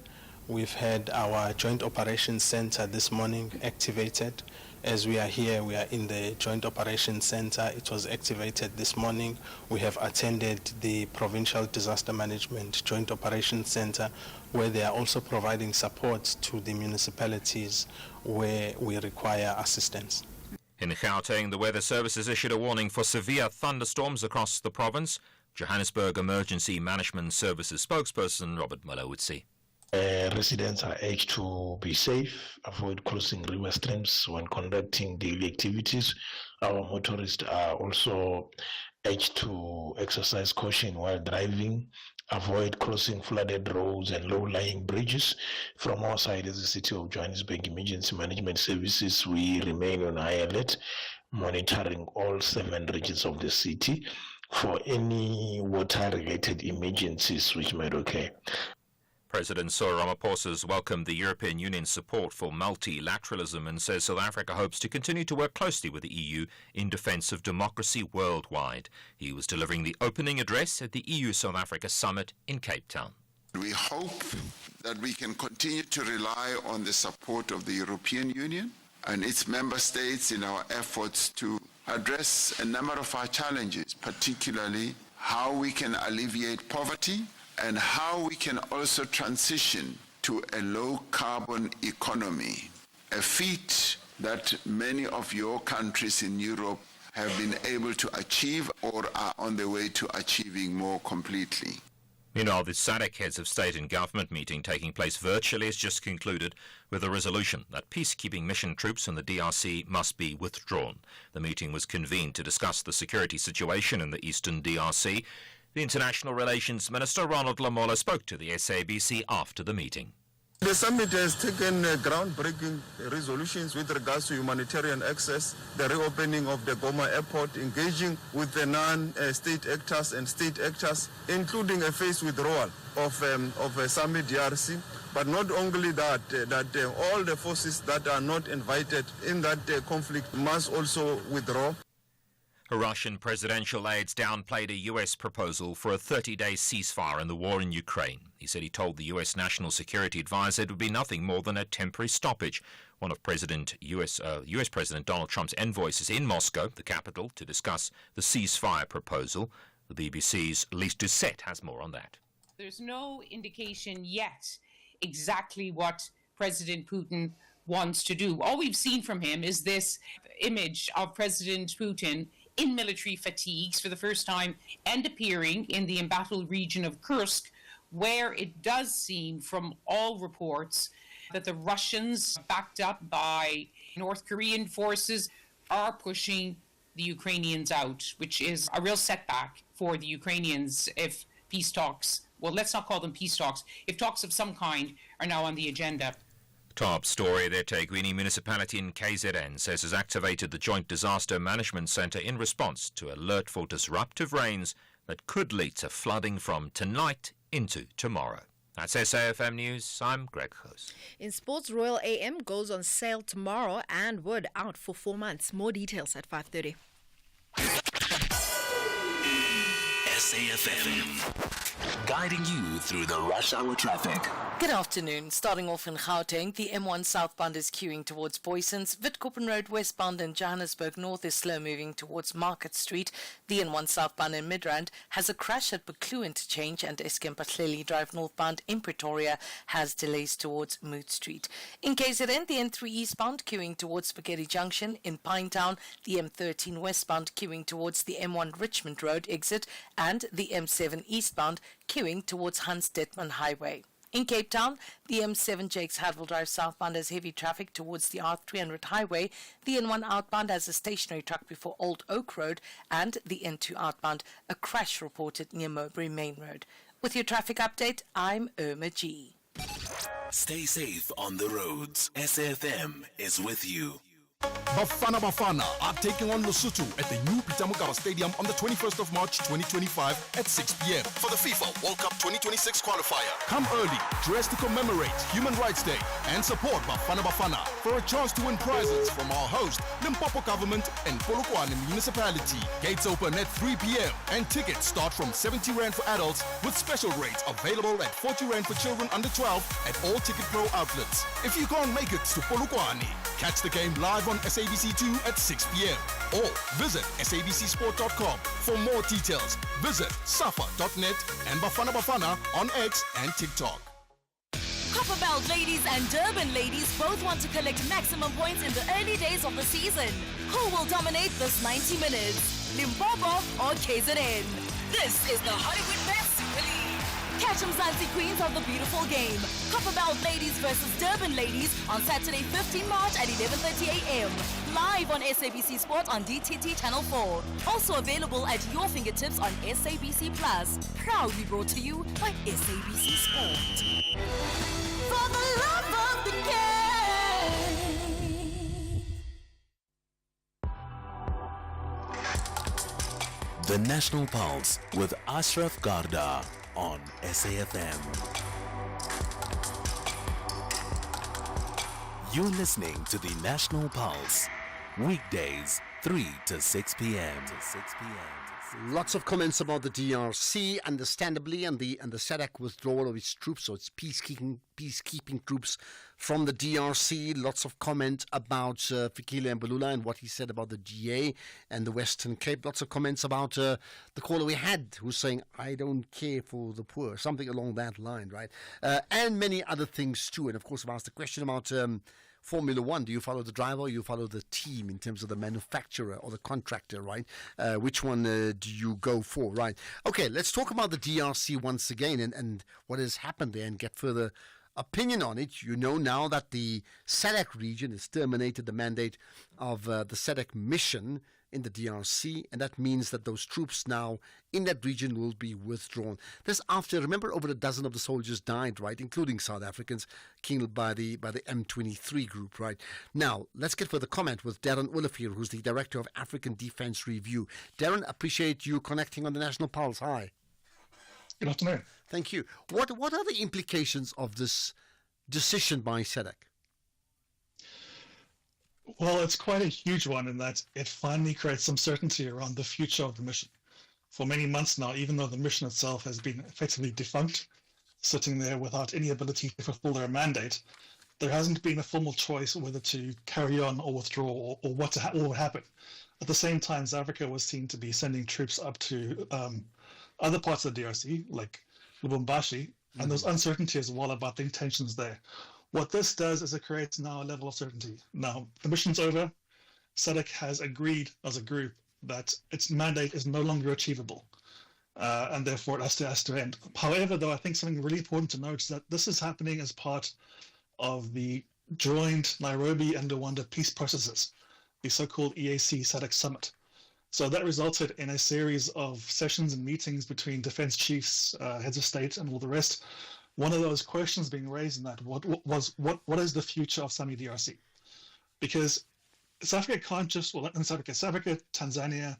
S17: We've had our Joint Operations Center this morning activated. As we are here, we are in the Joint Operations Center. It was activated this morning. We have attended the Provincial Disaster Management Joint Operations Center, where they are also providing support to the municipalities where we require assistance.
S16: In Gauteng, the Weather Service has issued a warning for severe thunderstorms across the province. Johannesburg Emergency Management Services spokesperson Robert Malawitsi.
S18: Residents are urged to be safe, avoid crossing river streams when conducting daily activities. Our motorists are also urged to exercise caution while driving, avoid crossing flooded roads and low-lying bridges. From our side as the City of Johannesburg Emergency Management Services, we remain on high alert, monitoring all 7 regions of the city for any water-related emergencies which might occur.
S16: President Cyril Ramaphosa has welcomed the European Union's support for multilateralism and says South Africa hopes to continue to work closely with the EU in defence of democracy worldwide. He was delivering the opening address at the EU-South Africa Summit in Cape Town.
S24: We hope that we can continue to rely on the support of the European Union and its member states in our efforts to address a number of our challenges, particularly how we can alleviate poverty and how we can also transition to a low-carbon economy, a feat that many of your countries in Europe have been able to achieve or are on the way to achieving more completely.
S16: Meanwhile, the SADC Heads of State and Government meeting taking place virtually has just concluded with a resolution that peacekeeping mission troops in the DRC must be withdrawn. The meeting was convened to discuss the security situation in the eastern DRC. The International Relations Minister Ronald Lamola spoke to the SABC after the meeting.
S25: The summit has taken groundbreaking resolutions with regards to humanitarian access, the reopening of the Goma airport, engaging with the non-state actors and state actors, including a phase withdrawal of Summit DRC. But not only that, all the forces that are not invited in that conflict must also withdraw.
S16: Russian presidential aides downplayed a U.S. proposal for a 30-day ceasefire in the war in Ukraine. He said he told the U.S. National Security Advisor it would be nothing more than a temporary stoppage. One of U.S. President Donald Trump's envoys is in Moscow, the capital, to discuss the ceasefire proposal. The BBC's Lise Doucette has more on that.
S26: There's no indication yet exactly what President Putin wants to do. All we've seen from him is this image of President Putin in military fatigues for the first time and appearing in the embattled region of Kursk, where it does seem from all reports that the Russians, backed up by North Korean forces, are pushing the Ukrainians out, which is a real setback for the Ukrainians if peace talks, well, let's not call them peace talks, if talks of some kind are now on the agenda.
S16: Top story, the eThekwini municipality in KZN says has activated the Joint Disaster Management Centre in response to alert for disruptive rains that could lead to flooding from tonight into tomorrow. That's SAFM News. I'm Greg Hoos.
S9: In sports, Royal AM goes on sale tomorrow and Wood out for 4 months. More details at 5:30.
S5: SAFM, guiding you through the rush hour traffic.
S1: Good afternoon. Starting off in Gauteng, the M1 southbound is queuing towards Boysons. Witkoppen Road westbound in Johannesburg North is slow moving towards Market Street. The N1 southbound in Midrand has a crash at Buccleuch Interchange, and Eskempatleli Drive northbound in Pretoria has delays towards Mood Street. In KZN, the N3 eastbound queuing towards Spaghetti Junction. In Pinetown, the M13 westbound queuing towards the M1 Richmond Road exit, and the M7 eastbound queuing towards Hans Detman Highway. In Cape Town, the M7 Jakes Hadwell Drive southbound has heavy traffic towards the R300 highway. The N1 outbound has a stationary truck before Old Oak Road, and the N2 outbound a crash reported near Mowbray Main Road. With your traffic update, I'm Irma G.
S5: Stay safe on the roads. SAFM is with you.
S8: Bafana Bafana are taking on Lesotho at the new Peter Mokaba Stadium on the 21st of March 2025 at 6 p.m. for the FIFA World Cup 2026 qualifier. Come early, dressed to commemorate Human Rights Day and support Bafana Bafana for a chance to win prizes from our host, Limpopo Government and Polokwane Municipality. Gates open at 3 p.m. and tickets start from 70 Rand for adults with special rates available at 40 Rand for children under 12 at all Ticket Pro outlets. If you can't make it to Polokwane, catch the game live on SABC2 at 6 p.m. or visit sabcsport.com. For more details, visit safa.net and Bafana Bafana on X and TikTok.
S14: Copperbelt ladies and Durban ladies both want to collect maximum points in the early days of the season. Who will dominate this 90 minutes? Limpopo or KZN? This is the Hollywood Best Super League. Catch Mzansi Queens of the beautiful game. Copperbelt ladies versus Durban ladies on Saturday 15 March at 11:30 a.m. Live on SABC Sport on DTT Channel 4. Also available at your fingertips on SABC Plus. Proudly brought to you by SABC Sport. For the love of the game.
S5: The National Pulse with Ashraf Garda on SAFM. You're listening to the National Pulse, weekdays 3 to 6 p.m.
S15: Lots of comments about the DRC, understandably, and the SADC withdrawal of its troops, so its peacekeeping troops from the DRC. Lots of comment about Fikile Mbalula and what he said about the GA and the Western Cape. Lots of comments about the caller we had who's saying, I don't care for the poor, something along that line, right? And many other things too. And of course, I've asked a question about Formula One. Do you follow the driver or you follow the team in terms of the manufacturer or the contractor, right? Which one do you go for, right? Okay, let's talk about the DRC once again and what has happened there and get further opinion on it. You know now that the SADC region has terminated the mandate of the SADC mission in the DRC, and that means that those troops now in that region will be withdrawn. This after, remember, over a dozen of the soldiers died, right, including South Africans, killed by the M23 group, right? Now, let's get further comment with Darren Olivier, who's the Director of African Defence Review. Darren, appreciate you connecting on the National Pulse. Hi.
S3: Good afternoon.
S15: Thank you. What are the implications of this decision by SADC?
S3: Well, it's quite a huge one in that it finally creates some certainty around the future of the mission. For many months now, even though the mission itself has been effectively defunct, sitting there without any ability to fulfill their mandate, there hasn't been a formal choice whether to carry on or withdraw or what would happen. At the same time, South Africa was seen to be sending troops up to other parts of the DRC, like Lubumbashi, and there's uncertainty as well about the intentions there. What this does is it creates now a level of certainty. Now, the mission's over. SADC has agreed as a group that its mandate is no longer achievable, and therefore it has to end. However, though, I think something really important to note is that this is happening as part of the joint Nairobi and Luanda peace processes, the so-called EAC SADC Summit. So that resulted in a series of sessions and meetings between defense chiefs, heads of state, and all the rest. One of those questions being raised in that, what is the future of SAMI DRC? Because South Africa can't just, South Africa, Tanzania,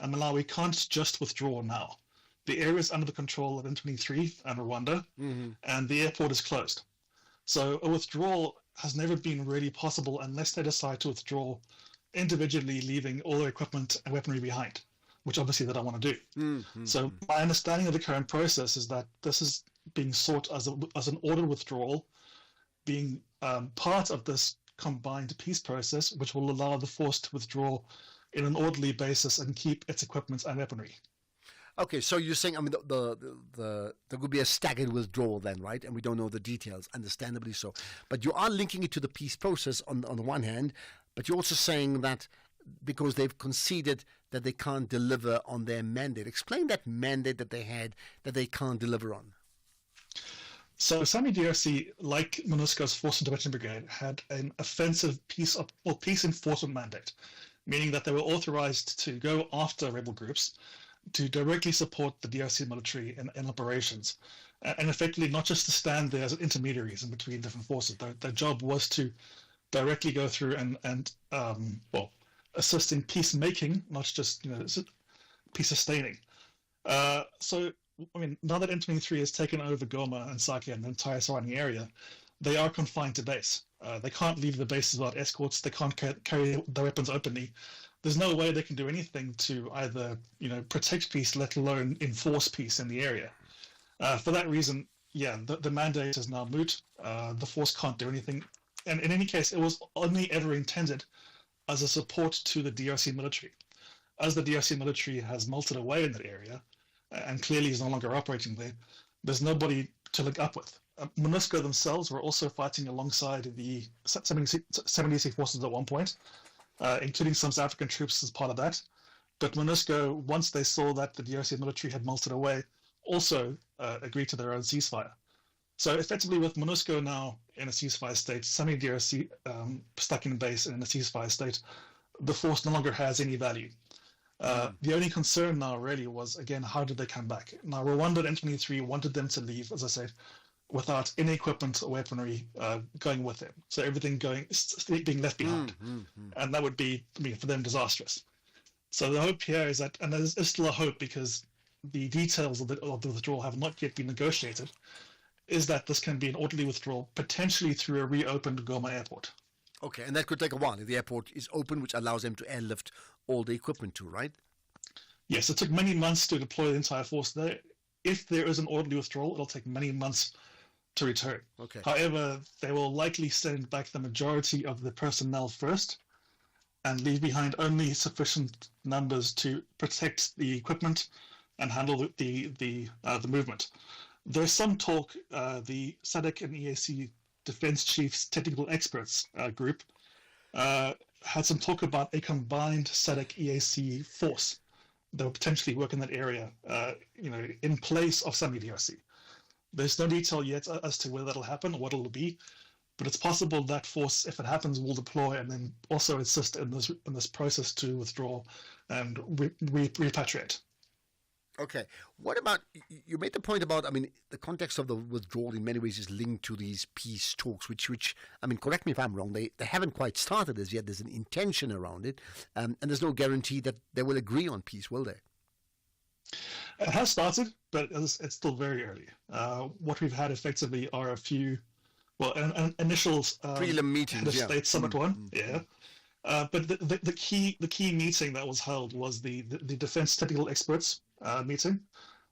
S3: and Malawi can't just withdraw now. The area is under the control of M23 and Rwanda, and the airport is closed. So a withdrawal has never been really possible unless they decide to withdraw individually, leaving all their equipment and weaponry behind, which obviously they don't want to do. So my understanding of the current process is that this is being sought as an ordered withdrawal, being part of this combined peace process, which will allow the force to withdraw in an orderly basis and keep its equipment and weaponry.
S15: Okay, so you're saying, I mean, there could be a staggered withdrawal then, right? And we don't know the details, understandably so. But you are linking it to the peace process on the one hand, but you're also saying that because they've conceded that they can't deliver on their mandate. Explain that mandate that they had that they can't deliver on.
S3: So SAMI DRC, like MONUSCO's Force Intervention Brigade, had an offensive peace enforcement mandate, meaning that they were authorized to go after rebel groups, to directly support the DRC military in operations, and effectively not just to stand there as intermediaries in between different forces. Their job was to directly go through and assist in peacemaking, not just peace sustaining. So I mean, now that M23 has taken over Goma and Sake and the entire surrounding area, they are confined to base. They can't leave the bases without escorts. They can't carry their weapons openly. There's no way they can do anything to either, protect peace, let alone enforce peace in the area. For that reason, the mandate is now moot. The force can't do anything. And in any case, it was only ever intended as a support to the DRC military. As the DRC military has melted away in that area, and clearly is no longer operating there, there's nobody to link up with. MONUSCO themselves were also fighting alongside the 70C forces at one point, including some South African troops as part of that. But MONUSCO, once they saw that the DRC military had melted away, also agreed to their own ceasefire. So effectively, with MONUSCO now in a ceasefire state, SAMI DRC stuck in base and in a ceasefire state, the force no longer has any value. The only concern now really was, again, how did they come back? Now, Rwanda and M23 wanted them to leave, as I said, without any equipment or weaponry going with them. So everything being left behind. And that would be, for them, disastrous. So the hope here is that, and there's still a hope because the details of the withdrawal have not yet been negotiated, is that this can be an orderly withdrawal, potentially through a reopened Goma airport.
S15: Okay, and that could take a while if the airport is open, which allows them to airlift all the equipment too, right?
S3: Yes, it took many months to deploy the entire force there. If there is an orderly withdrawal, it'll take many months to return.
S15: Okay.
S3: However, they will likely send back the majority of the personnel first and leave behind only sufficient numbers to protect the equipment and handle the movement. There's some talk, the SADC and EAC Defense Chiefs Technical Experts group had some talk about a combined SADC EAC force that would potentially work in that area, in place of SAMI DRC. There's no detail yet as to whether that'll happen or what it'll be, but it's possible that force, if it happens, will deploy and then also assist in this process to withdraw and repatriate.
S15: Okay. What about, you made the point about, the context of the withdrawal in many ways is linked to these peace talks, which correct me if I'm wrong, they haven't quite started as yet. There's an intention around it, and there's no guarantee that they will agree on peace, will they?
S3: It has started, but it's still very early. What we've had effectively are a few, initial
S15: prelim meetings,
S3: state summit one, but the key meeting that was held was the Defense Technical Experts meeting,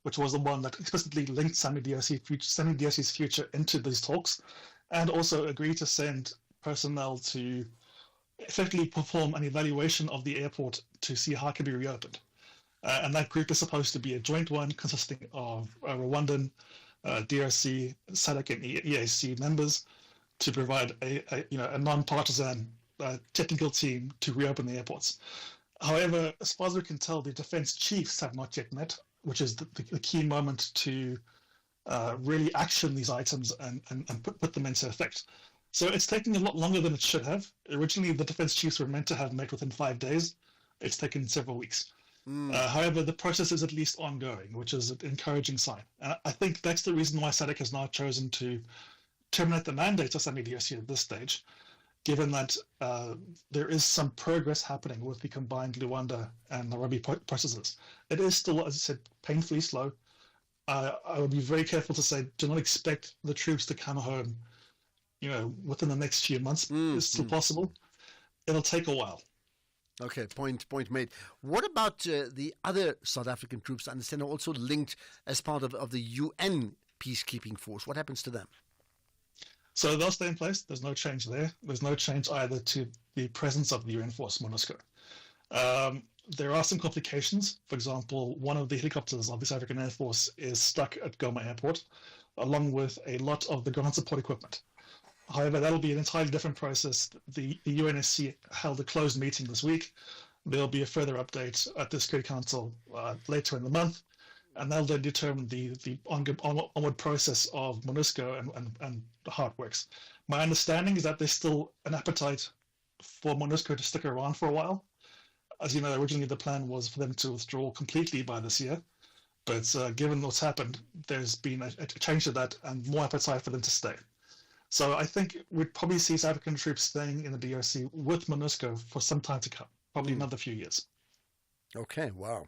S3: which was the one that explicitly linked SAMI DRC's future into these talks, and also agreed to send personnel to effectively perform an evaluation of the airport to see how it can be reopened. And that group is supposed to be a joint one consisting of Rwandan, DRC, SADC, and EAC members to provide a non-partisan technical team to reopen the airports. However, as far as we can tell, the defense chiefs have not yet met, which is the key moment to really action these items and put them into effect. So it's taking a lot longer than it should have. Originally, the defense chiefs were meant to have met within 5 days. It's taken several weeks. However, the process is at least ongoing, which is an encouraging sign. And I think that's the reason why SADC has now chosen to terminate the mandate of SAMI DRC at this stage, given that there is some progress happening with the combined Luanda and Nairobi processes. It is still, as I said, painfully slow. I would be very careful to say, do not expect the troops to come home, within the next few months. It's still possible. It'll take a while.
S15: Okay, point made. What about the other South African troops? I understand are also linked as part of the UN peacekeeping force. What happens to them?
S3: So they'll stay in place. There's no change there. There's no change either to the presence of the UN force, MONUSCO. There are some complications. For example, one of the helicopters of the South African Air Force is stuck at Goma Airport, along with a lot of the ground support equipment. However, that'll be an entirely different process. The UNSC held a closed meeting this week. There'll be a further update at the Security Council later in the month, and that'll then determine the onward process of MONUSCO and how it works. My understanding is that there's still an appetite for MONUSCO to stick around for a while. As you know, originally the plan was for them to withdraw completely by this year, but given what's happened, there's been a change to that and more appetite for them to stay. So I think we'd probably see South African troops staying in the DRC with MONUSCO for some time to come, probably another few years.
S15: Okay, wow.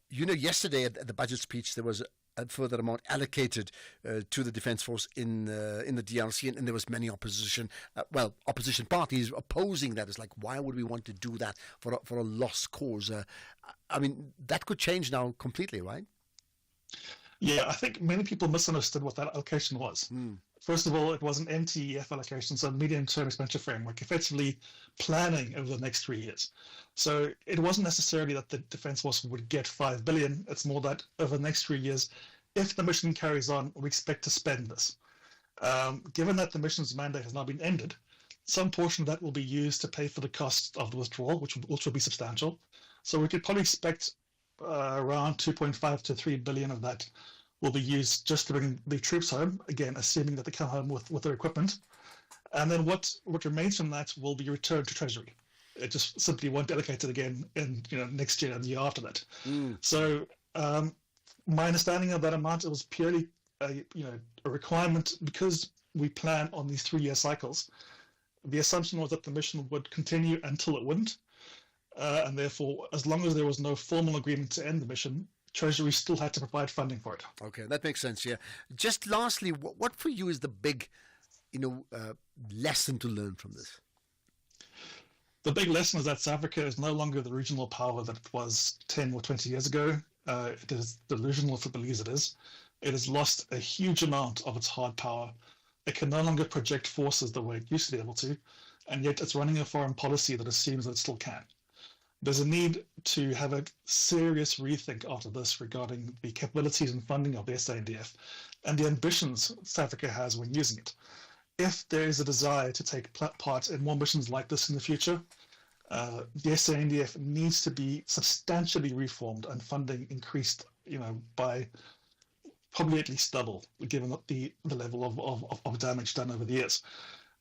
S15: Yesterday at the budget speech, there was a further amount allocated to the Defence Force in the DRC, and there was many opposition parties opposing that. It's like, why would we want to do that for a lost cause? That could change now completely, right?
S3: Yeah, I think many people misunderstood what that allocation was. First of all, it was an MTEF allocation, so medium-term expenditure framework, effectively planning over the next 3 years. So it wasn't necessarily that the Defence Force would get 5 billion. It's more that over the next 3 years, if the mission carries on, we expect to spend this. Given that the mission's mandate has now been ended, some portion of that will be used to pay for the cost of the withdrawal, which will be substantial. So we could probably expect around 2.5 to 3 billion of that will be used just to bring the troops home, again, assuming that they come home with their equipment. And then what remains from that will be returned to Treasury. It just simply won't be allocated again in next year and the year after that. So my understanding of that amount, it was purely a requirement because we plan on these 3-year cycles. The assumption was that the mission would continue until it wouldn't. And therefore, as long as there was no formal agreement to end the mission, Treasury still had to provide funding for it.
S15: Okay, that makes sense, yeah. Just lastly, what for you is the big, lesson to learn from this?
S3: The big lesson is that South Africa is no longer the regional power that it was 10 or 20 years ago. It is delusional if it believes it is. It has lost a huge amount of its hard power. It can no longer project forces the way it used to be able to, and yet it's running a foreign policy that assumes that it still can. There's a need to have a serious rethink after this regarding the capabilities and funding of the SANDF and the ambitions South Africa has when using it. If there is a desire to take part in more missions like this in the future, the SANDF needs to be substantially reformed and funding increased, by probably at least double, given the level of damage done over the years.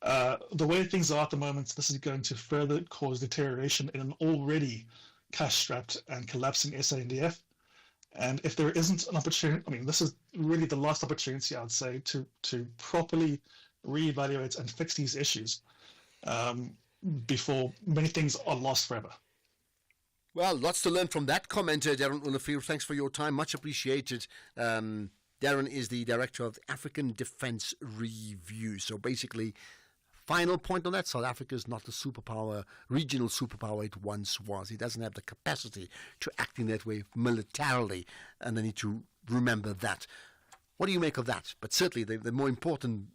S3: The way things are at the moment, this is going to further cause deterioration in an already cash-strapped and collapsing SANDF. And if there isn't an opportunity, this is really the last opportunity, I would say, to properly reevaluate and fix these issues before many things are lost forever.
S15: Well, lots to learn from that comment, Darren Olivier. Thanks for your time. Much appreciated. Darren is the director of African Defence Review. So basically, final point on that, South Africa is not the superpower, regional superpower it once was. It doesn't have the capacity to act in that way militarily, and they need to remember that. What do you make of that? But certainly the more important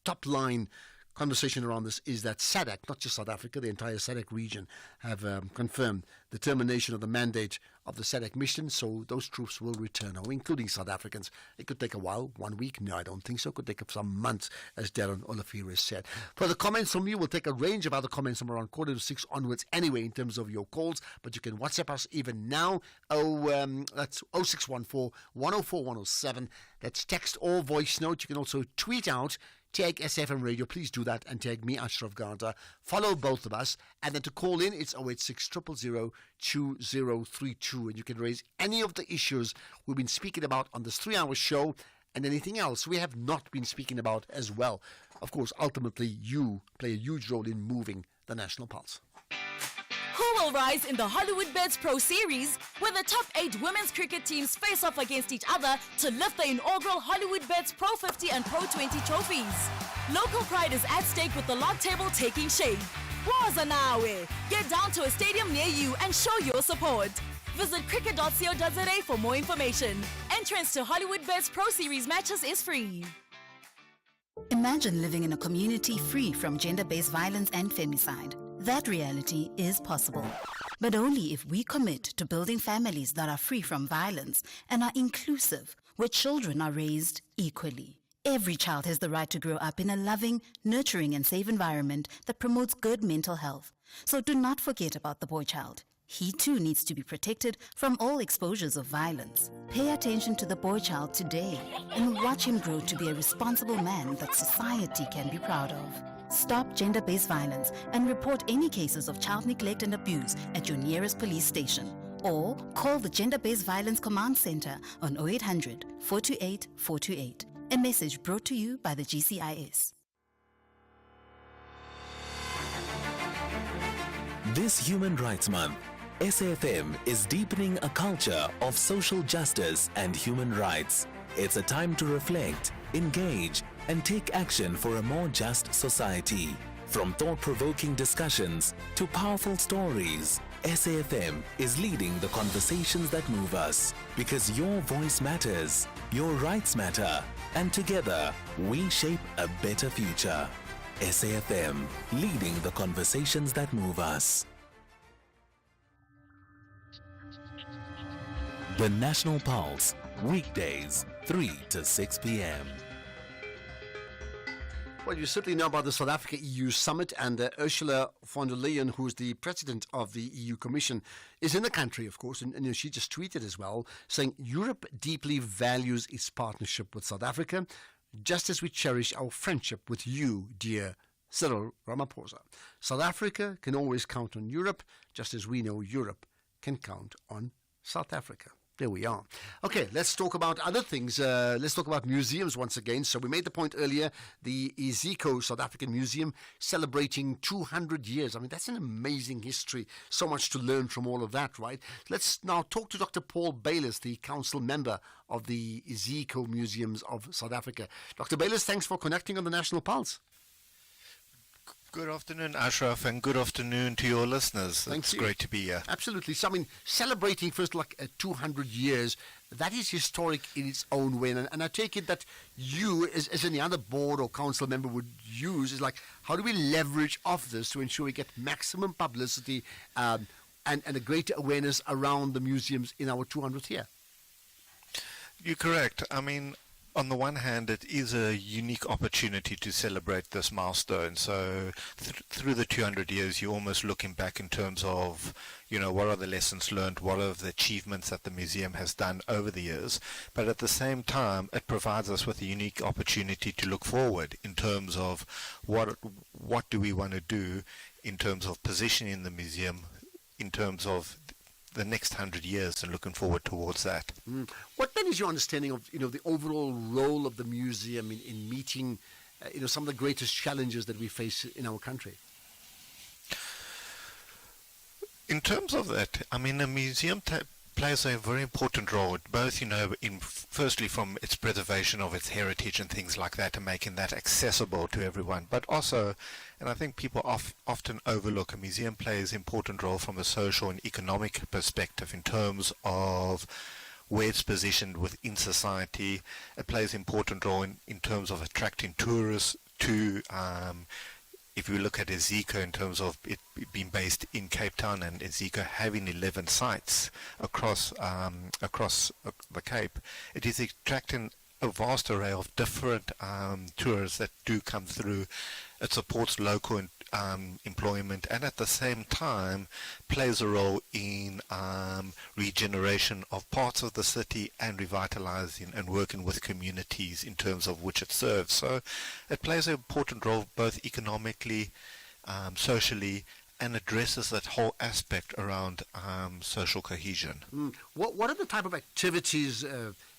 S15: top line conversation around this is that SADC, not just South Africa, the entire SADC region have confirmed the termination of the mandate of the SADC mission, so those troops will return home, including South Africans. It could take a while, 1 week. No, I don't think so. It could take some months, as Darren Olivier said. For the comments from you, we'll take a range of other comments from around 5:45 onwards anyway in terms of your calls, but you can WhatsApp us even now. That's 0614 104 107. That's text or voice note. You can also tweet out, tag SFM Radio, please do that, and tag me, Ashraf Garda. Follow both of us, and then to call in, it's 086 000 2032, and you can raise any of the issues we've been speaking about on this 3-hour show, and anything else we have not been speaking about as well. Of course, ultimately, you play a huge role in moving the national pulse.
S14: Who will rise in the Hollywoodbets Pro Series, where the top 8 women's cricket teams face off against each other to lift the inaugural Hollywoodbets Pro 50 and Pro 20 trophies? Local pride is at stake with the log table taking shape. Waza nawe! Get down to a stadium near you and show your support. Visit cricket.co.za for more information. Entrance to Hollywood Bet's Pro Series matches is free.
S2: Imagine living in a community free from gender-based violence and femicide. That reality is possible, but only if we commit to building families that are free from violence and are inclusive, where children are raised equally. Every child has the right to grow up in a loving, nurturing and safe environment that promotes good mental health. So do not forget about the boy child. He too needs to be protected from all exposures of violence. Pay attention to the boy child today and watch him grow to be a responsible man that society can be proud of. Stop gender-based violence and report any cases of child neglect and abuse at your nearest police station. Or call the Gender-Based Violence Command Center on 0800 428 428. A message brought to you by the GCIS.
S5: This Human Rights Month, SAFM is deepening a culture of social justice and human rights. It's a time to reflect, engage, and take action for a more just society. From thought-provoking discussions to powerful stories, SAFM is leading the conversations that move us. Because your voice matters, your rights matter, and together we shape a better future. SAFM, leading the conversations that move us. The National Pulse, weekdays, 3 to 6 p.m.
S15: Well, you certainly know about the South Africa EU summit, and Ursula von der Leyen, who's the president of the EU Commission, is in the country, of course, and she just tweeted as well, saying Europe deeply values its partnership with South Africa, just as we cherish our friendship with you, dear Cyril Ramaphosa. South Africa can always count on Europe, just as we know Europe can count on South Africa. There we are. Okay, let's talk about other things. Let's talk about museums once again. So we made the point earlier, the Iziko South African Museum celebrating 200 years. I mean, that's an amazing history. So much to learn from all of that, right? Let's now talk to Dr. Paul Bayliss, the council member of the Iziko Museums of South Africa. Dr. Bayliss, thanks for connecting on the National Pulse.
S4: Good afternoon, Ashraf, and good afternoon to your listeners. It's great to be here.
S15: Absolutely. So, I mean, celebrating first 200 years, that is historic in its own way. And I take it that you, as any other board or council member would use, is like, how do we leverage off this to ensure we get maximum publicity and a greater awareness around the museums in our 200th year?
S4: You're correct. I mean, on the one hand, it is a unique opportunity to celebrate this milestone. So through the 200 years, you're almost looking back in terms of, what are the lessons learned, what are the achievements that the museum has done over the years. But at the same time, it provides us with a unique opportunity to look forward in terms of what do we want to do in terms of positioning the museum, in terms of the next 100 years, and looking forward towards that.
S15: What then is your understanding of the overall role of the museum in meeting some of the greatest challenges that we face in our country?
S4: In terms of that, I mean, the museum plays a very important role, both firstly from its preservation of its heritage and things like that, and making that accessible to everyone, but also, and I think people often overlook, a museum plays an important role from a social and economic perspective in terms of where it's positioned within society. It plays an important role in terms of attracting tourists to, if you look at Iziko in terms of it being based in Cape Town and Iziko having 11 sites across the Cape, it is attracting a vast array of different tourists that do come through. It supports local employment, and at the same time plays a role in regeneration of parts of the city and revitalizing and working with communities in terms of which it serves. So it plays an important role both economically, socially, and addresses that whole aspect around social cohesion.
S15: What are the type of activities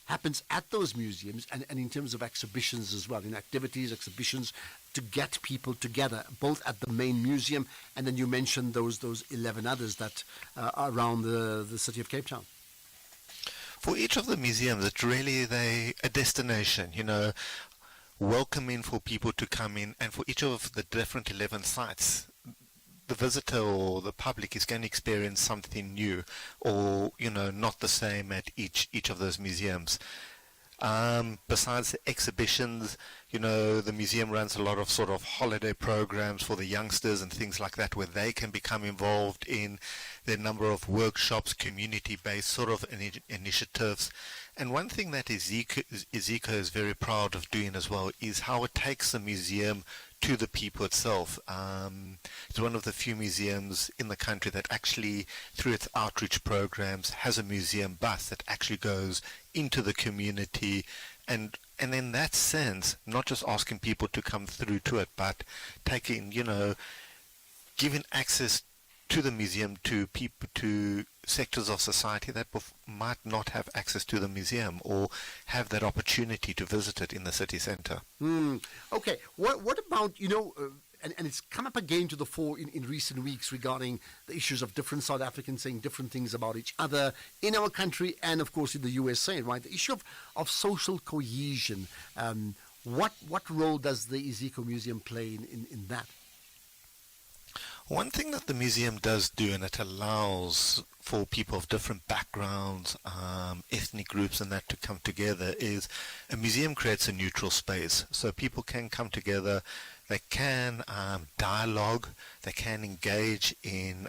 S15: happens at those museums, and in terms of exhibitions as well, activities, exhibitions, to get people together, both at the main museum, and then you mentioned those 11 others that are around the city of Cape Town?
S4: For each of the museums, it's really a destination, welcoming for people to come in, and for each of the different 11 sites, the visitor or the public is going to experience something new, or not the same at each of those museums. Besides the exhibitions, the museum runs a lot of sort of holiday programs for the youngsters and things like that, where they can become involved in their number of workshops, community-based sort of initiatives. And one thing that Iziko is very proud of doing as well is how it takes the museum to the people itself. It's one of the few museums in the country that actually, through its outreach programs, has a museum bus that actually goes into the community, and in that sense, not just asking people to come through to it, but taking, giving access to the museum to people, to sectors of society that might not have access to the museum or have that opportunity to visit it in the city centre.
S15: Okay, what about, and it's come up again to the fore in recent weeks regarding the issues of different South Africans saying different things about each other in our country and, of course, in the USA, right? The issue of social cohesion. What role does the Iziko Museum play in that?
S4: One thing that the museum does do, and it allows for people of different backgrounds, ethnic groups and that to come together, is a museum creates a neutral space. So people can come together, they can dialogue, they can engage in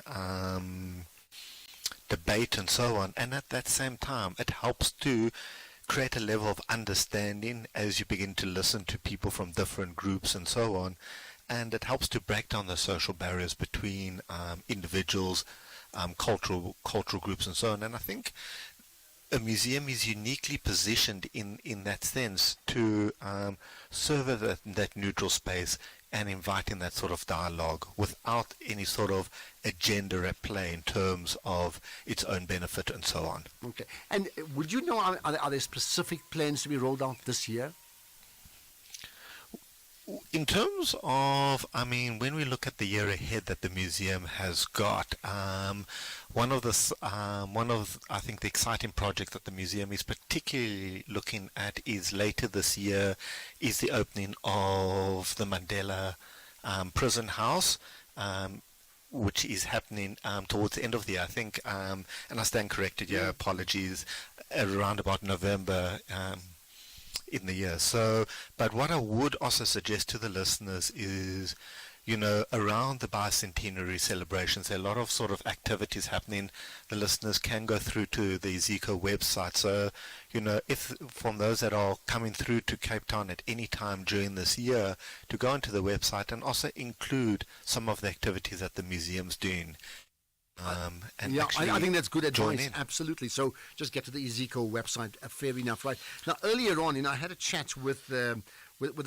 S4: debate and so on. And at that same time, it helps to create a level of understanding as you begin to listen to people from different groups and so on. And it helps to break down the social barriers between individuals, cultural groups and so on. And I think a museum is uniquely positioned in that sense to serve as that neutral space and inviting that sort of dialogue without any sort of agenda at play in terms of its own benefit and so on.
S15: Okay. And would you know, are there specific plans to be rolled out this year?
S4: In terms of, when we look at the year ahead that the museum has got, one of I think the exciting projects that the museum is particularly looking at is later this year is the opening of the Mandela prison house, which is happening towards the end of the year, I think, and I stand corrected here, apologies, around about November in the year. So, but what I would also suggest to the listeners is, around the bicentenary celebrations, there are a lot of sort of activities happening. The listeners can go through to the Iziko website. So, if from those that are coming through to Cape Town at any time during this year, to go onto the website and also include some of the activities that the museum's doing. And
S15: I think that's good advice. Absolutely. So just get to the Iziko website. Fair enough, right? Now, earlier on, I had a chat with the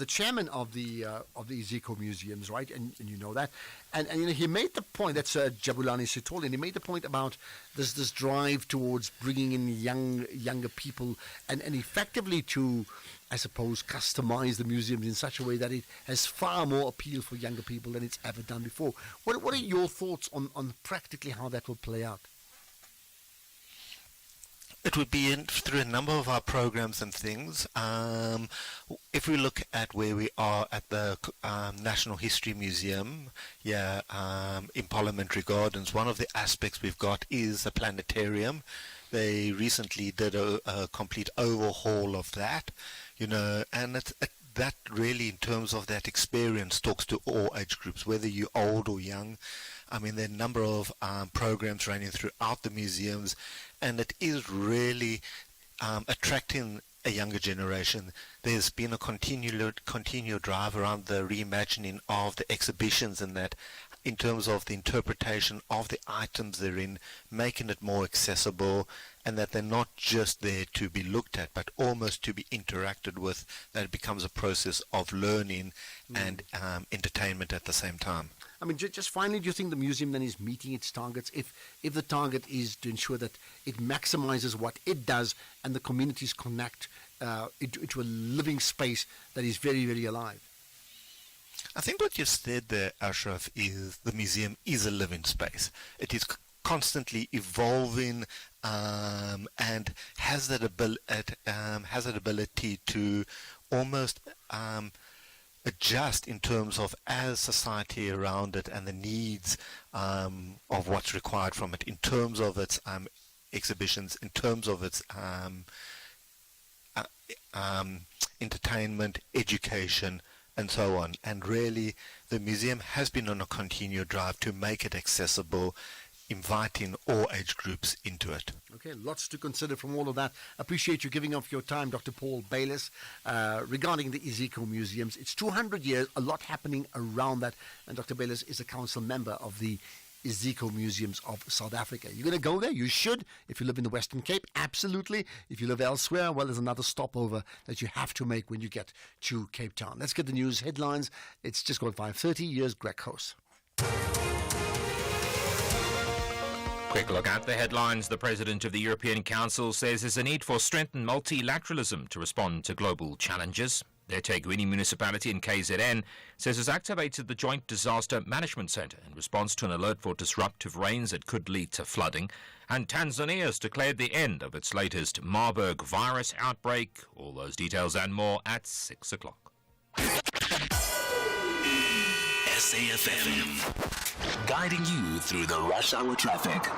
S15: chairman of the Iziko museums, right? And you know that, and he made the point. That's Jabulani Sitoli, and he made the point about this drive towards bringing in younger people and effectively to, I suppose, customize the museums in such a way that it has far more appeal for younger people than it's ever done before. What are your thoughts on practically how that will play out?
S4: It would be through a number of our programs and things. If we look at where we are at the National History Museum, in Parliamentary Gardens, one of the aspects we've got is the planetarium. They recently did a complete overhaul of that, and that really, in terms of that experience, talks to all age groups, whether you're old or young. There are a number of programs running throughout the museums, and it is really attracting a younger generation. There's been a continual drive around the reimagining of the exhibitions and that, in terms of the interpretation of the items they're in, making it more accessible, and that they're not just there to be looked at, but almost to be interacted with, that it becomes a process of learning and entertainment at the same time.
S15: Just finally, do you think the museum then is meeting its targets? If the target is to ensure that it maximizes what it does and the communities connect into a living space that is very, very alive?
S4: I think what you said there, Ashraf, is the museum is a living space. It is constantly evolving and has that ability to almost adjust in terms of as society around it and the needs of what's required from it, in terms of its exhibitions, in terms of its entertainment, education, and so on. And really, the museum has been on a continued drive to make it accessible, inviting all age groups into it.
S15: Okay, lots to consider from all of that. Appreciate you giving up your time, Dr. Paul Bayliss, regarding the Iziko Museums. It's 200 years, a lot happening around that, and Dr. Bayliss is a council member of the Iziko Museums of South Africa. You're going to go there? You should. If you live in the Western Cape, absolutely. If you live elsewhere, well, there's another stopover that you have to make when you get to Cape Town. Let's get the news headlines. It's just gone 5:30. Here's Greg House.
S16: Quick look at the headlines. The President of the European Council says there's a need for strengthened multilateralism to respond to global challenges. The eThekwini municipality in KZN says it's activated the Joint Disaster Management Centre in response to an alert for disruptive rains that could lead to flooding. And Tanzania has declared the end of its latest Marburg virus outbreak. All those details and more at 6 o'clock.
S5: SAFM, guiding you through the rush hour traffic.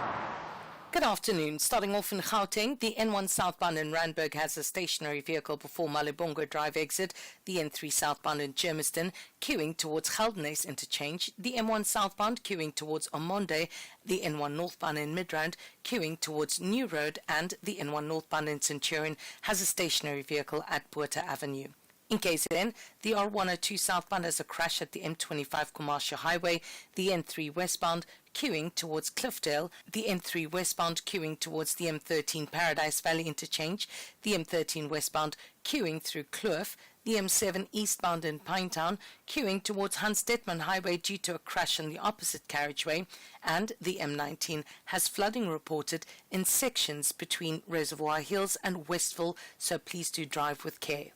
S1: Good afternoon. Starting off in Gauteng, the N1 southbound in Randburg has a stationary vehicle before Malibongo Drive exit. The N3 southbound in Germiston queuing towards Geldenhuys interchange. The M1 southbound queuing towards Omonde. The N1 northbound in Midrand queuing towards New Road, and the N1 northbound in Centurion has a stationary vehicle at Botha Avenue. In KZN, the R102 southbound has a crash at the M25 Commercial Highway. The N3 westbound queuing towards Cliffdale. The M3 westbound queuing towards the M13 Paradise Valley interchange. The M13 westbound queuing through Kloof. The M7 eastbound in Pinetown queuing towards Hans Detman Highway due to a crash in the opposite carriageway. And the M19 has flooding reported in sections between Reservoir Hills and Westville, so please do drive with care.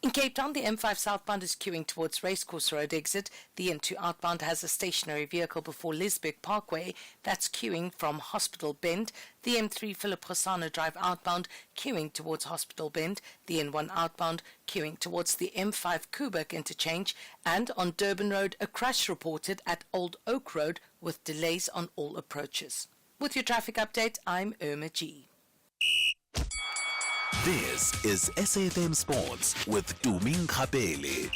S1: In Cape Town, the M5 southbound is queuing towards Racecourse Road exit. The N2 outbound has a stationary vehicle before Lisbeck Parkway that's queuing from Hospital Bend. The M3 Philip Rossana Drive outbound queuing towards Hospital Bend. The N1 outbound queuing towards the M5 Kuburg interchange. And on Durban Road, a crash reported at Old Oak Road with delays on all approaches. With your traffic update, I'm Irma G.
S5: This is SAFM Sports with Tuming Kapele.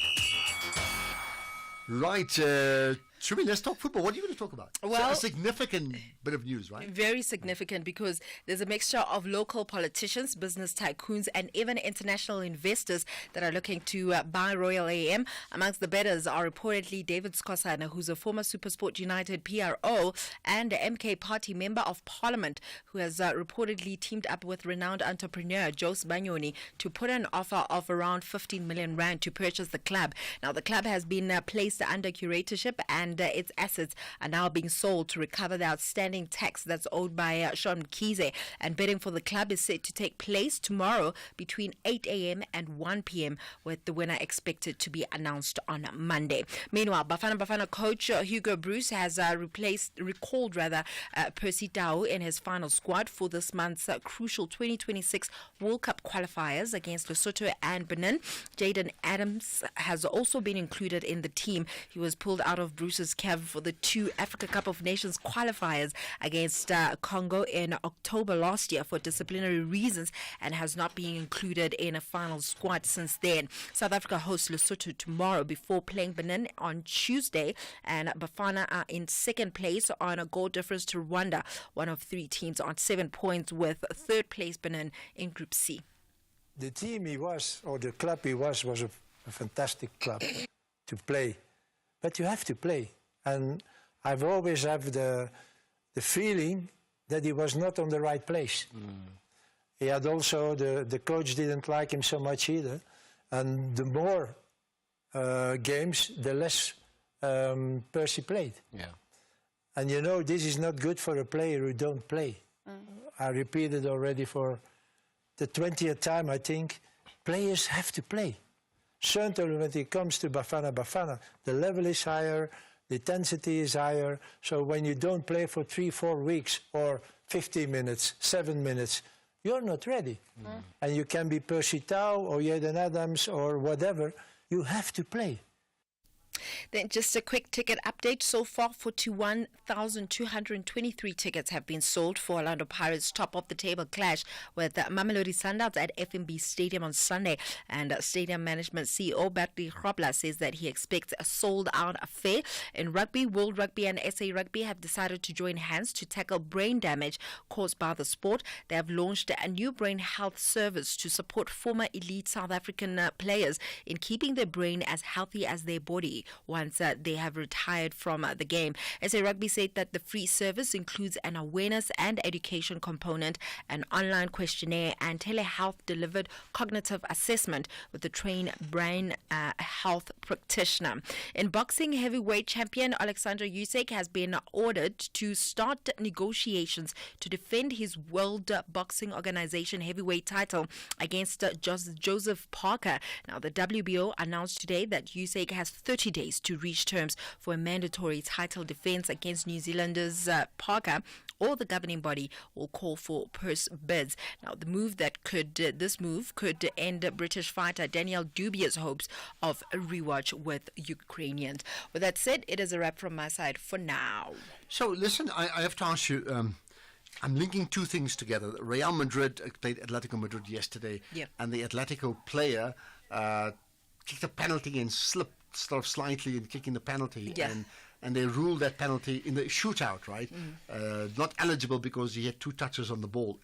S15: Right, Shumi, let's talk football. What are you going to talk about?
S9: Well,
S15: a significant bit of news, right?
S9: Very significant, because there's a mixture of local politicians, business tycoons, and even international investors that are looking to buy Royal AM. Amongst the bidders are reportedly David Skosana, who's a former SuperSport United PRO and MK Party Member of Parliament, who has reportedly teamed up with renowned entrepreneur Jose Banyoni to put an offer of around 15 million rand to purchase the club. Now, the club has been placed under curatorship, and its assets are now being sold to recover the outstanding tax that's owed by Sean Mkhize. And bidding for the club is set to take place tomorrow between 8 a.m. and 1 p.m., with the winner expected to be announced on Monday. Meanwhile, Bafana coach Hugo Bruce has recalled Percy Tau in his final squad for this month's crucial 2026 World Cup qualifiers against Lesotho and Benin. Jaden Adams has also been included in the team. He was pulled out of Bruce's camp for the two Africa Cup of Nations qualifiers against Congo in October last year for disciplinary reasons, and has not been included in a final squad since then. South Africa hosts Lesotho tomorrow before playing Benin on Tuesday, and Bafana are in second place on a goal difference to Rwanda, one of three teams on 7 points, with third place Benin in Group C.
S11: The team he was, or the club he was a fantastic club to play. But you have to play. And I've always had the feeling that he was not on the right place. He had also, the coach didn't like him so much either. And the more games, the less Percy played.
S15: Yeah.
S11: And you know, this is not good for a player who don't play. I repeated already for the 20th time, I think. Players have to play. Certainly when it comes to Bafana, the level is higher, the intensity is higher. So when you don't play for 3-4 weeks or 15 minutes, 7 minutes, you're not ready. And you can be Percy Tau or Jaden Adams or whatever. You have to play.
S9: Then just a quick ticket update. So far, 41,223 tickets have been sold for Orlando Pirates' top-of-the-table clash with Mamelodi Sundowns at FNB Stadium on Sunday. And Stadium Management CEO Bertie Grobler says that he expects a sold-out affair. In rugby, World Rugby and SA Rugby have decided to join hands to tackle brain damage caused by the sport. They have launched a new brain health service to support former elite South African players in keeping their brain as healthy as their body once they have retired from the game. SA Rugby said that the free service includes an awareness and education component, an online questionnaire, and telehealth delivered cognitive assessment with a trained brain health practitioner. In boxing, heavyweight champion Alexander Usyk has been ordered to start negotiations to defend his World Boxing Organization heavyweight title against Joseph Parker. Now, the WBO announced today that Usyk has 30 days to reach terms for a mandatory title defense against New Zealanders Parker, or the governing body will call for purse bids. Now, this move could end British fighter Daniel Dubia's hopes of a rematch with Ukrainians. With that said, it is a wrap from my side for now.
S15: So, listen, I have to ask you, I'm linking two things together. Real Madrid played Atletico Madrid yesterday, and the Atletico player kicked a penalty and slipped slightly in kicking the penalty. And they ruled that penalty in the shootout, right? Not eligible because he had two touches on the ball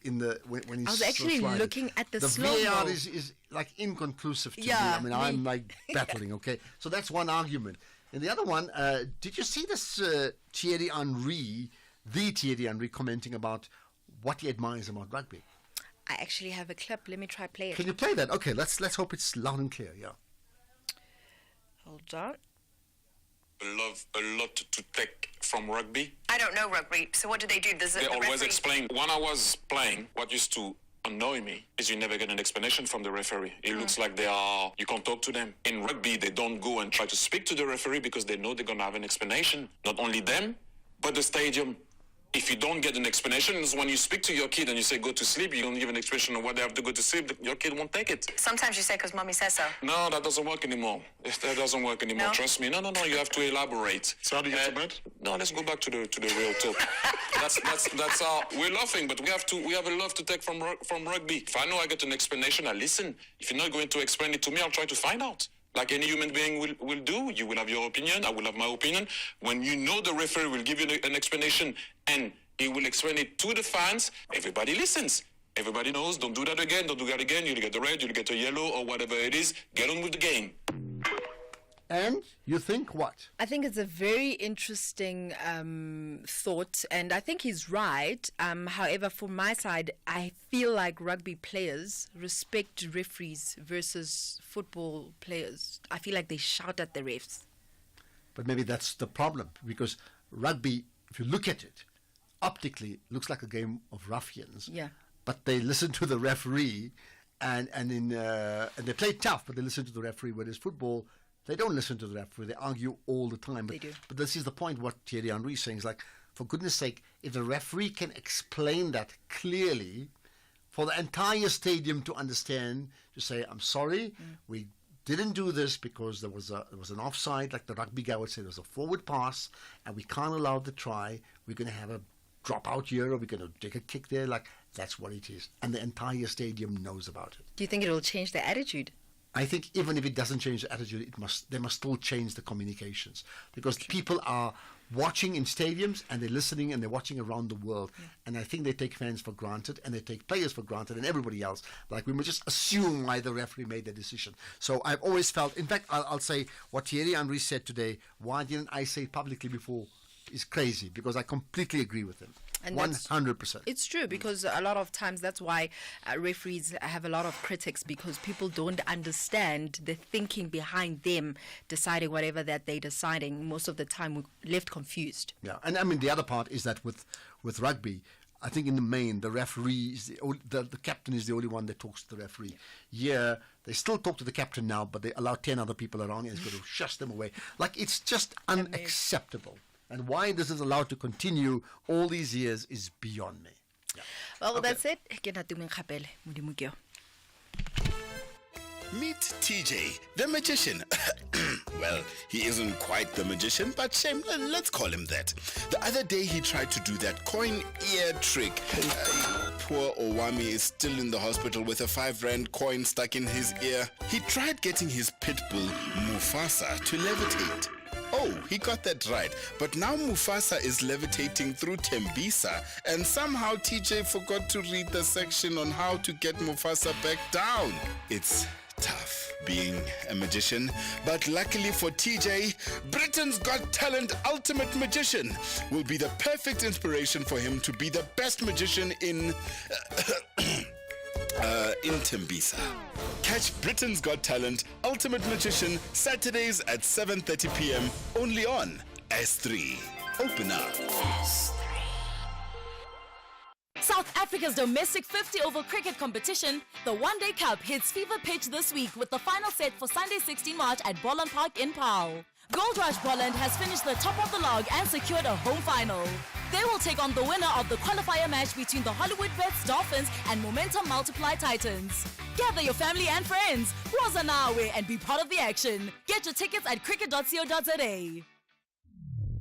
S15: when he
S9: I was actually looking at the slow-mo.
S15: VAR is like inconclusive to me. I mean, I'm like battling, okay? So that's one argument. And the other one, did you see this Thierry Henry commenting about what he admires about rugby?
S9: I actually have a clip. Let me try play it.
S15: Can you play that? Okay, let's hope it's loud and clear, yeah.
S9: Hold on.
S12: Love a lot to take from rugby.
S13: I don't know rugby, so what do they do?
S12: They always explain. When I was playing, what used to annoy me is you never get an explanation from the referee. It looks like you can't talk to them. In rugby, they don't go and try to speak to the referee because they know they're going to have an explanation. Not only them, but the stadium. If you don't get an explanation, it's when you speak to your kid and you say go to sleep, you don't give an explanation of why they have to go to sleep, your kid won't take it.
S13: Sometimes you say because mommy says so.
S12: No, that doesn't work anymore. That doesn't work anymore.
S13: No?
S12: Trust me. No, you have to elaborate.
S25: So how do you get to bed?
S12: No, let's go back to the real talk. That's how we're laughing, but we have a lot to take from rugby. If I know I get an explanation, I listen. If you're not going to explain it to me, I'll try to find out. Like any human being will do. You will have your opinion, I will have my opinion. When you know the referee will give you an explanation and he will explain it to the fans, everybody listens. Everybody knows, don't do that again, you'll get the red, you'll get a yellow, or whatever it is. Get on with the game.
S15: And you think what?
S9: I think it's a very interesting thought, and I think he's right. However, from my side, I feel like rugby players respect referees versus football players. I feel like they shout at the refs.
S15: But maybe that's the problem, because rugby, if you look at it, optically looks like a game of ruffians.
S9: Yeah.
S15: But they listen to the referee, and they play tough, but they listen to the referee. Whereas football, they don't listen to the referee. They argue all the time.
S9: They do.
S15: But this is the point. What Thierry Henry is saying is like, for goodness sake, if the referee can explain that clearly for the entire stadium to understand, to say, I'm sorry, we didn't do this because there was an offside, like the rugby guy would say, there was a forward pass, and we can't allow the try. We're going to have a drop out here, or we're going to take a kick there. Like, that's what it is. And the entire stadium knows about it.
S9: Do you think it will change their attitude?
S15: I think even if it doesn't change the attitude, they must still change the communications, because people are watching in stadiums and they're listening and they're watching around the world. And I think they take fans for granted and they take players for granted and everybody else. Like, we must just assume why the referee made the decision. So I've always felt, in fact, I'll say what Thierry Henry said today, why didn't I say it publicly before, is crazy, because I completely agree with him.
S9: And
S15: 100%.
S9: It's true, because a lot of times that's why referees have a lot of critics, because people don't understand the thinking behind them deciding whatever that they're deciding. Most of the time we're left confused.
S15: Yeah, and I mean the other part is that with rugby, I think in the main the referee is the captain is the only one that talks to the referee. Yeah, they still talk to the captain now, but they allow 10 other people around and it's going to shush them away. Like, it's just unacceptable. And why this is allowed to continue all these years is beyond me. Yeah.
S9: Well, that's it.
S19: Meet TJ, the magician.
S6: Well, he isn't quite the magician, but shame, let's call him that. The other day he tried to do that coin ear trick. Poor Owami is still in the hospital with a 5 Rand coin stuck in his ear. He tried getting his pit bull, Mufasa, to levitate. Oh, he got that right. But now Mufasa is levitating through Tembisa, and somehow TJ forgot to read the section on how to get Mufasa back down. It's tough being a magician, but luckily for TJ, Britain's Got Talent Ultimate Magician will be the perfect inspiration for him to be the best magician in Tembisa. Catch Britain's Got Talent Ultimate Magician Saturdays at 7:30 p.m. only on S3. Open up.
S14: South Africa's domestic 50-over cricket competition, the One Day Cup, hits fever pitch this week with the final set for Sunday 16 March at Bolland Park in Paarl. Gold Rush Bolland has finished the top of the log and secured a home final. They will take on the winner of the qualifier match between the Hollywood Bets Dolphins and Momentum Multiply Titans. Gather your family and friends, Waza Nawe, and be part of the action. Get your tickets at cricket.co.za.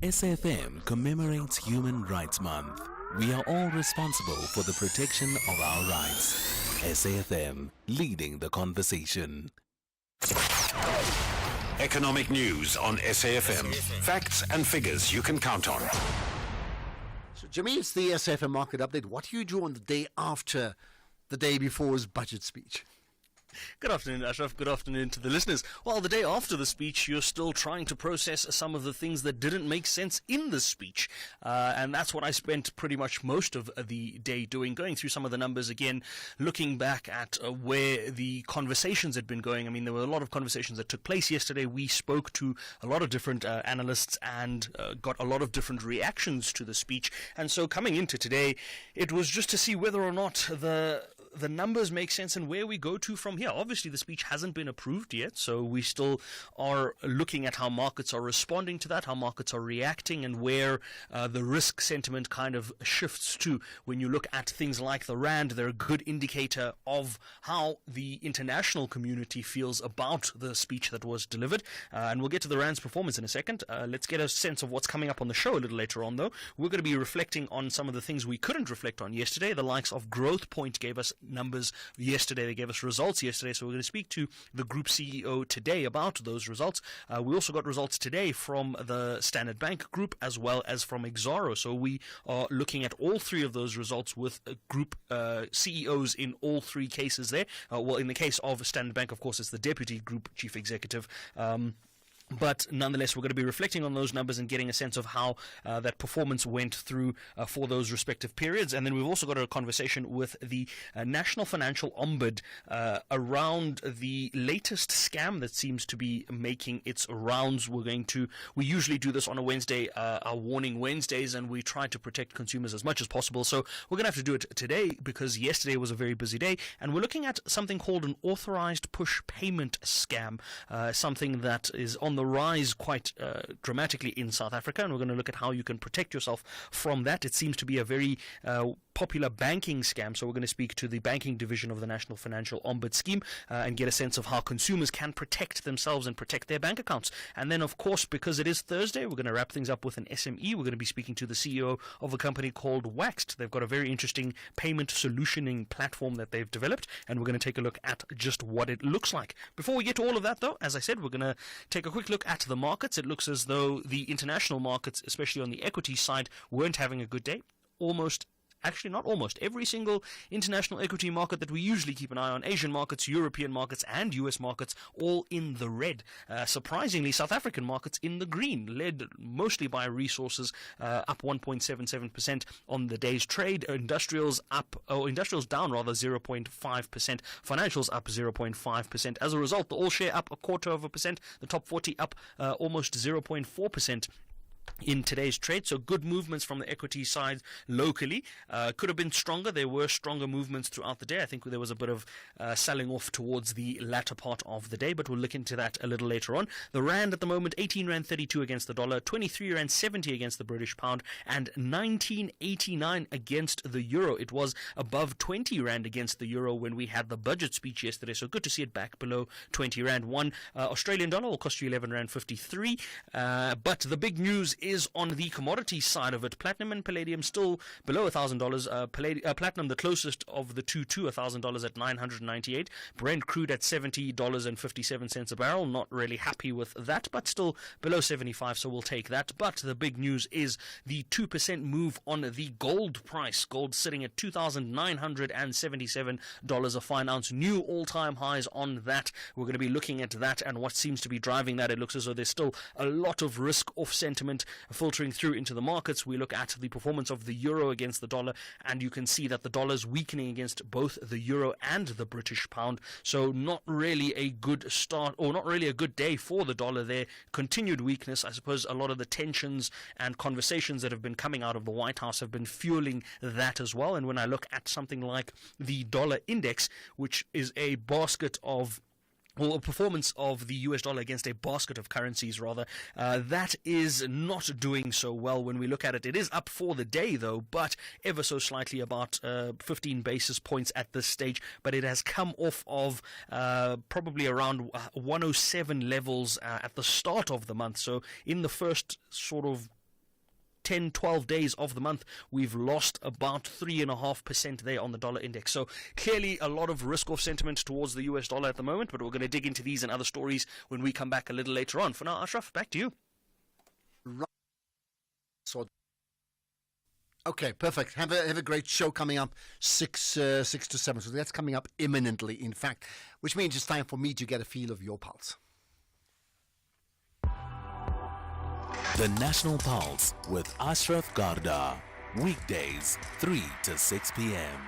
S5: SAFM commemorates Human Rights Month. We are all responsible for the protection of our rights. SAFM, leading the conversation.
S7: Economic news on SAFM. Facts and figures you can count on.
S15: So, Jimmy, it's the SAFM market update. What do you do on the day after the day before's budget speech?
S19: Good afternoon, Ashraf. Good afternoon to the listeners. Well, the day after the speech, you're still trying to process some of the things that didn't make sense in the speech. And that's what I spent pretty much most of the day doing, going through some of the numbers again, looking back at where the conversations had been going. I mean, there were a lot of conversations that took place yesterday. We spoke to a lot of different analysts and got a lot of different reactions to the speech. And so coming into today, it was just to see whether or not the numbers make sense and where we go to from here. Obviously, the speech hasn't been approved yet, so we still are looking at how markets are responding to that, how markets are reacting, and where the risk sentiment kind of shifts to. When you look at things like the Rand, they're a good indicator of how the international community feels about the speech that was delivered. And we'll get to the Rand's performance in a second. Let's get a sense of what's coming up on the show a little later on, though. We're going to be reflecting on some of the things we couldn't reflect on yesterday. The likes of Growth Point gave us numbers yesterday. They gave us results yesterday, so we're going to speak to the group CEO today about those results. We also got results today from the Standard Bank group as well as from Exxaro, so we are looking at all three of those results with group CEOs in all three cases there. Well, in the case of Standard Bank, of course, it's the Deputy Group Chief Executive. But nonetheless, we're going to be reflecting on those numbers and getting a sense of how that performance went through for those respective periods. And then we've also got a conversation with the National Financial Ombud around the latest scam that seems to be making its rounds. We usually do this on a Wednesday, our Warning Wednesdays, and we try to protect consumers as much as possible. So we're going to have to do it today because yesterday was a very busy day. And we're looking at something called an authorized push payment scam, something that is on the rise quite dramatically in South Africa, and we're going to look at how you can protect yourself from that. It seems to be a very popular banking scam, so we're going to speak to the banking division of the National Financial Ombud Scheme and get a sense of how consumers can protect themselves and protect their bank accounts. And then, of course, because it is Thursday, we're going to wrap things up with an SME. We're going to be speaking to the CEO of a company called Waxed. They've got a very interesting payment solutioning platform that they've developed, and we're going to take a look at just what it looks like. Before we get to all of that, though, as I said, we're going to take a quick look at the markets. It looks as though the international markets, especially on the equity side, weren't having a good day. Every single international equity market that we usually keep an eye on, Asian markets, European markets, and US markets, all in the red. Surprisingly, South African markets in the green, led mostly by resources, up 1.77% on the day's trade. Industrials down rather 0.5%. Financials up 0.5%. As a result, the all share up 0.25%. The top 40 up almost 0.4%. in today's trade. So good movements from the equity side locally. Could have been stronger. There were stronger movements throughout the day. I think there was a bit of selling off towards the latter part of the day, but we'll look into that a little later on. The rand at the moment, 18 rand 32 against the dollar, 23 rand 70 against the British pound, and 19.89 against the euro. It was above 20 rand against the euro when we had the budget speech yesterday, so good to see it back below 20 rand. One Australian dollar will cost you 11 rand 53, but the big news is on the commodity side of it. Platinum and palladium still below $1,000. Platinum the closest of the two to $1,000 at $998. Brent crude at $70.57 a barrel. Not really happy with that, but still below 75, so we'll take that. But the big news is the 2% move on the gold price. Gold sitting at $2,977 a fine ounce. New all-time highs on that. We're going to be looking at that and what seems to be driving that. It looks as though there's still a lot of risk-off sentiment filtering through into the markets. We look at the performance of the euro against the dollar, and you can see that the dollar's weakening against both the euro and the British pound. So not really a good start, or not really a good day for the dollar there. Continued weakness. I suppose a lot of the tensions and conversations that have been coming out of the White House have been fueling that as well. And when I look at something like the dollar index, which is a basket of a performance of the US dollar against a basket of currencies, rather, that is not doing so well when we look at it. It is up for the day, though, but ever so slightly, about 15 basis points at this stage. But it has come off of probably around 107 levels at the start of the month. So in the first sort of 10-12 days of the month, we've lost about 3.5% there on the dollar index. So clearly a lot of risk-off sentiment towards the US dollar at the moment, but we're going to dig into these and other stories when we come back a little later on. For now, Ashraf, back to you.
S15: So, okay, perfect. Have a great show coming up 6 to 7. So that's coming up imminently, in fact, which means it's time for me to get a feel of your pulse.
S5: The National Pulse with Ashraf Garda. Weekdays, 3 to 6 p.m.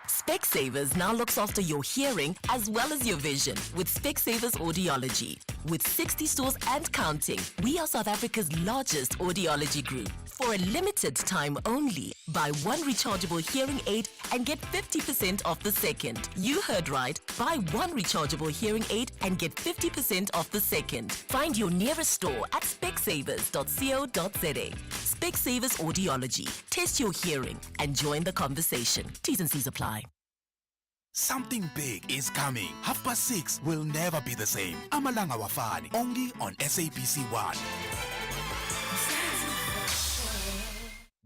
S14: Specsavers now looks after your hearing as well as your vision with Specsavers Audiology. With 60 stores and counting, we are South Africa's largest audiology group. For a limited time only, buy one rechargeable hearing aid and get 50% off the second. You heard right. Buy one rechargeable hearing aid and get 50% off the second. Find your nearest store at specsavers.co.za. Specsavers Audiology. Test your hearing and join the conversation. T's and C's apply.
S10: Something big is coming. 6:30 will never be the same. Amalanga Wafani, only on SABC 1.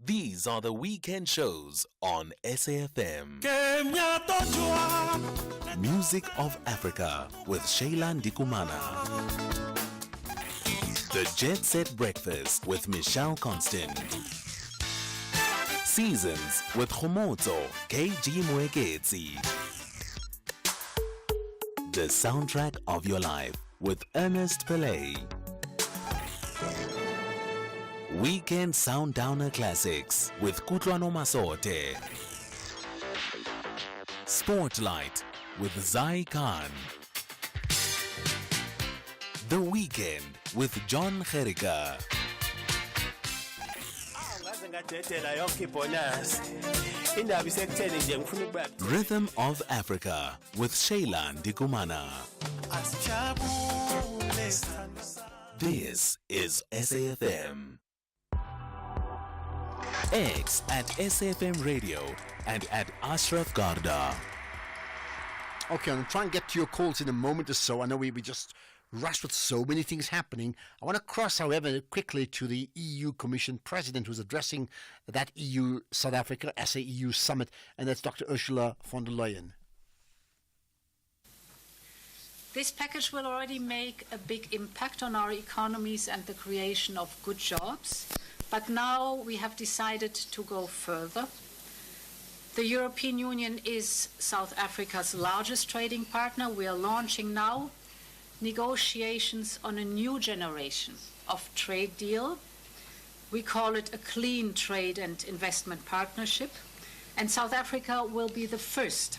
S5: These are the weekend shows on SAFM. Music of Africa with Shayla Ndikumana. The Jet Set Breakfast with Michelle Constant. Seasons with Khomotso KG Mweketsi. The Soundtrack of Your Life with Ernest Pillay. Weekend Soundowner Classics with Kutlwano Masote. Spotlight with Zai Khan. The Weekend with John Gerika. Rhythm of Africa with Shayla Ndikumana. This is SAFM. X at SAFM Radio and at Ashraf Garda.
S15: Okay, I'm trying to get to your calls in a moment or so. I know we just rushed with so many things happening. I want to cross, however, quickly to the EU Commission President who's addressing that EU-South Africa SA-EU summit, and that's Dr. Ursula von der Leyen.
S17: This package will already make a big impact on our economies and the creation of good jobs. But now we have decided to go further. The European Union is South Africa's largest trading partner. We are launching now negotiations on a new generation of trade deal. We call it a clean trade and investment partnership. And South Africa will be the first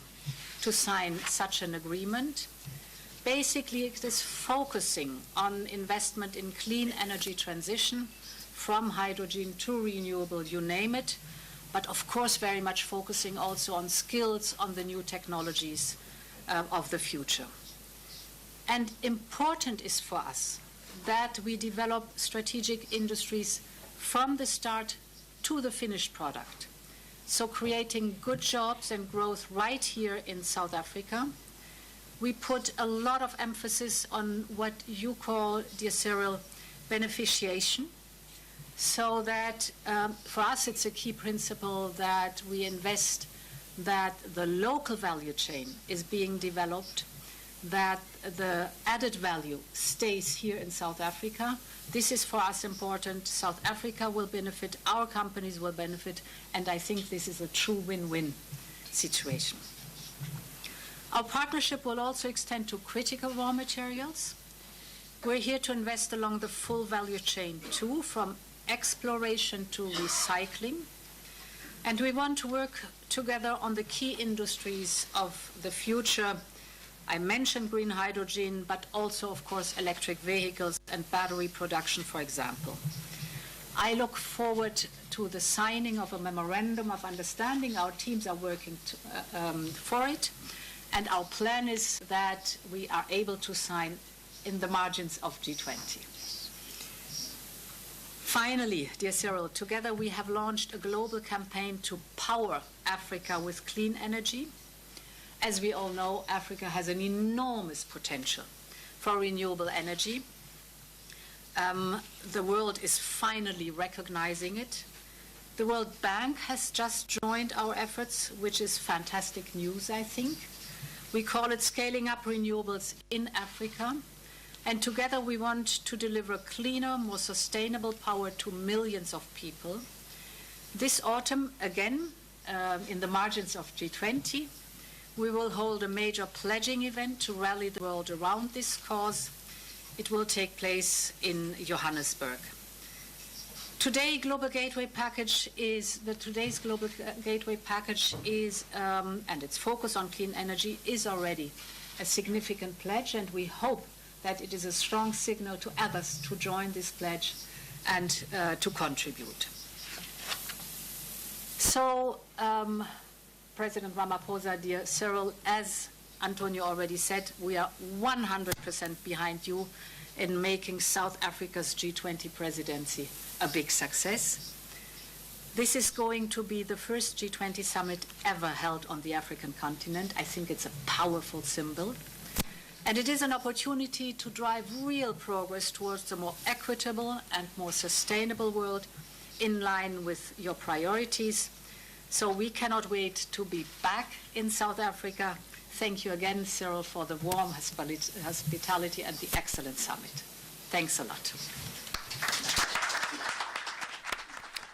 S17: to sign such an agreement. Basically, it is focusing on investment in clean energy transition, from hydrogen to renewable, you name it, but of course very much focusing also on skills, on the new technologies of the future. And important is for us that we develop strategic industries from the start to the finished product. So creating good jobs and growth right here in South Africa. We put a lot of emphasis on what you call, dear Cyril, beneficiation. So that for us it's a key principle that we invest that the local value chain is being developed, that the added value stays here in South Africa. This is for us important. South Africa will benefit, our companies will benefit, and I think this is a true win-win situation. Our partnership will also extend to critical raw materials. We're here to invest along the full value chain too, from exploration to recycling. And we want to work together on the key industries of the future. I mentioned green hydrogen, but also, of course, electric vehicles and battery production, for example. I look forward to the signing of a memorandum of understanding. Our teams are working for it, and our plan is that we are able to sign in the margins of G20. Finally, dear Cyril, together we have launched a global campaign to power Africa with clean energy. As we all know, Africa has an enormous potential for renewable energy. The world is finally recognizing it. The World Bank has just joined our efforts, which is fantastic news, I think. We call it Scaling Up Renewables in Africa. And together we want to deliver cleaner, more sustainable power to millions of people. This autumn, again, in the margins of G20, we will hold a major pledging event to rally the world around this cause. It will take place in Johannesburg. Today's Global Gateway Package is, and its focus on clean energy is already a significant pledge, and we hope that it is a strong signal to others to join this pledge and to contribute. So, President Ramaphosa, dear Cyril, as Antonio already said, we are 100% behind you in making South Africa's G20 presidency a big success. This is going to be the first G20 summit ever held on the African continent. I think it's a powerful symbol. And it is an opportunity to drive real progress towards a more equitable and more sustainable world in line with your priorities. So we cannot wait to be back in South Africa. Thank you again, Cyril, for the warm hospitality and the excellent summit. Thanks a lot.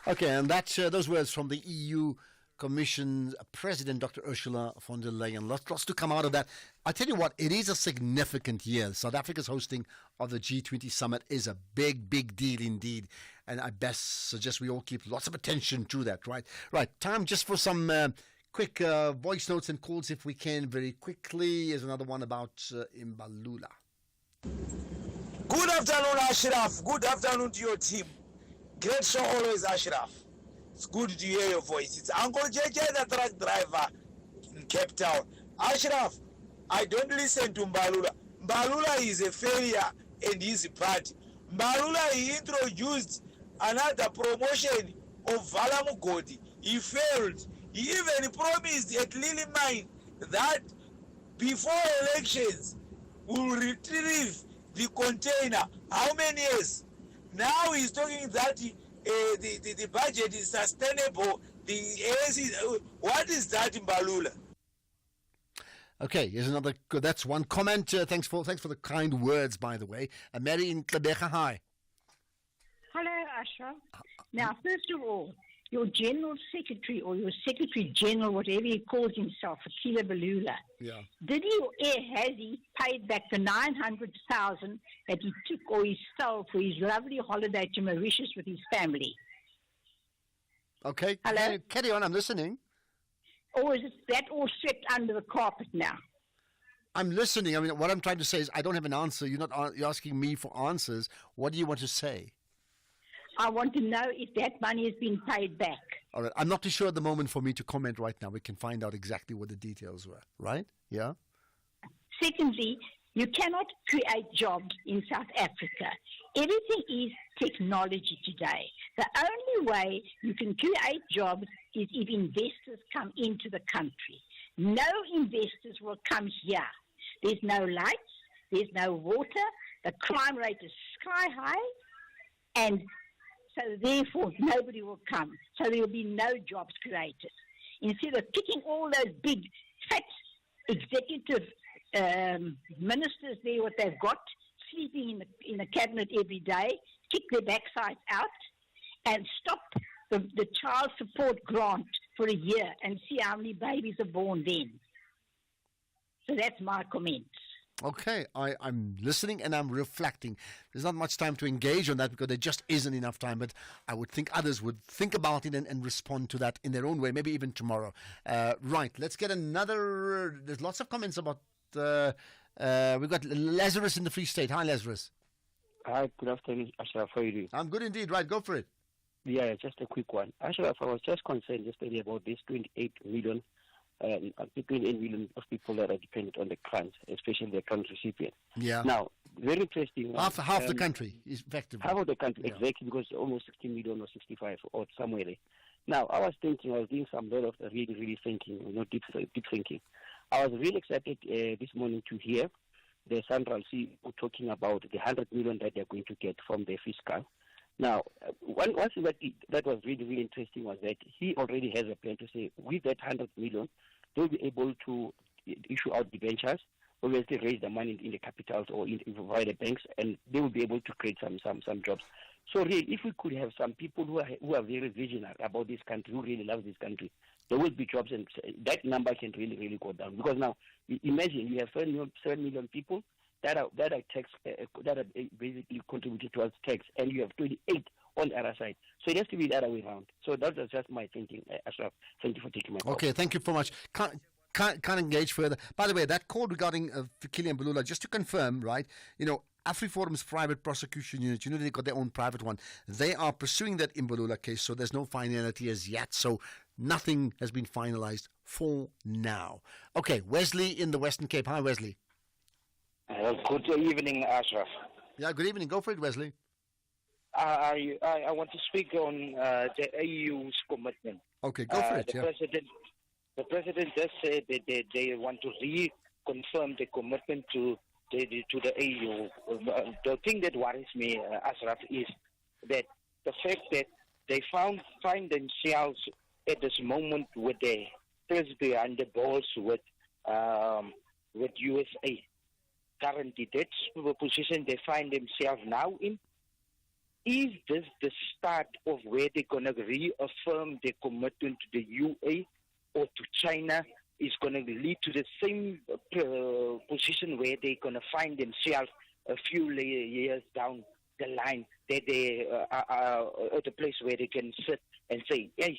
S15: Okay, and that's those words from the EU Commission President, Dr. Ursula von der Leyen. Lots to come out of that. I tell you what, it is a significant year. South Africa's hosting of the G20 summit is a big, big deal indeed. And I best suggest we all keep lots of attention to that, right? Right, time just for some quick voice notes and calls if we can very quickly. Here's another one about Mbalula.
S18: Good afternoon, Ashraf. Good afternoon to your team. Great show always, Ashraf. It's good to hear your voice. It's Uncle JJ, the truck driver in Cape Town. Ashraf, I don't listen to Mbalula. Mbalula is a failure and his party. Mbalula, he introduced another promotion of Vala Mugodi. He failed. He even promised at Lily Mine that before elections will retrieve the container. How many years? Now he's talking that the budget is sustainable. The ANC, what is that in Mbalula?
S15: Okay, here's another good. That's one comment. Thanks for the kind words, by the way. Mary in Klebeka, hi.
S19: Hello, Ashraf. Now, first of all, your General Secretary or your Secretary General, whatever he calls himself, Akila Balula, has he paid back the 900,000 that he took or he stole for his lovely holiday to Mauritius with his family?
S15: Okay,
S19: hello?
S15: Carry on, I'm listening.
S19: Or is that all swept under the carpet now?
S15: I'm listening. I mean, what I'm trying to say is I don't have an answer. You're asking me for answers. What do you want to say?
S20: I want to know if that money has been paid back.
S15: All right. I'm not too sure at the moment for me to comment right now. We can find out exactly what the details were, right? Yeah?
S20: Secondly, you cannot create jobs in South Africa. Everything is technology today. The only way you can create jobs is if investors come into the country. No investors will come here. There's no lights, there's no water, the crime rate is sky high, and so therefore nobody will come. So there will be no jobs created. Instead of kicking all those big, fat executive ministers there, what they've got, sleeping in the cabinet every day, kick their backsides out, and stop the child support grant for a year and see how many babies are born then. So that's my comment.
S15: Okay, I'm listening and I'm reflecting. There's not much time to engage on that because there just isn't enough time, but I would think others would think about it and respond to that in their own way, maybe even tomorrow. Right, let's get another... There's lots of comments about... we've got Lazarus in the Free State. Hi, Lazarus.
S21: Hi, good afternoon, Ashraf. How are you doing?
S15: I'm good indeed. Right, go for it.
S21: Yeah, just a quick one. Ashraf, I was just concerned yesterday about this 28 million of people that are dependent on the grant, especially the grant recipient.
S15: Yeah.
S21: Now, very interesting.
S15: Half the country is effectively.
S21: Half of the country, exactly, because almost 60 million or 65 or somewhere there. Now, I was doing some lot of really thinking, deep thinking. I was really excited this morning to hear the Central CEO talking about the 100 million that they're going to get from the fiscal. Now, one thing that was really interesting was that he already has a plan to say with that 100 million, they'll be able to issue out debentures, obviously raise the money in the capitals or via the banks, and they will be able to create some jobs. So really, if we could have some people who are very visionary about this country, who really love this country, there will be jobs, and that number can really go down. Because now, imagine you have 7 million people that are basically contributed towards tax, and you have 28 on the other side. So it has to be the other way around. So that was just my thinking, Ashraf. Thank you for taking my call.
S15: Okay, thank you so much. Can't engage further. By the way, that call regarding Fikile Mbalula, just to confirm, right, AfriForum's private prosecution unit, they've got their own private one. They are pursuing that Mbalula case, so there's no finality as yet. So nothing has been finalized for now. Okay, Wesley in the Western Cape. Hi, Wesley.
S22: Good evening, Ashraf.
S15: Yeah, good evening. Go for it, Wesley.
S22: I want to speak on the AU's commitment.
S15: Okay, go for it.
S22: The president just said that they want to reconfirm the commitment to the AU. The thing that worries me, Ashraf, is that the fact that they find themselves at this moment with the president and the balls with USA. Currently, that's the position they find themselves now in. Is this the start of where they're going to reaffirm their commitment to the UA or to China? Is going to lead to the same position where they're going to find themselves a few years down the line, that they are at a place where they can sit and say, hey,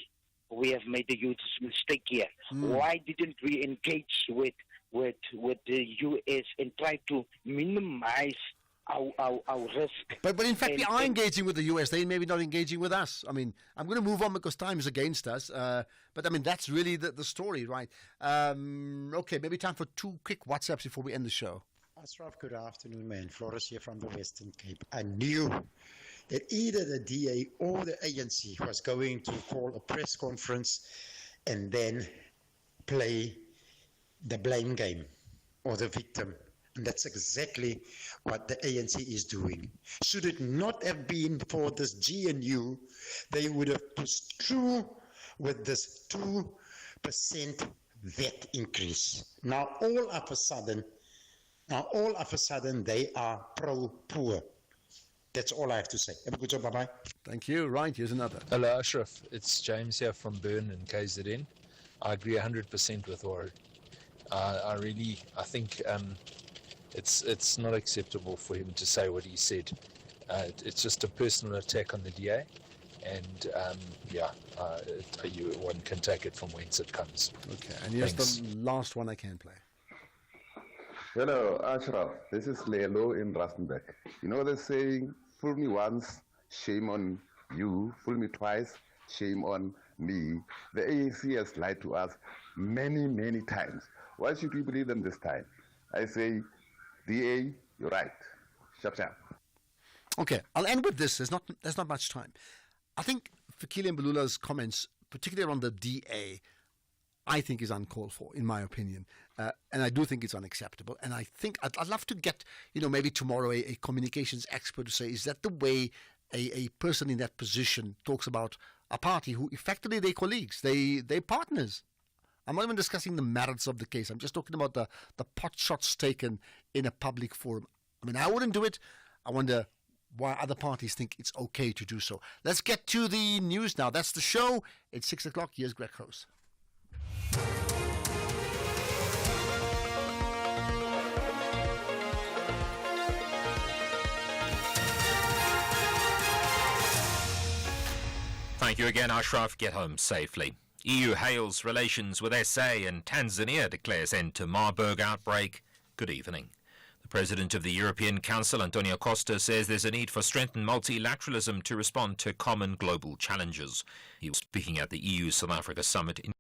S22: we have made a huge mistake here. Why didn't we engage with the US and try to minimize our risk?
S15: But in fact, we are engaging with the US. They may be not engaging with us. I mean, I'm going to move on because time is against us. But I mean, that's really the story, right? Okay, maybe time for 2 quick WhatsApps before we end the show.
S23: Ashraf, good afternoon, man. Floris here from the Western Cape. I knew that either the DA or the ANC was going to call a press conference and then play the blame game or the victim. And that's exactly what the ANC is doing. Should it not have been for this GNU, they would have pushed through with this 2% VAT increase. Now all of a sudden, they are pro-poor. That's all I have to say. Have a good job. Bye-bye.
S15: Thank you. Right, here's another.
S24: Hello, Ashraf. It's James here from Bern and KZN. I agree 100% with Warren. I think it's not acceptable for him to say what he said. It's just a personal attack on the DA, and one can take it from whence it comes.
S15: Okay, and here's the last one I can play.
S26: Hello, Ashraf. This is Lelo in Rustenburg. You know the saying, fool me once, shame on You fool me twice, shame on me. The ANC has lied to us many, many times. Why should we believe them this time? I say, DA, you're right. Sharp, sharp.
S15: Okay, I'll end with this. There's not much time. I think Fikile Mbalula's comments, particularly around the DA, I think is uncalled for, in my opinion. And I do think it's unacceptable. And I think I'd love to get, maybe tomorrow a communications expert to say, is that the way a person in that position talks about a party who effectively they're colleagues, they're partners. I'm not even discussing the merits of the case. I'm just talking about the pot shots taken in a public forum. I mean, I wouldn't do it. I wonder why other parties think it's okay to do so. Let's get to the news now. That's the show. It's 6 o'clock. Here's Greg Rose.
S1: Thank you again, Ashraf. Get home safely. EU hails relations with SA and Tanzania declares end to Marburg outbreak. Good evening. The President of the European Council, Antonio Costa, says there's a need for strengthened multilateralism to respond to common global challenges. He was speaking at the EU South Africa summit in